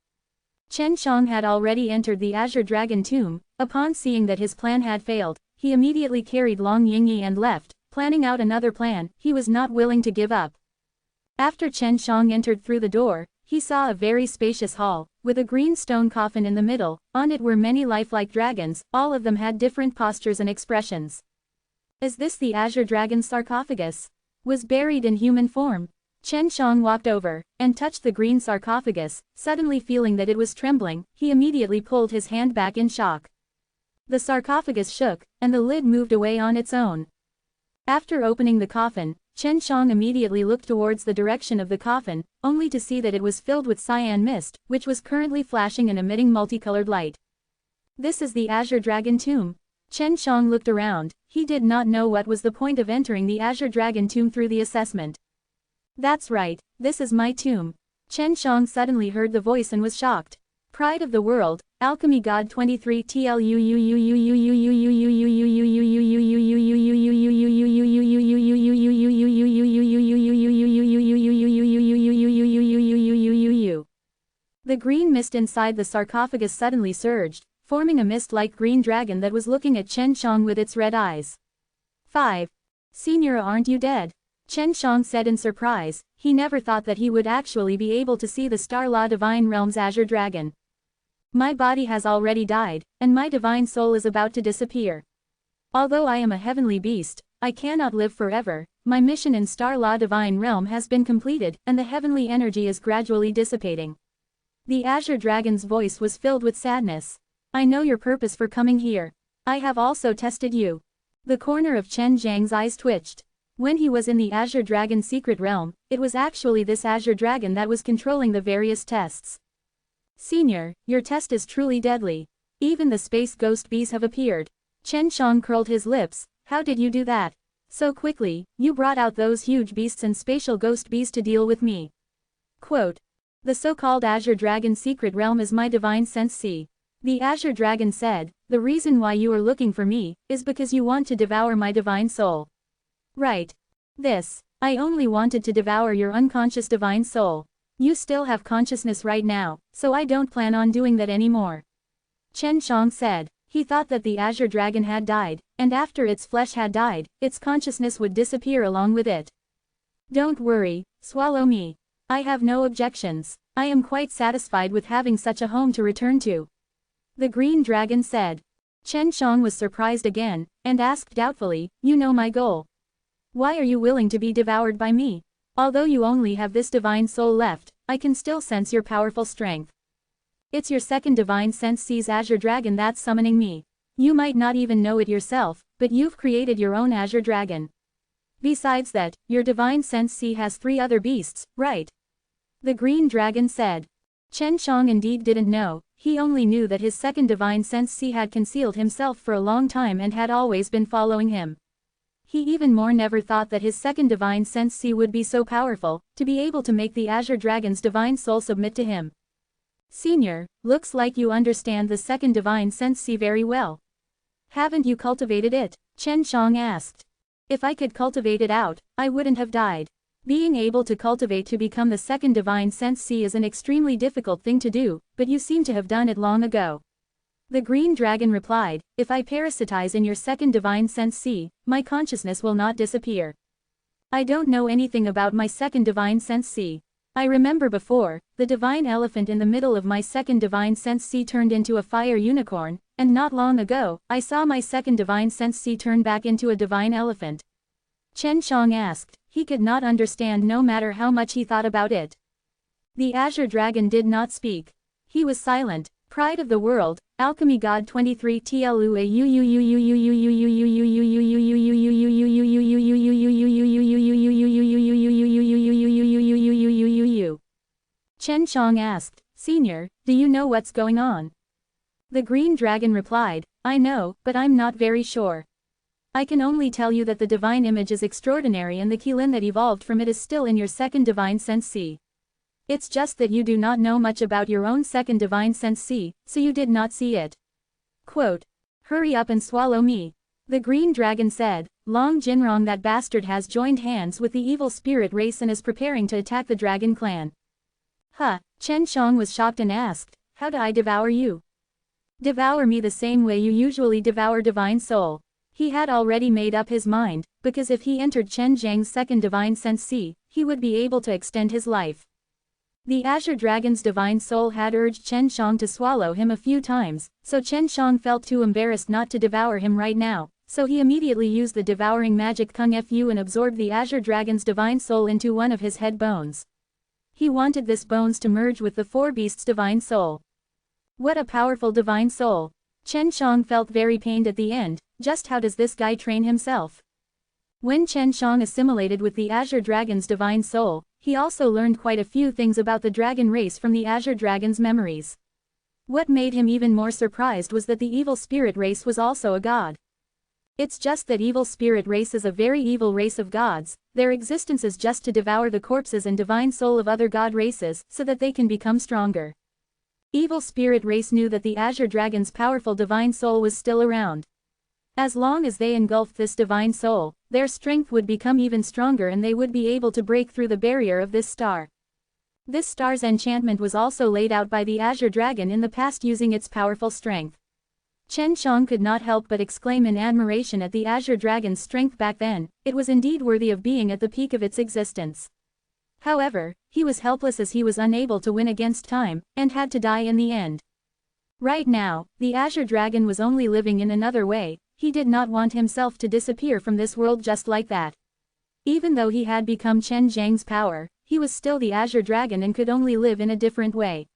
Chen Shang had already entered the Azure Dragon tomb. Upon seeing that his plan had failed, he immediately carried Long Yingyi and left, planning out another plan. He was not willing to give up. After Chen Shang entered through the door, he saw a very spacious hall, with a green stone coffin in the middle. On it were many lifelike dragons, all of them had different postures and expressions. Is this the Azure Dragon's sarcophagus? Was buried in human form? Chen Shang walked over, and touched the green sarcophagus. Suddenly feeling that it was trembling, he immediately pulled his hand back in shock. The sarcophagus shook, and the lid moved away on its own. After opening the coffin, Chen Shang immediately looked towards the direction of the coffin, only to see that it was filled with cyan mist, which was currently flashing and emitting multicolored light. This is the Azure Dragon tomb. Chen Shang looked around. He did not know what was the point of entering the Azure Dragon tomb through the assessment. That's right, this is my tomb. Chen Shang suddenly heard the voice and was shocked. Pride of the world, Alchemy God 23 The green mist inside the sarcophagus suddenly surged, forming a mist-like green dragon that was looking at Chen Shang with its red eyes. 5. Senior, aren't you dead? Chen Shang said in surprise. He never thought that he would actually be able to see the Star Law Divine Realm's Azure Dragon. My body has already died, and my divine soul is about to disappear. Although I am a heavenly beast, I cannot live forever. My mission in Star Law Divine Realm has been completed, and the heavenly energy is gradually dissipating. The Azure Dragon's voice was filled with sadness. I know your purpose for coming here. I have also tested you. The corner of Chen Zhang's eyes twitched. When he was in the Azure Dragon's secret realm, it was actually this Azure Dragon that was controlling the various tests. Senior, your test is truly deadly. Even the space ghost bees have appeared. Chen Shang curled his lips. How did you do that? So quickly, you brought out those huge beasts and spatial ghost bees to deal with me. Quote. The so-called Azure Dragon secret realm is my divine sense. The Azure Dragon said, the reason why you are looking for me, is because you want to devour my divine soul. Right. I only wanted to devour your unconscious divine soul. You still have consciousness right now, so I don't plan on doing that anymore. Chen Shang said. He thought that the Azure Dragon had died, and after its flesh had died, its consciousness would disappear along with it. Don't worry, swallow me. I have no objections. I am quite satisfied with having such a home to return to. The Green Dragon said. Chen Shang was surprised again, and asked doubtfully, you know my goal. Why are you willing to be devoured by me? Although you only have this divine soul left, I can still sense your powerful strength. It's your second divine sense Azure Dragon that's summoning me. You might not even know it yourself, but you've created your own Azure Dragon. Besides that, your divine sense has 3 other beasts, right? The Green Dragon said. Chen Shang indeed didn't know. He only knew that his second divine sense had concealed himself for a long time and had always been following him. He even more never thought that his second divine sense would be so powerful, to be able to make the Azure Dragon's divine soul submit to him. Senior, looks like you understand the second divine sense very well. Haven't you cultivated it? Chen Shang asked. If I could cultivate it out, I wouldn't have died. Being able to cultivate to become the second divine sense is an extremely difficult thing to do, but you seem to have done it long ago. The Green Dragon replied, if I parasitize in your second divine sense, my consciousness will not disappear. I don't know anything about my second divine sense. I remember before, the divine elephant in the middle of my second divine sense turned into a fire unicorn, and not long ago, I saw my second divine sense turn back into a divine elephant. Chen Shang asked. He could not understand no matter how much he thought about it. The Azure Dragon did not speak. He was silent. Pride of the world, Alchemy God 23 Chen Shang asked, Senior, do you know what's going on? The green dragon replied, I know, but I'm not very sure. I can only tell you that the divine image is extraordinary and the Qilin that evolved from it is still in your second divine sense C. It's just that you do not know much about your own second divine sense C, so you did not see it. Quote. Hurry up and swallow me. The green dragon said, Long Jinrong, that bastard has joined hands with the evil spirit race and is preparing to attack the dragon clan. Huh, Chen Shang was shocked and asked, how do I devour you? Devour me the same way you usually devour divine soul. He had already made up his mind, because if he entered Chen Zhang's second divine sense C, he would be able to extend his life. The Azure Dragon's divine soul had urged Chen Shang to swallow him a few times, so Chen Shang felt too embarrassed not to devour him right now, so he immediately used the devouring magic Kung Fu and absorbed the Azure Dragon's divine soul into one of his head bones. He wanted this bones to merge with the four beasts' divine soul. What a powerful divine soul! Chen Shang felt very pained at the end. Just how does this guy train himself? When Chen Shang assimilated with the Azure Dragon's divine soul, he also learned quite a few things about the dragon race from the Azure Dragon's memories. What made him even more surprised was that the evil spirit race was also a god. It's just that evil spirit race is a very evil race of gods, their existence is just to devour the corpses and divine soul of other god races so that they can become stronger. Evil spirit race knew that the Azure Dragon's powerful divine soul was still around. As long as they engulfed this divine soul, their strength would become even stronger and they would be able to break through the barrier of this star. This star's enchantment was also laid out by the Azure Dragon in the past using its powerful strength. Chen Shang could not help but exclaim in admiration at the Azure Dragon's strength back then, it was indeed worthy of being at the peak of its existence. However, he was helpless as he was unable to win against time, and had to die in the end. Right now, the Azure Dragon was only living in another way. He did not want himself to disappear from this world just like that. Even though he had become Chen Zhang's power, he was still the Azure Dragon and could only live in a different way.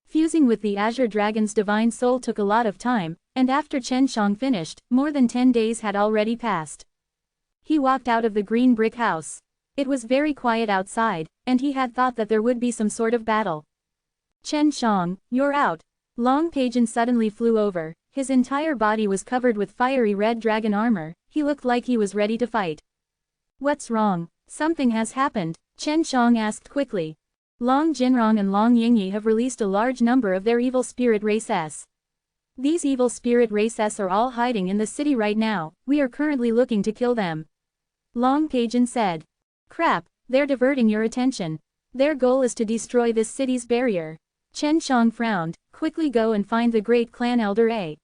Fusing with the Azure Dragon's divine soul took a lot of time, and after Chen Shang finished, more than 10 days had already passed. He walked out of the green brick house. It was very quiet outside, and he had thought that there would be some sort of battle. Chen Shang, you're out. Long Paijin suddenly flew over. His entire body was covered with fiery red dragon armor, he looked like he was ready to fight. What's wrong? Something has happened, Chen Shang asked quickly. Long Jinrong and Long Yingyi have released a large number of their evil spirit races. These evil spirit races are all hiding in the city right now, we are currently looking to kill them. Long Paijin said. Crap, they're diverting your attention. Their goal is to destroy this city's barrier. Chen Shang frowned, quickly go and find the great clan elder A.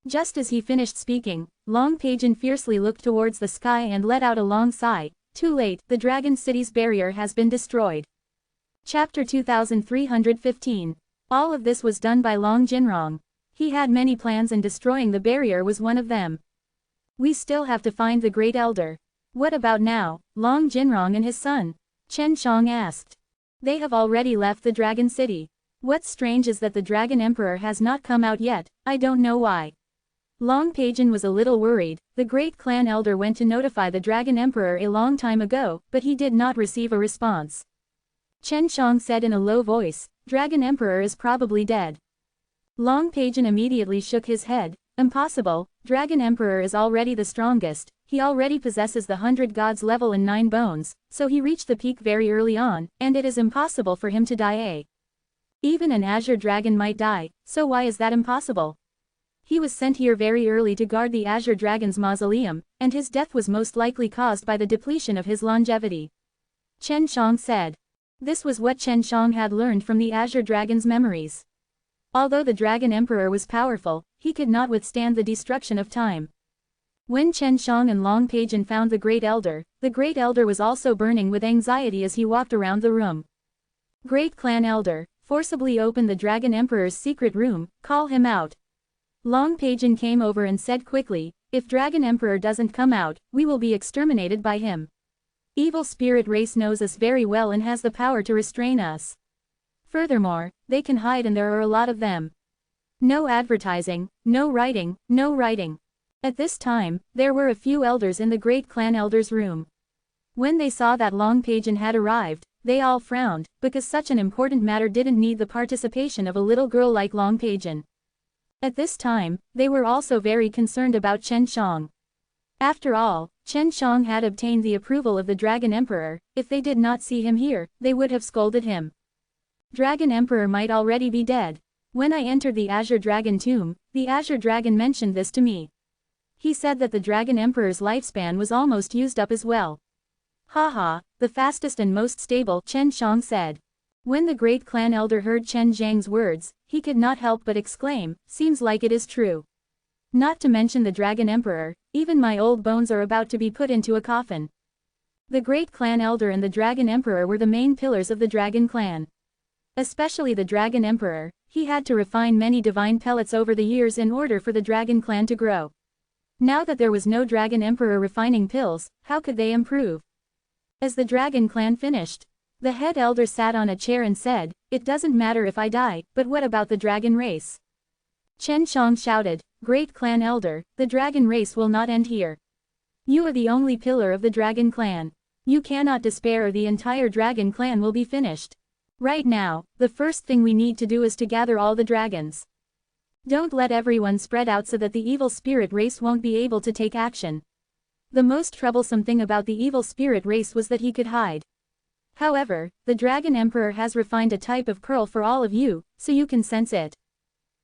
Just as he finished speaking, Long Paijin fiercely looked towards the sky and let out a long sigh. Too late, the dragon city's barrier has been destroyed. Chapter 2315. All of this was done by Long Jinrong. He had many plans and destroying the barrier was one of them. We still have to find the great elder. What about now, Long Jinrong and his son? Chen Shang asked. They have already left the dragon city. What's strange is that the dragon emperor has not come out yet, I don't know why. Long Paijin was a little worried. The great clan elder went to notify the dragon emperor a long time ago, but he did not receive a response. Chen Shang said in a low voice, Dragon Emperor is probably dead. Long Paijin immediately shook his head, impossible, Dragon Emperor is already the strongest, he already possesses the 100 gods level and 9 bones, so he reached the peak very early on, and it is impossible for him to die. Even an Azure Dragon might die, so why is that impossible? He was sent here very early to guard the Azure Dragon's mausoleum, and his death was most likely caused by the depletion of his longevity. Chen Shang said. This was what Chen Shang had learned from the Azure Dragon's memories. Although the Dragon Emperor was powerful, he could not withstand the destruction of time. When Chen Shang and Long Paijin found the Great Elder was also burning with anxiety as he walked around the room. Great Clan Elder, forcibly open the Dragon Emperor's secret room, call him out. Long Paijin came over and said quickly, if Dragon Emperor doesn't come out, we will be exterminated by him. Evil spirit race knows us very well and has the power to restrain us. Furthermore, they can hide and there are a lot of them. No advertising, no writing, no writing. At this time, there were a few elders in the Great Clan Elder's room. When they saw that Long Paijin had arrived, they all frowned, because such an important matter didn't need the participation of a little girl like Long Paijin. At this time, they were also very concerned about Chen Shang. After all, Chen Shang had obtained the approval of the Dragon Emperor. If they did not see him here, they would have scolded him. Dragon Emperor might already be dead. When I entered the Azure Dragon tomb, the Azure Dragon mentioned this to me. He said that the Dragon Emperor's lifespan was almost used up as well. Haha, the fastest and most stable, Chen Shang said. When the great clan elder heard Chen Zhang's words, he could not help but exclaim, seems like it is true. Not to mention the Dragon Emperor, even my old bones are about to be put into a coffin. The great clan elder and the Dragon Emperor were the main pillars of the Dragon clan. Especially the Dragon Emperor, he had to refine many divine pellets over the years in order for the Dragon clan to grow. Now that there was no Dragon Emperor refining pills, how could they improve? As the Dragon clan finished, the head elder sat on a chair and said, "It doesn't matter if I die, but what about the dragon race?" Chen Shang shouted, "Great clan elder, the dragon race will not end here. You are the only pillar of the Dragon clan. You cannot despair or the entire Dragon clan will be finished. Right now, the first thing we need to do is to gather all the dragons. Don't let everyone spread out so that the evil spirit race won't be able to take action." The most troublesome thing about the evil spirit race was that he could hide. However, the Dragon Emperor has refined a type of pearl for all of you, so you can sense it.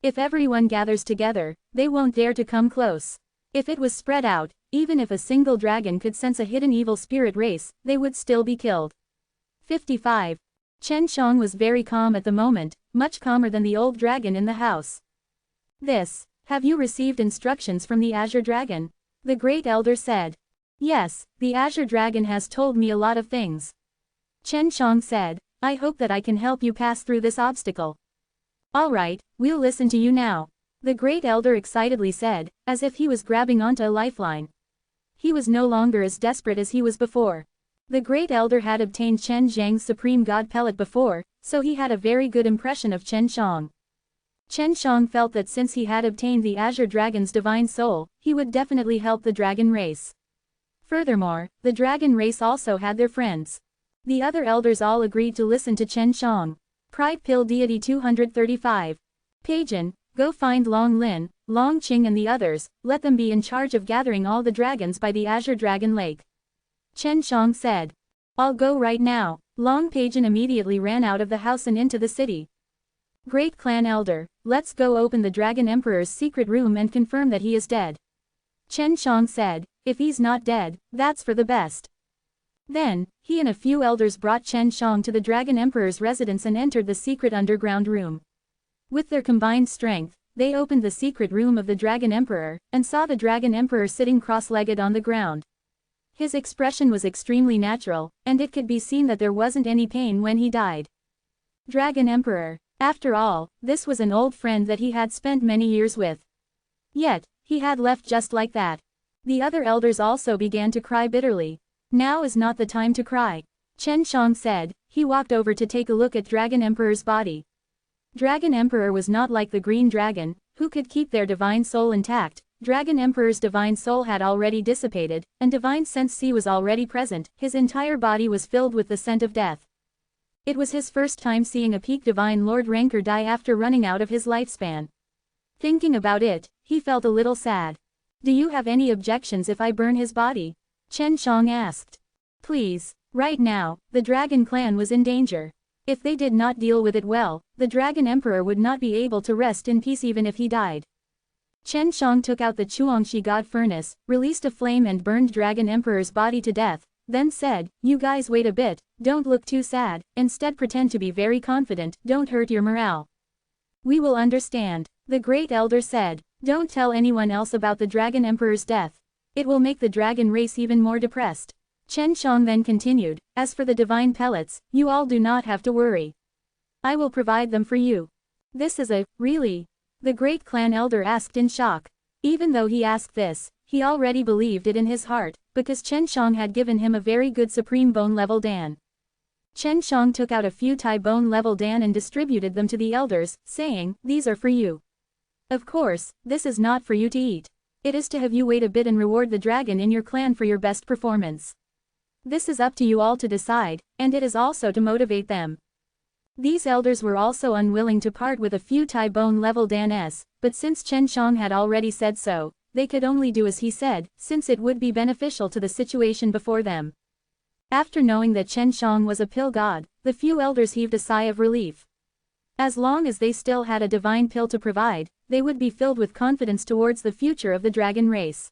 If everyone gathers together, they won't dare to come close. If it was spread out, even if a single dragon could sense a hidden evil spirit race, they would still be killed. 55. Chen Shang was very calm at the moment, much calmer than the old dragon in the house. Have you received instructions from the Azure Dragon? The great elder said. Yes, the Azure Dragon has told me a lot of things. Chen Shang said, I hope that I can help you pass through this obstacle. Alright, we'll listen to you now. The great elder excitedly said, as if he was grabbing onto a lifeline. He was no longer as desperate as he was before. The great elder had obtained Chen Zhang's supreme god pellet before, so he had a very good impression of Chen Shang. Chen Shang felt that since he had obtained the Azure Dragon's divine soul, he would definitely help the dragon race. Furthermore, the dragon race also had their friends. The other elders all agreed to listen to Chen Shang. Pride Pill Deity 235. Paijin, go find Long Lin, Long Qing and the others, let them be in charge of gathering all the dragons by the Azure Dragon Lake. Chen Shang said. I'll go right now. Long Paijin immediately ran out of the house and into the city. Great clan elder, let's go open the Dragon Emperor's secret room and confirm that he is dead. Chen Shang said, if he's not dead, that's for the best. Then, he and a few elders brought Chen Shang to the Dragon Emperor's residence and entered the secret underground room. With their combined strength, they opened the secret room of the Dragon Emperor, and saw the Dragon Emperor sitting cross-legged on the ground. His expression was extremely natural, and it could be seen that there wasn't any pain when he died. Dragon Emperor. After all, this was an old friend that he had spent many years with. Yet, he had left just like that. The other elders also began to cry bitterly. Now is not the time to cry. Chen Shang said. He walked over to take a look at Dragon Emperor's body. Dragon Emperor was not like the green dragon, who could keep their divine soul intact. Dragon Emperor's divine soul had already dissipated, and divine sense C was already present. His entire body was filled with the scent of death. It was his first time seeing a peak divine Lord Ranker die after running out of his lifespan. Thinking about it, he felt a little sad. Do you have any objections if I burn his body? Chen Shang asked. Please. Right now, the Dragon clan was in danger. If they did not deal with it well, the Dragon Emperor would not be able to rest in peace even if he died. Chen Shang took out the Chuangshi God furnace, released a flame and burned Dragon Emperor's body to death, then said, you guys wait a bit, don't look too sad, instead pretend to be very confident, don't hurt your morale. We will understand. The great elder said, don't tell anyone else about the Dragon Emperor's death. It will make the dragon race even more depressed. Chen Shang then continued, as for the divine pellets, you all do not have to worry. I will provide them for you. This is really? The great clan elder asked in shock. Even though he asked this, he already believed it in his heart, because Chen Shang had given him a very good supreme bone level Dan. Chen Shang took out a few Tai bone level Dan and distributed them to the elders, saying, these are for you. Of course, this is not for you to eat. It is to have you wait a bit and reward the dragon in your clan for your best performance. This is up to you all to decide, and it is also to motivate them. These elders were also unwilling to part with a few Tai bone level dans, but since Chen Shang had already said so, they could only do as he said, since it would be beneficial to the situation before them. After knowing that Chen Shang was a pill god, the few elders heaved a sigh of relief. As long as they still had a divine pill to provide, they would be filled with confidence towards the future of the dragon race.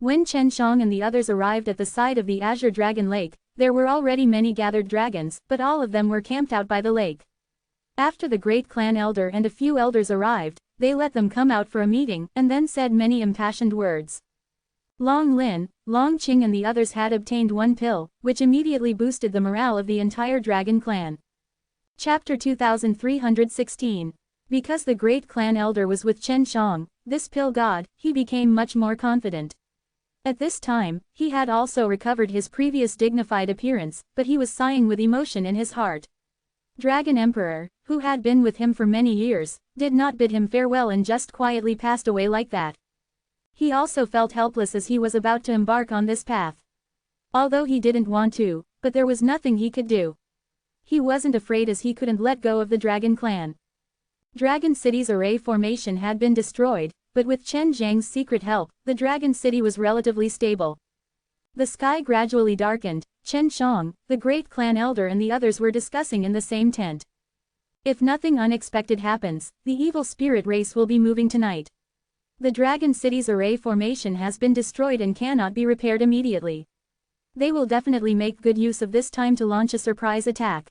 When Chen Shang and the others arrived at the side of the Azure Dragon Lake, there were already many gathered dragons, but all of them were camped out by the lake. After the great clan elder and a few elders arrived, they let them come out for a meeting, and then said many impassioned words. Long Lin, Long Qing and the others had obtained one pill, which immediately boosted the morale of the entire dragon clan. Chapter 2316. Because the great clan elder was with Chen Shang, this pill god, he became much more confident. At this time, he had also recovered his previous dignified appearance, but he was sighing with emotion in his heart. Dragon Emperor, who had been with him for many years, did not bid him farewell and just quietly passed away like that. He also felt helpless as he was about to embark on this path. Although he didn't want to, but there was nothing he could do. He wasn't afraid as he couldn't let go of the Dragon Clan. Dragon City's array formation had been destroyed, but with Chen Zhang's secret help, the Dragon City was relatively stable. The sky gradually darkened. Chen Shang, the great clan elder and the others were discussing in the same tent. If nothing unexpected happens, the evil spirit race will be moving tonight. The Dragon City's array formation has been destroyed and cannot be repaired immediately. They will definitely make good use of this time to launch a surprise attack.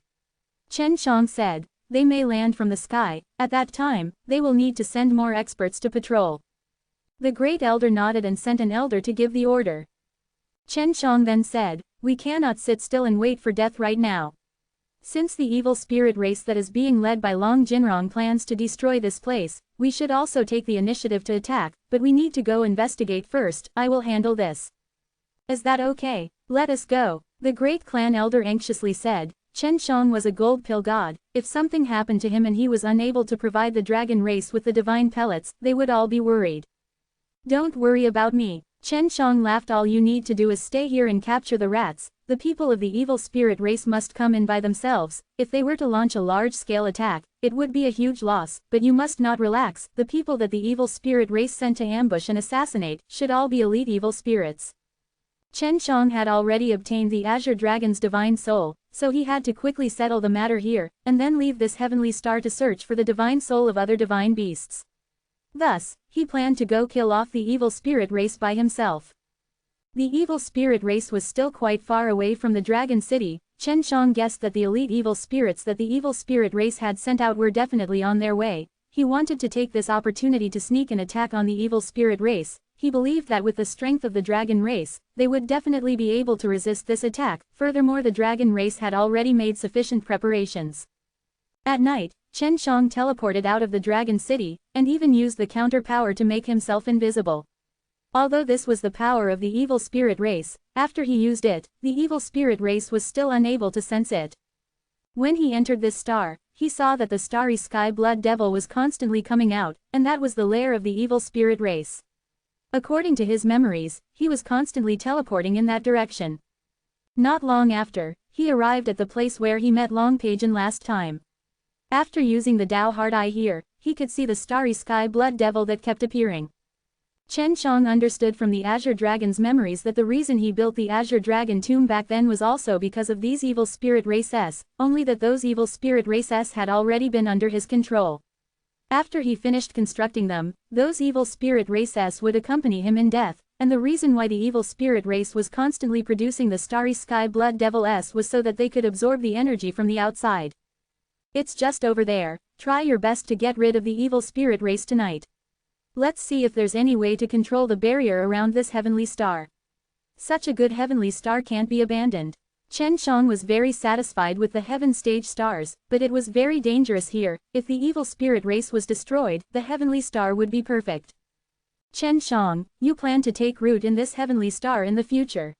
Chen Shang said, they may land from the sky. At that time, they will need to send more experts to patrol. The great elder nodded and sent an elder to give the order. Chen Shang then said, we cannot sit still and wait for death right now. Since the evil spirit race that is being led by Long Jinrong plans to destroy this place, we should also take the initiative to attack, but we need to go investigate first. I will handle this. Is that okay? Let us go, the great clan elder anxiously said. Chen Shang was a gold pill god. If something happened to him and he was unable to provide the dragon race with the divine pellets, they would all be worried. Don't worry about me. Chen Shang laughed. All you need to do is stay here and capture the rats. The people of the evil spirit race must come in by themselves. If they were to launch a large-scale attack, it would be a huge loss, but you must not relax. The people that the evil spirit race sent to ambush and assassinate should all be elite evil spirits. Chen Shang had already obtained the Azure Dragon's divine soul, so he had to quickly settle the matter here, and then leave this heavenly star to search for the divine soul of other divine beasts. Thus, he planned to go kill off the evil spirit race by himself. The evil spirit race was still quite far away from the Dragon City. Chen Shang guessed that the elite evil spirits that the evil spirit race had sent out were definitely on their way. He wanted to take this opportunity to sneak an attack on the evil spirit race. He believed that with the strength of the dragon race, they would definitely be able to resist this attack. Furthermore, the dragon race had already made sufficient preparations. At night, Chen Shang teleported out of the Dragon City, and even used the counter power to make himself invisible. Although this was the power of the evil spirit race, after he used it, the evil spirit race was still unable to sense it. When he entered this star, he saw that the starry sky blood devil was constantly coming out, and that was the lair of the evil spirit race. According to his memories, he was constantly teleporting in that direction. Not long after, he arrived at the place where he met Long Pagan last time. After using the Dao Hard Eye here, he could see the starry sky blood devil that kept appearing. Chen Shang understood from the Azure Dragon's memories that the reason he built the Azure Dragon tomb back then was also because of these evil spirit races, only that those evil spirit races had already been under his control. After he finished constructing them, those evil spirit races would accompany him in death, and the reason why the evil spirit race was constantly producing the starry sky blood devil was so that they could absorb the energy from the outside. It's just over there. Try your best to get rid of the evil spirit race tonight. Let's see if there's any way to control the barrier around this heavenly star. Such a good heavenly star can't be abandoned. Chen Shang was very satisfied with the heaven stage stars, but it was very dangerous here. If the evil spirit race was destroyed, the heavenly star would be perfect. Chen Shang, you plan to take root in this heavenly star in the future?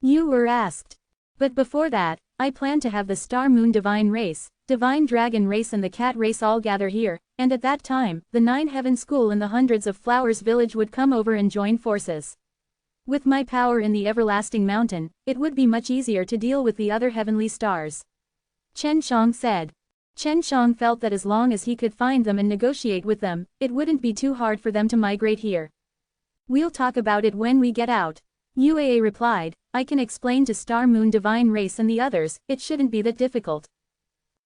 You were asked. But before that, I plan to have the Star Moon Divine Race, Divine Dragon Race and the Cat Race all gather here, and at that time, the 9 Heaven School and the hundreds of Flowers Village would come over and join forces. With my power in the everlasting mountain, it would be much easier to deal with the other heavenly stars. Chen Shang said. Chen Shang felt that as long as he could find them and negotiate with them, it wouldn't be too hard for them to migrate here. We'll talk about it when we get out. Uaa replied, I can explain to Star Moon Divine Race and the others, it shouldn't be that difficult.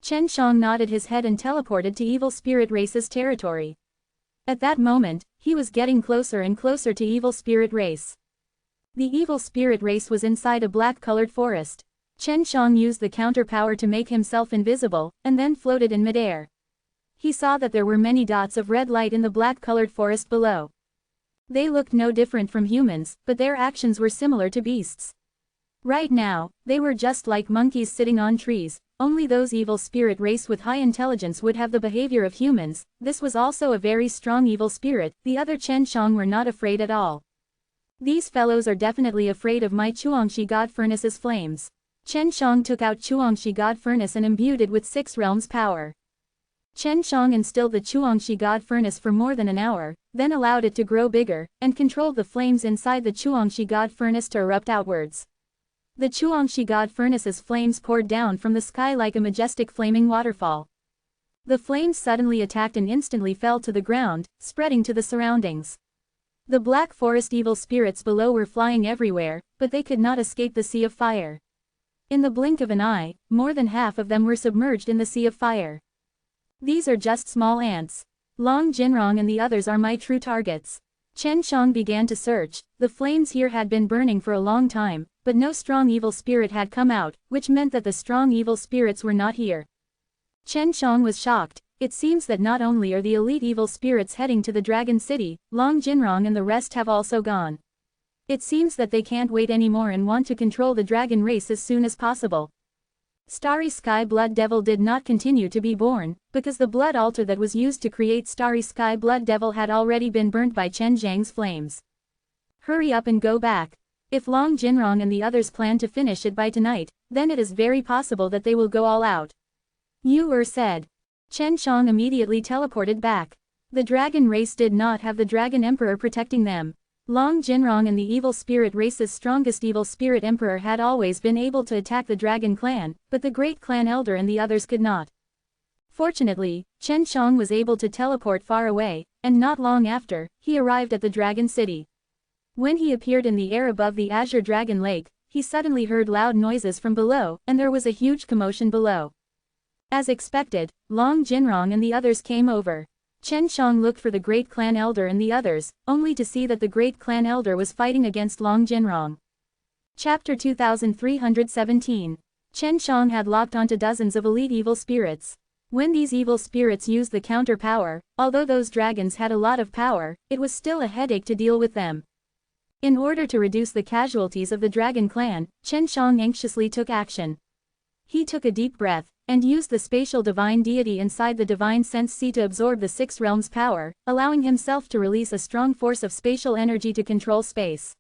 Chen Shang nodded his head and teleported to Evil Spirit Race's territory. At that moment, he was getting closer and closer to Evil Spirit Race. The Evil Spirit Race was inside a black-colored forest. Chen Shang used the counter power to make himself invisible, and then floated in midair. He saw that there were many dots of red light in the black-colored forest below. They looked no different from humans, but their actions were similar to beasts. Right now, they were just like monkeys sitting on trees, only those Evil Spirit Race with high intelligence would have the behavior of humans. This was also a very strong evil spirit. The other Chen Shang were not afraid at all. These fellows are definitely afraid of my Chuangshi God Furnace's flames. Chen Shang took out Chuangshi God Furnace and imbued it with 6 realms power. Chen Shang instilled the Chuangshi God Furnace for more than an hour, then allowed it to grow bigger, and controlled the flames inside the Chuangshi God Furnace to erupt outwards. The Chuangshi God Furnace's flames poured down from the sky like a majestic flaming waterfall. The flames suddenly attacked and instantly fell to the ground, spreading to the surroundings. The black forest evil spirits below were flying everywhere, but they could not escape the sea of fire. In the blink of an eye, more than half of them were submerged in the sea of fire. These are just small ants. Long Jinrong and the others are my true targets. Chen Shang began to search. The flames here had been burning for a long time, but no strong evil spirit had come out, which meant that the strong evil spirits were not here. Chen Shang was shocked. It seems that not only are the elite evil spirits heading to the Dragon City, Long Jinrong and the rest have also gone. It seems that they can't wait anymore and want to control the dragon race as soon as possible. Starry Sky Blood Devil did not continue to be born, because the blood altar that was used to create Starry Sky Blood Devil had already been burnt by Chen Zhang's flames. Hurry up and go back. If Long Jinrong and the others plan to finish it by tonight, then it is very possible that they will go all out. Yu said. Chen Shang immediately teleported back. The dragon race did not have the Dragon Emperor protecting them. Long Jinrong and the evil spirit race's strongest evil spirit emperor had always been able to attack the dragon clan, but the great clan elder and the others could not. Fortunately, Chen Shang was able to teleport far away, and not long after, he arrived at the dragon city. When he appeared in the air above the Azure Dragon Lake, he suddenly heard loud noises from below, and there was a huge commotion below. As expected, Long Jinrong and the others came over. Chen Shang looked for the great clan elder and the others, only to see that the great clan elder was fighting against Long Jinrong. Chapter 2317. Chen Shang had locked onto dozens of elite evil spirits. When these evil spirits used the counter power, although those dragons had a lot of power, it was still a headache to deal with them. In order to reduce the casualties of the dragon clan, Chen Shang anxiously took action. He took a deep breath, and used the spatial divine deity inside the divine sense sea to absorb the 6 realms power, allowing himself to release a strong force of spatial energy to control space.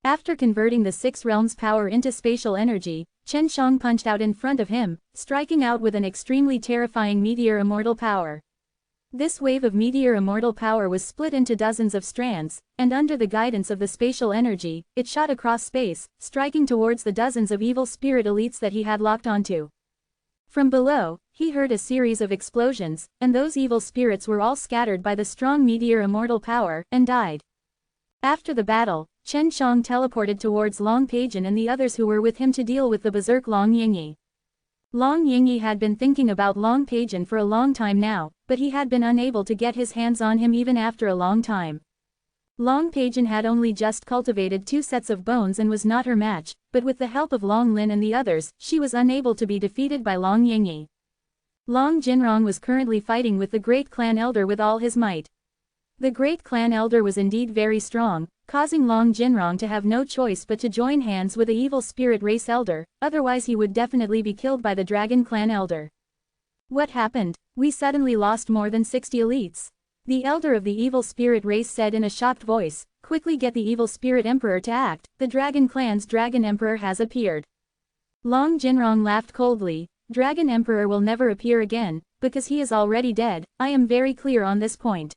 After converting the 6 realms power into spatial energy, Chen Shang punched out in front of him, striking out with an extremely terrifying meteor immortal power. This wave of meteor immortal power was split into dozens of strands, and under the guidance of the spatial energy, it shot across space, striking towards the dozens of evil spirit elites that he had locked onto. From below, he heard a series of explosions, and those evil spirits were all scattered by the strong meteor immortal power, and died. After the battle, Chen Shang teleported towards Long Paijin and the others who were with him to deal with the berserk Long Yingyi. Long Yingyi had been thinking about Long Paijin for a long time now, but he had been unable to get his hands on him even after a long time. Long Paijin had only just cultivated 2 sets of bones and was not her match, but with the help of Long Lin and the others, she was unable to be defeated by Long Yingyi. Long Jinrong was currently fighting with the great clan elder with all his might. The great clan elder was indeed very strong, causing Long Jinrong to have no choice but to join hands with the evil spirit race elder, otherwise he would definitely be killed by the dragon clan elder. What happened? We suddenly lost more than 60 elites. The elder of the evil spirit race said in a shocked voice, quickly get the evil spirit emperor to act, the dragon clan's dragon emperor has appeared. Long Jinrong laughed coldly, dragon emperor will never appear again, because he is already dead, I am very clear on this point.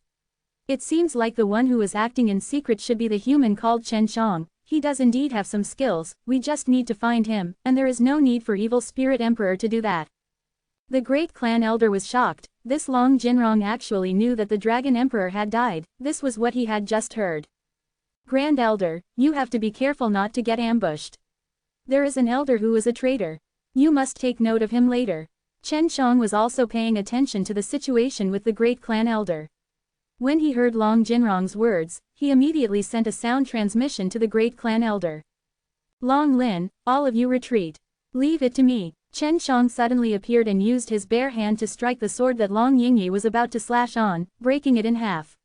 It seems like the one who is acting in secret should be the human called Chen Shang, he does indeed have some skills, we just need to find him, and there is no need for Evil Spirit Emperor to do that. The great clan elder was shocked. This Long Jinrong actually knew that the Dragon Emperor had died. This was what he had just heard. Grand Elder, you have to be careful not to get ambushed. There is an elder who is a traitor. You must take note of him later. Chen Shang was also paying attention to the situation with the great clan elder. When he heard Long Jinrong's words, he immediately sent a sound transmission to the great clan elder. Long Lin, all of you retreat. Leave it to me. Chen Shang suddenly appeared and used his bare hand to strike the sword that Long Yingyi was about to slash on, breaking it in half.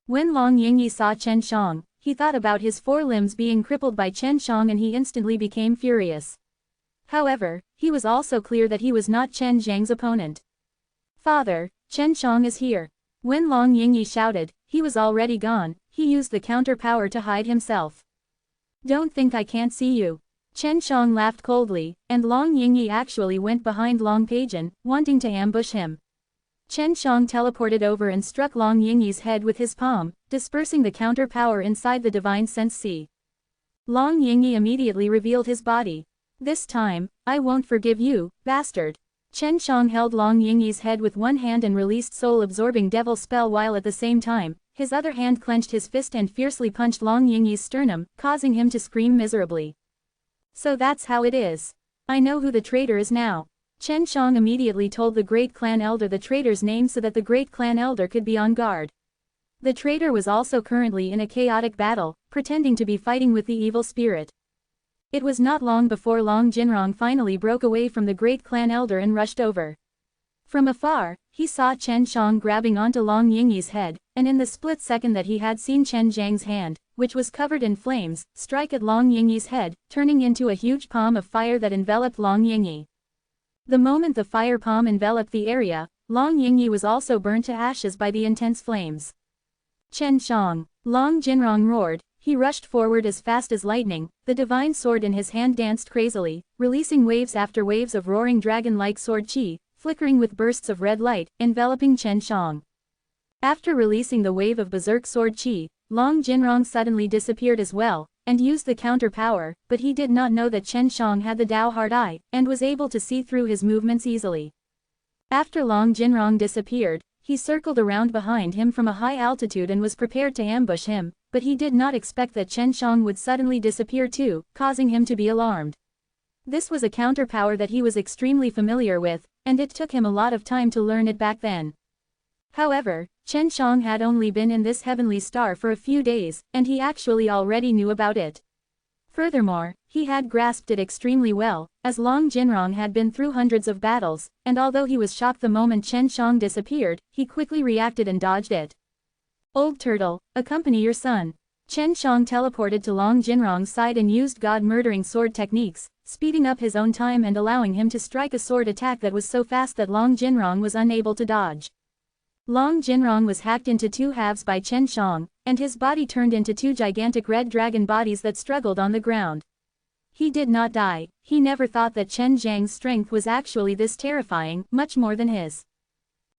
When Long Yingyi saw Chen Shang, he thought about his 4 limbs being crippled by Chen Shang and he instantly became furious. However, he was also clear that he was not Chen Zhang's opponent. Father, Chen Shang is here. When Long Yingyi shouted, he was already gone. He used the counter power to hide himself. Don't think I can't see you. Chen Shang laughed coldly, and Long Yingyi actually went behind Long Peijian, wanting to ambush him. Chen Shang teleported over and struck Long Yingyi's head with his palm, dispersing the counter power inside the Divine Sense Sea. Long Yingyi immediately revealed his body. This time, I won't forgive you, bastard. Chen Shang held Long Yingyi's head with one hand and released soul-absorbing devil spell while at the same time, his other hand clenched his fist and fiercely punched Long Yingyi's sternum, causing him to scream miserably. So that's how it is. I know who the traitor is now. Chen Shang immediately told the great clan elder the traitor's name so that the great clan elder could be on guard. The traitor was also currently in a chaotic battle, pretending to be fighting with the evil spirit. It was not long before Long Jinrong finally broke away from the great clan elder and rushed over. From afar, he saw Chen Shang grabbing onto Long Yingyi's head, and in the split second that he had seen Chen Zhang's hand, which was covered in flames, strike at Long Yingyi's head, turning into a huge palm of fire that enveloped Long Yingyi. The moment the fire palm enveloped the area, Long Yingyi was also burnt to ashes by the intense flames. Chen Shang! Long Jinrong roared. He rushed forward as fast as lightning, the divine sword in his hand danced crazily, releasing waves after waves of roaring dragon-like sword chi, flickering with bursts of red light, enveloping Chen Shang. After releasing the wave of berserk sword chi, Long Jinrong suddenly disappeared as well, and used the counter power, but he did not know that Chen Shang had the Dao Heart Eye, and was able to see through his movements easily. After Long Jinrong disappeared, he circled around behind him from a high altitude and was prepared to ambush him, but he did not expect that Chen Shang would suddenly disappear too, causing him to be alarmed. This was a counter power that he was extremely familiar with, and it took him a lot of time to learn it back then. However, Chen Shang had only been in this heavenly star for a few days, and he actually already knew about it. Furthermore, he had grasped it extremely well, as Long Jinrong had been through hundreds of battles, and although he was shocked the moment Chen Shang disappeared, he quickly reacted and dodged it. Old Turtle, accompany your son. Chen Shang teleported to Long Jinrong's side and used god-murdering sword techniques, speeding up his own time and allowing him to strike a sword attack that was so fast that Long Jinrong was unable to dodge. Long Jinrong was hacked into 2 halves by Chen Shang, and his body turned into 2 gigantic red dragon bodies that struggled on the ground. He did not die. He never thought that Chen Zhang's strength was actually this terrifying, much more than his.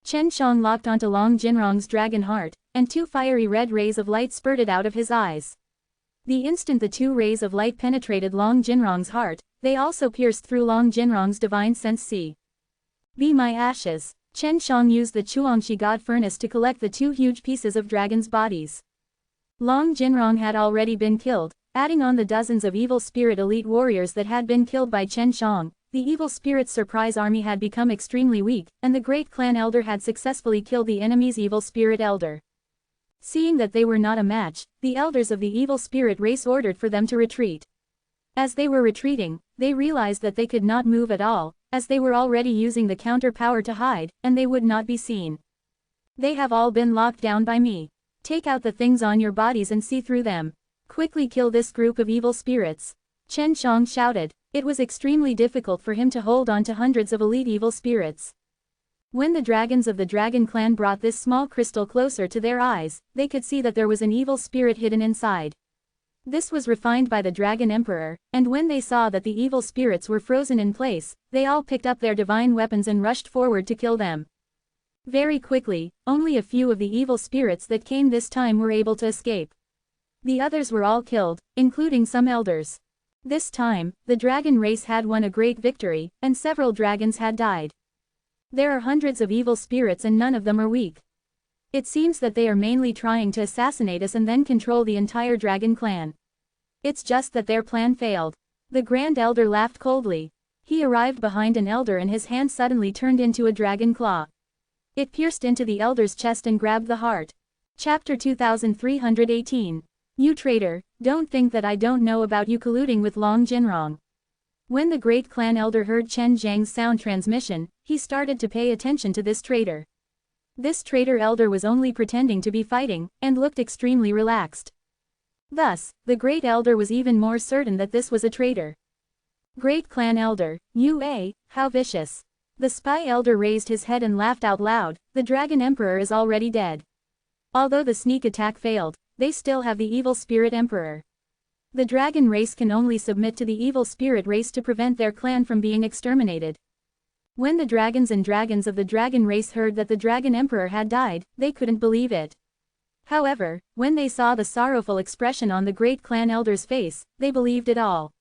Chen Shang locked onto Long Jinrong's dragon heart, and 2 fiery red rays of light spurted out of his eyes. The instant the 2 rays of light penetrated Long Jinrong's heart, they also pierced through Long Jinrong's divine sense sea. Be my ashes. Chen Shang used the Chuangshi God Furnace to collect the 2 huge pieces of dragons' bodies. Long Jinrong had already been killed, adding on the dozens of evil spirit elite warriors that had been killed by Chen Shang. The evil spirit's surprise army had become extremely weak, and the great clan elder had successfully killed the enemy's evil spirit elder. Seeing that they were not a match, the elders of the evil spirit race ordered for them to retreat. As they were retreating, they realized that they could not move at all, as they were already using the counter power to hide, and they would not be seen. They have all been locked down by me. Take out the things on your bodies and see through them. Quickly kill this group of evil spirits. Chen Shang shouted. It was extremely difficult for him to hold on to hundreds of elite evil spirits. When the dragons of the dragon clan brought this small crystal closer to their eyes, they could see that there was an evil spirit hidden inside. This was refined by the Dragon Emperor, and when they saw that the evil spirits were frozen in place, they all picked up their divine weapons and rushed forward to kill them. Very quickly, only a few of the evil spirits that came this time were able to escape. The others were all killed, including some elders. This time, the dragon race had won a great victory, and several dragons had died. There are hundreds of evil spirits and none of them are weak. It seems that they are mainly trying to assassinate us and then control the entire dragon clan. It's just that their plan failed. The Grand Elder laughed coldly. He arrived behind an elder and his hand suddenly turned into a dragon claw. It pierced into the elder's chest and grabbed the heart. Chapter 2318. You traitor, don't think that I don't know about you colluding with Long Jinrong. When the great clan elder heard Chen Zhang's sound transmission, he started to pay attention to this traitor. This traitor elder was only pretending to be fighting, and looked extremely relaxed. Thus, the great elder was even more certain that this was a traitor. Great clan elder, how vicious. The spy elder raised his head and laughed out loud. The dragon emperor is already dead. Although the sneak attack failed, they still have the evil spirit emperor. The dragon race can only submit to the evil spirit race to prevent their clan from being exterminated. When the dragons of the dragon race heard that the dragon emperor had died, they couldn't believe it. However, when they saw the sorrowful expression on the great clan elder's face, they believed it all.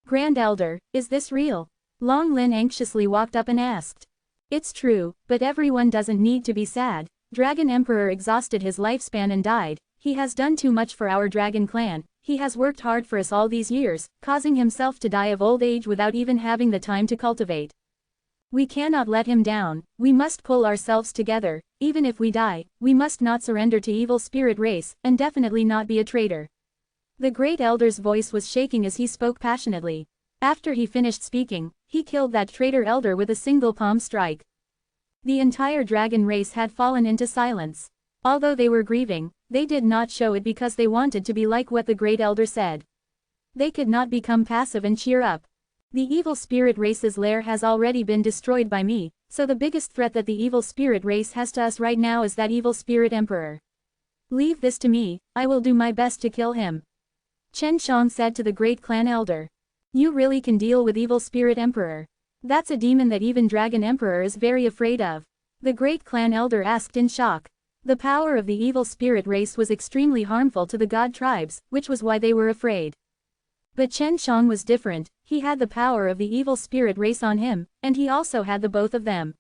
Grand Elder, is this real? Long Lin anxiously walked up and asked. It's true, but everyone doesn't need to be sad. Dragon Emperor exhausted his lifespan and died. He has done too much for our dragon clan. He has worked hard for us all these years, causing himself to die of old age without even having the time to cultivate. We cannot let him down. We must pull ourselves together. Even if we die, we must not surrender to evil spirit race, and definitely not be a traitor. The great elder's voice was shaking as he spoke passionately. After he finished speaking, he killed that traitor elder with a single palm strike. The entire dragon race had fallen into silence. Although they were grieving, they did not show it because they wanted to be like what the great elder said. They could not become passive and cheer up. The evil spirit race's lair has already been destroyed by me, so the biggest threat that the evil spirit race has to us right now is that evil spirit emperor. Leave this to me, I will do my best to kill him. Chen Shang said to the great clan elder. You really can deal with evil spirit emperor. That's a demon that even dragon emperor is very afraid of. The great clan elder asked in shock. The power of the evil spirit race was extremely harmful to the god tribes, which was why they were afraid. But Chen Shang was different. He had the power of the evil spirit race on him, and he also had the both of them.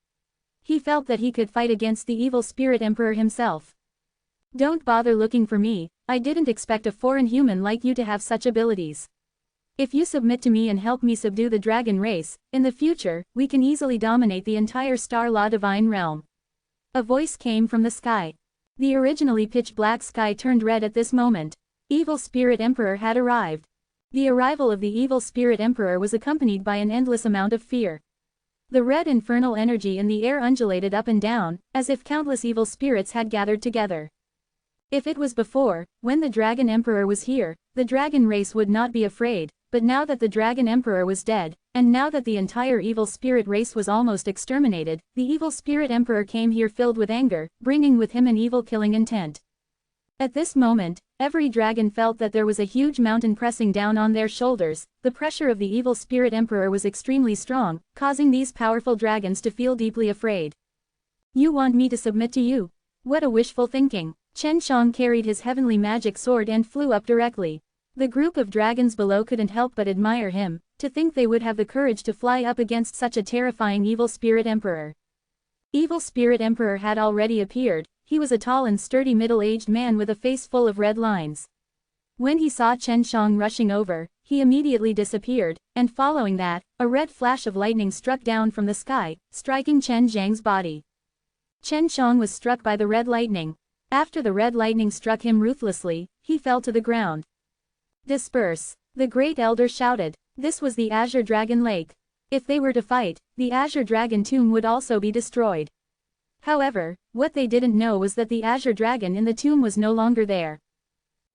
He felt that he could fight against the evil spirit emperor himself. Don't bother looking for me, I didn't expect a foreign human like you to have such abilities. If you submit to me and help me subdue the dragon race, in the future, we can easily dominate the entire Star Law Divine Realm. A voice came from the sky. The originally pitch-black sky turned red at this moment. Evil Spirit Emperor had arrived. The arrival of the Evil Spirit Emperor was accompanied by an endless amount of fear. The red infernal energy in the air undulated up and down, as if countless evil spirits had gathered together. If it was before, when the Dragon Emperor was here, the dragon race would not be afraid, but now that the Dragon Emperor was dead, and now that the entire evil spirit race was almost exterminated, the Evil Spirit Emperor came here filled with anger, bringing with him an evil-killing intent. At this moment, every dragon felt that there was a huge mountain pressing down on their shoulders. The pressure of the Evil Spirit Emperor was extremely strong, causing these powerful dragons to feel deeply afraid. You want me to submit to you? What a wishful thinking. Chen Shang carried his heavenly magic sword and flew up directly. The group of dragons below couldn't help but admire him, to think they would have the courage to fly up against such a terrifying Evil Spirit Emperor. Evil Spirit Emperor had already appeared. He was a tall and sturdy middle-aged man with a face full of red lines. When he saw Chen Shang rushing over, he immediately disappeared, and following that, a red flash of lightning struck down from the sky, striking Chen Zhang's body. Chen Shang was struck by the red lightning. After the red lightning struck him ruthlessly, he fell to the ground. Disperse! The Great Elder shouted. This was the Azure Dragon Lake. If they were to fight, the Azure Dragon tomb would also be destroyed. However, what they didn't know was that the Azure Dragon in the tomb was no longer there.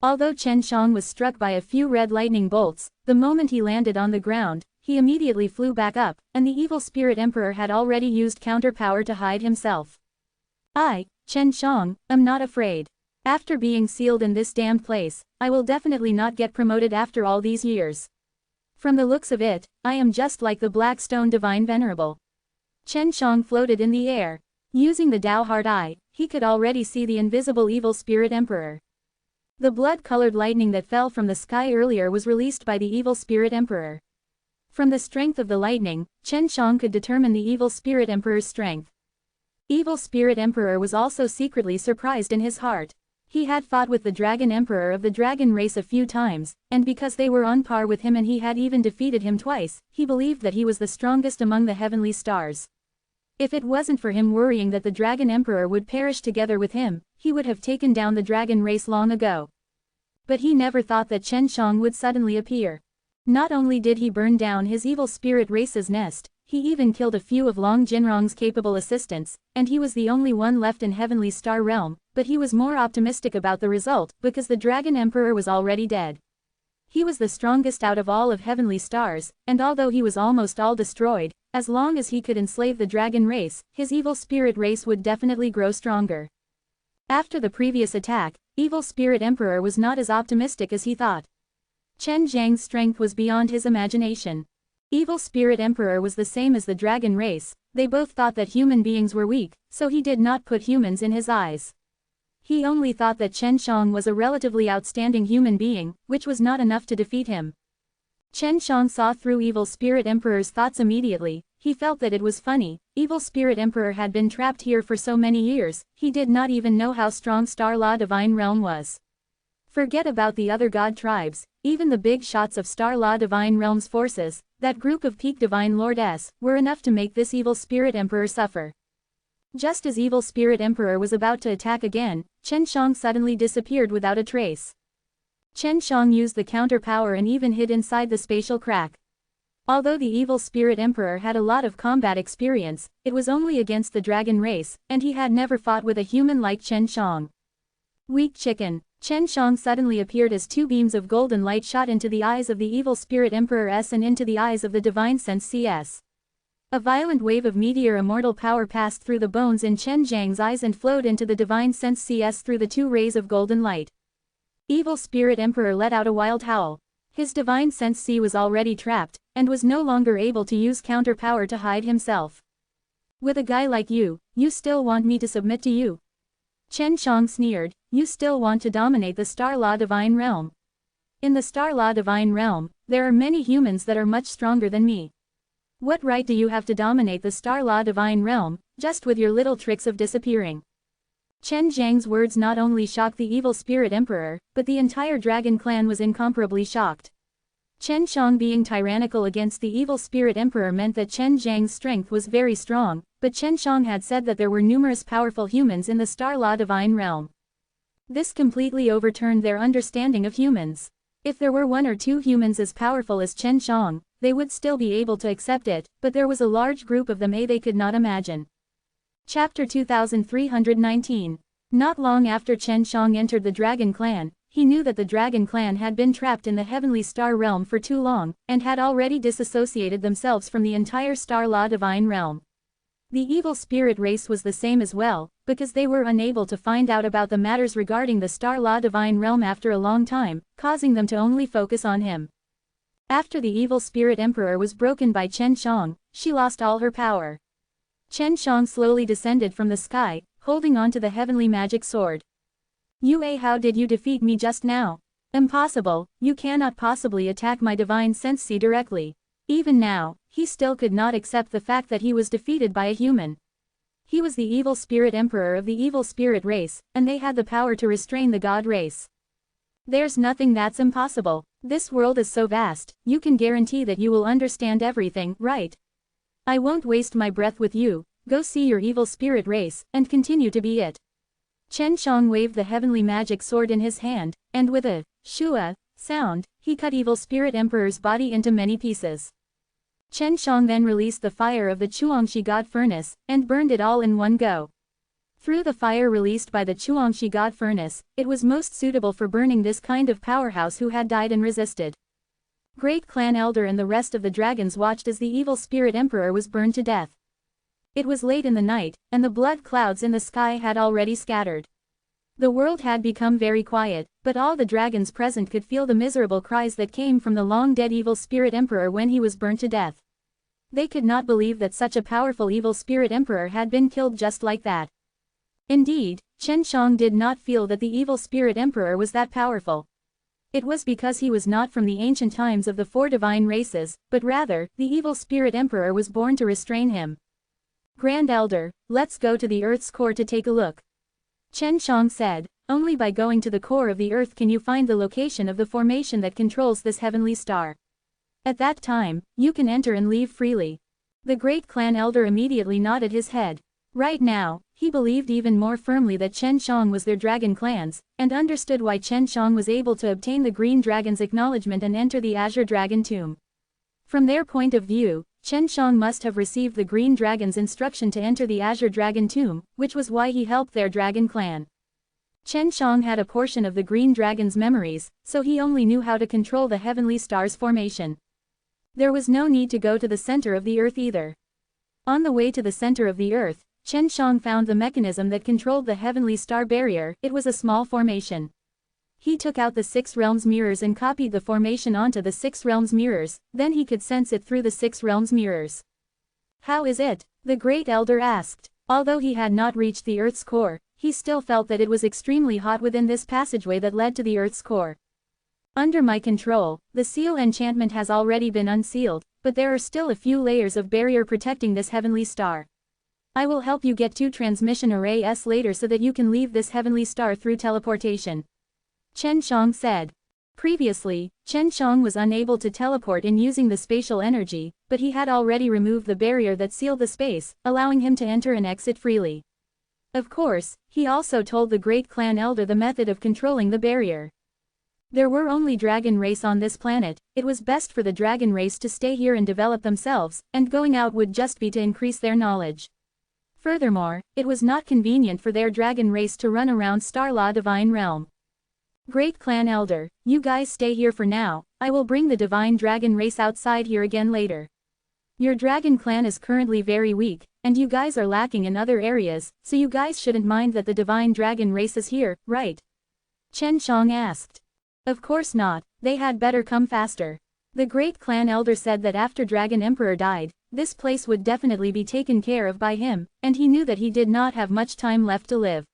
Although Chen Shang was struck by a few red lightning bolts, the moment he landed on the ground, he immediately flew back up, and the Evil Spirit Emperor had already used counter power to hide himself. I, Chen Shang, am not afraid. After being sealed in this damned place, I will definitely not get promoted after all these years. From the looks of it, I am just like the Black Stone Divine Venerable. Chen Shang floated in the air. Using the Dao Heart Eye, he could already see the invisible Evil Spirit Emperor. The blood-colored lightning that fell from the sky earlier was released by the evil spirit emperor. From the strength of the lightning, Chen Shang could determine the evil spirit emperor's strength. Evil spirit emperor was also secretly surprised in his heart. He had fought with the dragon emperor of the dragon race a few times, and because they were on par with him and he had even defeated him twice, he believed that he was the strongest among the heavenly stars. If it wasn't for him worrying that the dragon emperor would perish together with him, he would have taken down the dragon race long ago. But he never thought that Chen Shang would suddenly appear. Not only did he burn down his evil spirit race's nest, he even killed a few of Long Jinrong's capable assistants, and he was the only one left in Heavenly Star Realm, but he was more optimistic about the result because the Dragon Emperor was already dead. He was the strongest out of all of Heavenly Stars, and although he was almost all destroyed, as long as he could enslave the dragon race, his evil spirit race would definitely grow stronger. After the previous attack, Evil Spirit Emperor was not as optimistic as he thought. Chen Zhang's strength was beyond his imagination. Evil Spirit Emperor was the same as the dragon race, they both thought that human beings were weak, so he did not put humans in his eyes. He only thought that Chen Shang was a relatively outstanding human being, which was not enough to defeat him. Chen Shang saw through Evil Spirit Emperor's thoughts immediately. He felt that it was funny. Evil Spirit Emperor had been trapped here for so many years, he did not even know how strong Star Law Divine Realm was. Forget about the other god tribes, even the big shots of Star Law Divine Realm's forces, that group of peak Divine Lordess, were enough to make this Evil Spirit Emperor suffer. Just as Evil Spirit Emperor was about to attack again, Chen Shang suddenly disappeared without a trace. Chen Shang used the counter power and even hid inside the spatial crack. Although the Evil Spirit Emperor had a lot of combat experience, it was only against the dragon race, and he had never fought with a human like Chen Shang. Weak chicken. Chen Shang suddenly appeared as two beams of golden light shot into the eyes of the Evil Spirit Emperor S and into the eyes of the Divine Sense CS. A violent wave of meteor immortal power passed through the bones in Chen Zhang's eyes and flowed into the Divine Sense CS through the two rays of golden light. Evil Spirit Emperor let out a wild howl. His Divine Sense C was already trapped, and was no longer able to use counter power to hide himself. With a guy like you still want me to submit to you? Chen Shang sneered, you still want to dominate the Star Law Divine Realm? In the Star Law Divine Realm, there are many humans that are much stronger than me. What right do you have to dominate the Star Law Divine Realm, just with your little tricks of disappearing? Chen Zhang's words not only shocked the Evil Spirit Emperor, but the entire dragon clan was incomparably shocked. Chen Shang being tyrannical against the Evil Spirit Emperor meant that Chen Zhang's strength was very strong, but Chen Shang had said that there were numerous powerful humans in the Star Law Divine Realm. This completely overturned their understanding of humans. If there were one or two humans as powerful as Chen Shang, they would still be able to accept it, but there was a large group of them they could not imagine. Chapter 2319. Not long after Chen Shang entered the Dragon Clan, he knew that the Dragon Clan had been trapped in the Heavenly Star Realm for too long, and had already disassociated themselves from the entire Star Law Divine Realm. The Evil Spirit race was the same as well, because they were unable to find out about the matters regarding the Star Law Divine Realm after a long time, causing them to only focus on him. After the Evil Spirit Emperor was broken by Chen Shang, she lost all her power. Chen Shang slowly descended from the sky, holding on to the heavenly magic sword. Yue, how did you defeat me just now? Impossible, you cannot possibly attack my Divine Sense C directly. Even now, he still could not accept the fact that he was defeated by a human. He was the Evil Spirit Emperor of the Evil Spirit race, and they had the power to restrain the God race. There's nothing that's impossible. This world is so vast, you can guarantee that you will understand everything, right? I won't waste my breath with you, go see your Evil Spirit race, and continue to be it. Chen Shang waved the heavenly magic sword in his hand, and with a shua sound, he cut Evil Spirit Emperor's body into many pieces. Chen Shang then released the fire of the Chuangshi God Furnace, and burned it all in one go. Through the fire released by the Chuangshi God Furnace, it was most suitable for burning this kind of powerhouse who had died and resisted. Great Clan Elder and the rest of the dragons watched as the Evil Spirit Emperor was burned to death. It was late in the night, and the blood clouds in the sky had already scattered. The world had become very quiet, but all the dragons present could feel the miserable cries that came from the long-dead Evil Spirit Emperor when he was burnt to death. They could not believe that such a powerful Evil Spirit Emperor had been killed just like that. Indeed, Chen Shang did not feel that the evil spirit emperor was that powerful. It was because he was not from the ancient times of the four divine races, but rather, the evil spirit emperor was born to restrain him. Grand Elder, let's go to the Earth's core to take a look. Chen Shang said, only by going to the core of the Earth can you find the location of the formation that controls this heavenly star. At that time, you can enter and leave freely. The great clan elder immediately nodded his head. Right now, he believed even more firmly that Chen Shang was their dragon clans, and understood why Chen Shang was able to obtain the green dragon's acknowledgement and enter the azure dragon tomb. From their point of view, Chen Shang must have received the green dragon's instruction to enter the azure dragon tomb, which was why he helped their dragon clan. Chen Shang had a portion of the green dragon's memories, so he only knew how to control the heavenly star's formation. There was no need to go to the center of the earth either. On the way to the center of the earth, Chen Shang found the mechanism that controlled the heavenly star barrier. It was a small formation. He took out the 6 realms mirrors and copied the formation onto the 6 realms mirrors, then he could sense it through the 6 realms mirrors. How is it? The great elder asked. Although he had not reached the earth's core, he still felt that it was extremely hot within this passageway that led to the earth's core. Under my control, the seal enchantment has already been unsealed, but there are still a few layers of barrier protecting this heavenly star. I will help you get 2 transmission arrays later so that you can leave this heavenly star through teleportation. Chen Shang said. Previously, Chen Shang was unable to teleport in using the spatial energy, but he had already removed the barrier that sealed the space, allowing him to enter and exit freely. Of course, he also told the great clan elder the method of controlling the barrier. There were only dragon race on this planet, it was best for the dragon race to stay here and develop themselves, and going out would just be to increase their knowledge. Furthermore, it was not convenient for their dragon race to run around Starlaw Divine Realm. Great clan elder, you guys stay here for now, I will bring the divine dragon race outside here again later. Your dragon clan is currently very weak, and you guys are lacking in other areas, so you guys shouldn't mind that the divine dragon race is here, right? Chen Shang asked. Of course not, they had better come faster. The great clan elder said that after Dragon Emperor died, this place would definitely be taken care of by him, and he knew that he did not have much time left to live.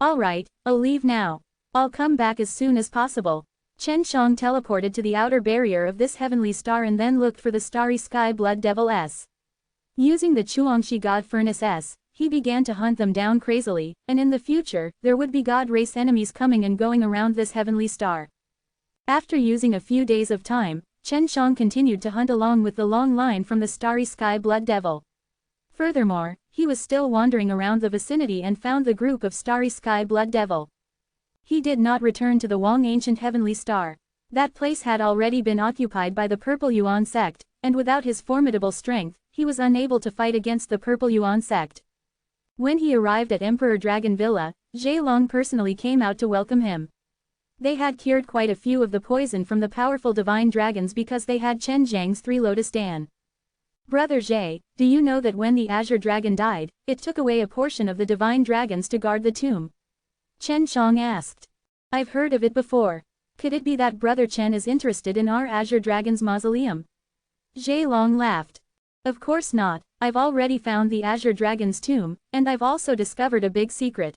Alright, I'll leave now. I'll come back as soon as possible. Chen Shang teleported to the outer barrier of this heavenly star and then looked for the starry sky blood devil S. Using the Chuangshi god furnace S, he began to hunt them down crazily, and in the future, there would be god race enemies coming and going around this heavenly star. After using a few days of time, Chen Shang continued to hunt along with the long line from the starry sky blood devil. Furthermore, he was still wandering around the vicinity and found the group of starry sky blood devil. He did not return to the Wang ancient heavenly star. That place had already been occupied by the Purple Yuan sect, and without his formidable strength, he was unable to fight against the Purple Yuan sect. When he arrived at Emperor Dragon Villa, Zhe Long personally came out to welcome him. They had cured quite a few of the poison from the powerful divine dragons because they had Chen Zhang's 3 Lotus Dan. Brother Zhe, do you know that when the Azure Dragon died, it took away a portion of the divine dragons to guard the tomb? Chen Shang asked. I've heard of it before. Could it be that Brother Chen is interested in our Azure Dragon's mausoleum? Zhe Long laughed. Of course not, I've already found the Azure Dragon's tomb, and I've also discovered a big secret.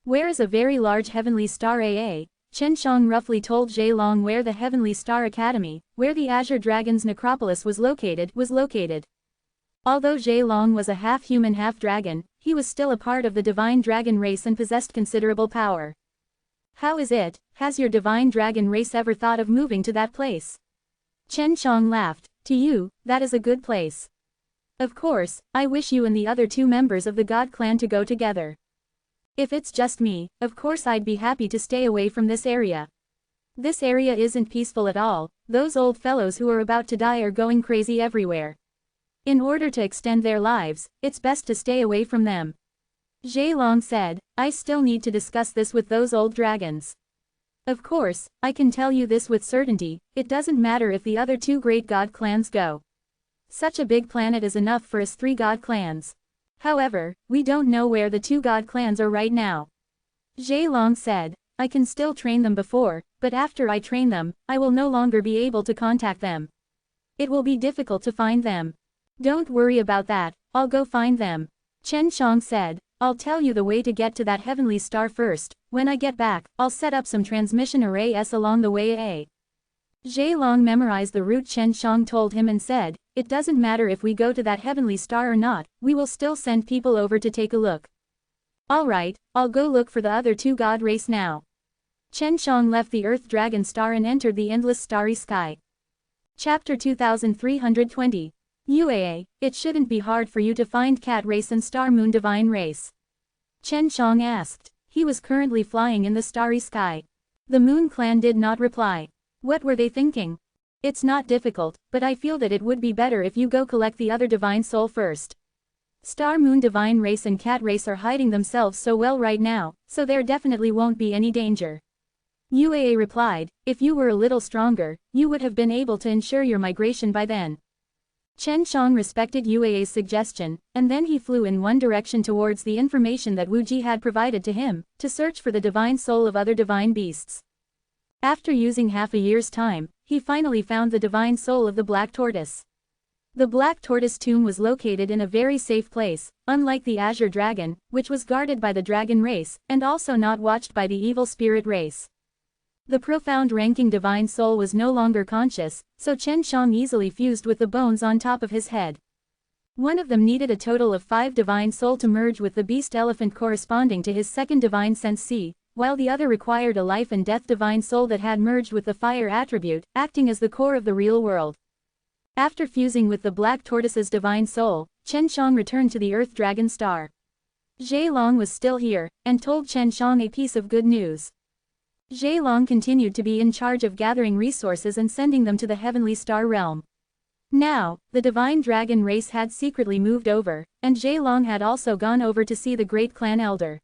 Where is a very large heavenly star AA? Chen Shang roughly told Zhe Long where the Heavenly Star Academy, where the Azure Dragon's necropolis was located. Although Zhe Long was a half-human half-dragon, he was still a part of the divine dragon race and possessed considerable power. How is it, has your divine dragon race ever thought of moving to that place? Chen Shang laughed. To you, that is a good place. Of course, I wish you and the other 2 members of the God clan to go together. If it's just me, of course I'd be happy to stay away from this area. This area isn't peaceful at all, those old fellows who are about to die are going crazy everywhere. In order to extend their lives, it's best to stay away from them. Zhe Long said, I still need to discuss this with those old dragons. Of course, I can tell you this with certainty, it doesn't matter if the other 2 great god clans go. Such a big planet is enough for us 3 god clans. However, we don't know where the 2 god clans are right now. Zhe Long said, I can still train them before, but after I train them, I will no longer be able to contact them. It will be difficult to find them. Don't worry about that, I'll go find them. Chen Shang said, I'll tell you the way to get to that heavenly star first. When I get back, I'll set up some transmission arrays along the way. Zhe Long memorized the route Chen Shang told him and said, "It doesn't matter if we go to that heavenly star or not, we will still send people over to take a look." "Alright, I'll go look for the other two god race now." Chen Shang left the Earth Dragon Star and entered the endless starry sky. Chapter 2320. UAA, it shouldn't be hard for you to find Cat Race and Star Moon Divine Race. Chen Shang asked. He was currently flying in the starry sky. The Moon Clan did not reply. What were they thinking? It's not difficult, but I feel that it would be better if you go collect the other Divine Soul first. Star Moon Divine Race and Cat Race are hiding themselves so well right now, so there definitely won't be any danger. UAA replied, if you were a little stronger, you would have been able to ensure your migration by then. Chen Shang respected UAA's suggestion, and then he flew in one direction towards the information that Wu Ji had provided to him, to search for the divine soul of other divine beasts. After using half a year's time, he finally found the divine soul of the Black Tortoise. The Black Tortoise tomb was located in a very safe place, unlike the Azure Dragon, which was guarded by the Dragon race, and also not watched by the Evil Spirit race. The profound-ranking divine soul was no longer conscious, so Chen Shang easily fused with the bones on top of his head. One of them needed a total of 5 divine soul to merge with the beast elephant corresponding to his second divine sense C, while the other required a life and death divine soul that had merged with the fire attribute, acting as the core of the real world. After fusing with the Black Tortoise's divine soul, Chen Shang returned to the Earth Dragon Star. Zhe Long was still here, and told Chen Shang a piece of good news. Zhe Long continued to be in charge of gathering resources and sending them to the Heavenly Star Realm. Now, the Divine Dragon race had secretly moved over, and Zhe Long had also gone over to see the Great Clan Elder.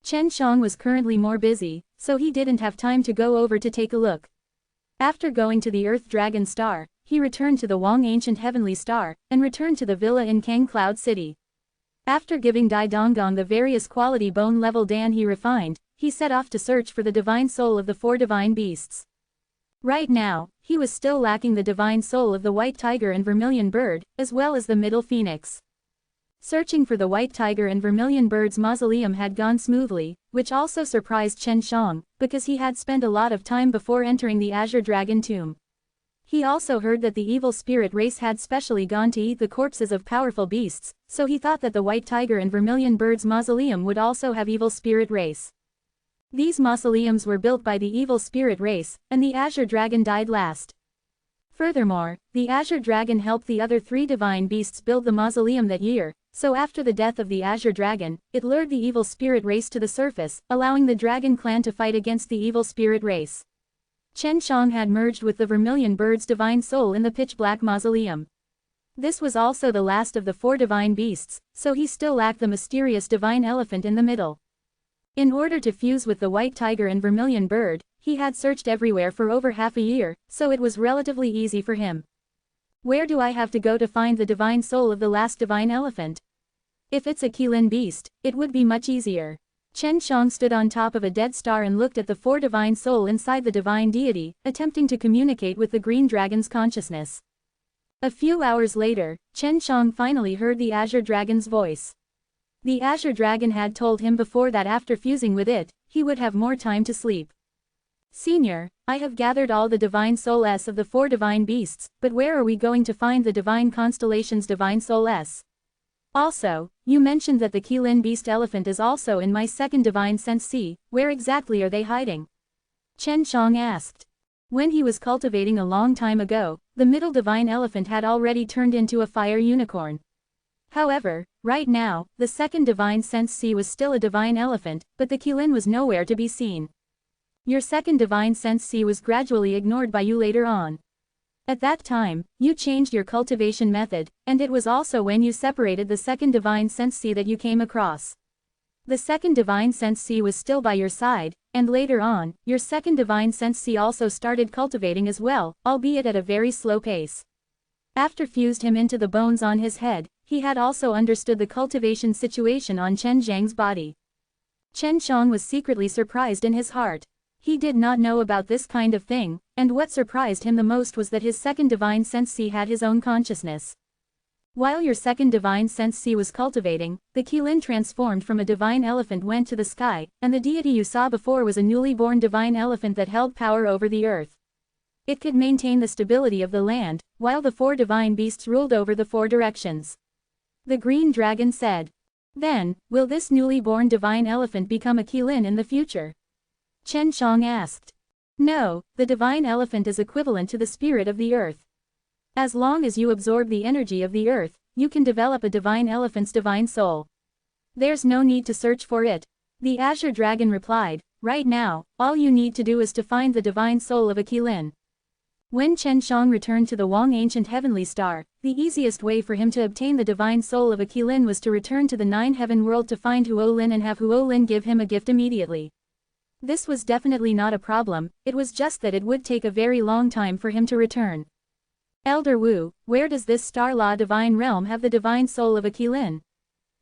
Chen Shang was currently more busy, so he didn't have time to go over to take a look. After going to the Earth Dragon Star, he returned to the Wang Ancient Heavenly Star, and returned to the villa in Kang Cloud City. After giving Dai Donggong the various quality bone level Dan he refined, he set off to search for the divine soul of the 4 divine beasts. Right now, he was still lacking the divine soul of the White Tiger and Vermilion Bird, as well as the Middle Phoenix. Searching for the White Tiger and Vermilion Bird's mausoleum had gone smoothly, which also surprised Chen Shang, because he had spent a lot of time before entering the Azure Dragon tomb. He also heard that the evil spirit race had specially gone to eat the corpses of powerful beasts, so he thought that the White Tiger and Vermilion Bird's mausoleum would also have evil spirit race. These mausoleums were built by the evil spirit race, and the Azure Dragon died last. Furthermore, the Azure Dragon helped the other 3 divine beasts build the mausoleum that year, so after the death of the Azure Dragon, it lured the evil spirit race to the surface, allowing the Dragon clan to fight against the evil spirit race. Chen Shang had merged with the Vermilion Bird's divine soul in the pitch-black mausoleum. This was also the last of the 4 divine beasts, so he still lacked the mysterious divine elephant in the middle. In order to fuse with the White Tiger and Vermilion Bird, he had searched everywhere for over half a year, so it was relatively easy for him. Where do I have to go to find the divine soul of the last divine elephant? If it's a Qilin beast, it would be much easier. Chen Shang stood on top of a dead star and looked at the 4 divine soul inside the divine deity, attempting to communicate with the green dragon's consciousness. A few hours later, Chen Shang finally heard the Azure Dragon's voice. The Azure Dragon had told him before that after fusing with it, he would have more time to sleep. Senior, I have gathered all the divine soul S of the 4 divine beasts, but where are we going to find the divine constellation's divine soul S? Also, you mentioned that the Qilin beast elephant is also in my second divine sense C, where exactly are they hiding? Chen Shang asked. When he was cultivating a long time ago, the middle divine elephant had already turned into a fire unicorn. However, right now, the second divine sense C was still a divine elephant, but the Qilin was nowhere to be seen. Your second divine sense C was gradually ignored by you later on. At that time, you changed your cultivation method, and it was also when you separated the second divine sense C that you came across. The second divine sense C was still by your side, and later on, your second divine sense C also started cultivating as well, albeit at a very slow pace. After fused him into the bones on his head, he had also understood the cultivation situation on Chen Zhang's body. Chen Shang was secretly surprised in his heart. He did not know about this kind of thing, and what surprised him the most was that his second divine sense C had his own consciousness. While your second divine sense C was cultivating, the Qilin transformed from a divine elephant went to the sky, and the deity you saw before was a newly born divine elephant that held power over the earth. It could maintain the stability of the land, while the 4 divine beasts ruled over the 4 directions. The green dragon said. Then, will this newly born divine elephant become a Qilin in the future? Chen Shang asked. No, the divine elephant is equivalent to the spirit of the earth. As long as you absorb the energy of the earth, you can develop a divine elephant's divine soul. There's no need to search for it. The Azure Dragon replied, right now, all you need to do is to find the divine soul of a Qilin. When Chen Shang returned to the Wang ancient heavenly star, the easiest way for him to obtain the divine soul of a Qilin was to return to the 9 heaven world to find Huo Lin and have Huo Lin give him a gift immediately. This was definitely not a problem, it was just that it would take a very long time for him to return. Elder Wu, where does this Star Law divine realm have the divine soul of a Qilin?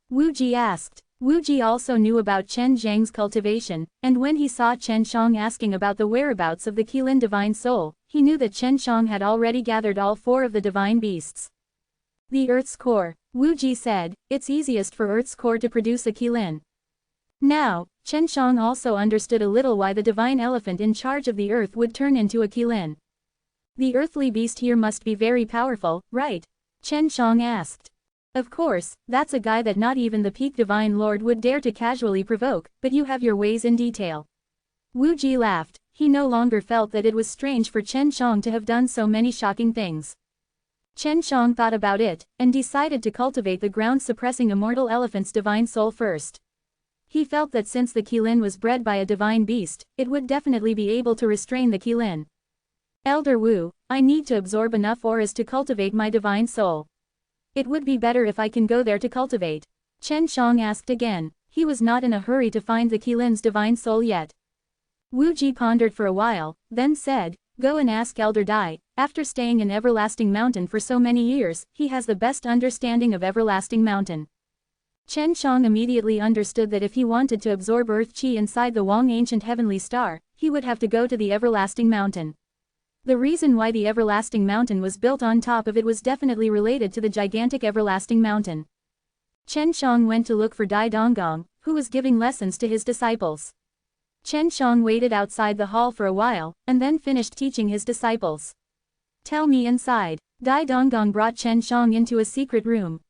Wu Ji asked. Wu Ji also knew about Chen Zhang's cultivation, and when he saw Chen Shang asking about the whereabouts of the Qilin divine soul, he knew that Chen Shang had already gathered all 4 of the divine beasts. The Earth's core, Wu Ji said, it's easiest for Earth's core to produce a Qilin. Now, Chen Shang also understood a little why the divine elephant in charge of the earth would turn into a Qilin. The earthly beast here must be very powerful, right? Chen Shang asked. Of course, that's a guy that not even the peak divine lord would dare to casually provoke, but you have your ways in detail. Wu Ji laughed, he no longer felt that it was strange for Chen Shang to have done so many shocking things. Chen Shang thought about it, and decided to cultivate the ground-suppressing immortal elephant's divine soul first. He felt that since the Qilin was bred by a divine beast, it would definitely be able to restrain the Qilin. Elder Wu, I need to absorb enough auras to cultivate my divine soul. It would be better if I can go there to cultivate. Chen Shang asked again, he was not in a hurry to find the Qilin's divine soul yet. Wu Ji pondered for a while, then said, go and ask Elder Dai, after staying in Everlasting Mountain for so many years, he has the best understanding of Everlasting Mountain. Chen Shang immediately understood that if he wanted to absorb Earth Qi inside the Wang ancient heavenly star, he would have to go to the Everlasting Mountain. The reason why the Everlasting Mountain was built on top of it was definitely related to the gigantic Everlasting Mountain. Chen Shang went to look for Dai Donggong, who was giving lessons to his disciples. Chen Shang waited outside the hall for a while, and then finished teaching his disciples. Tell me inside. Dai Donggong brought Chen Shang into a secret room.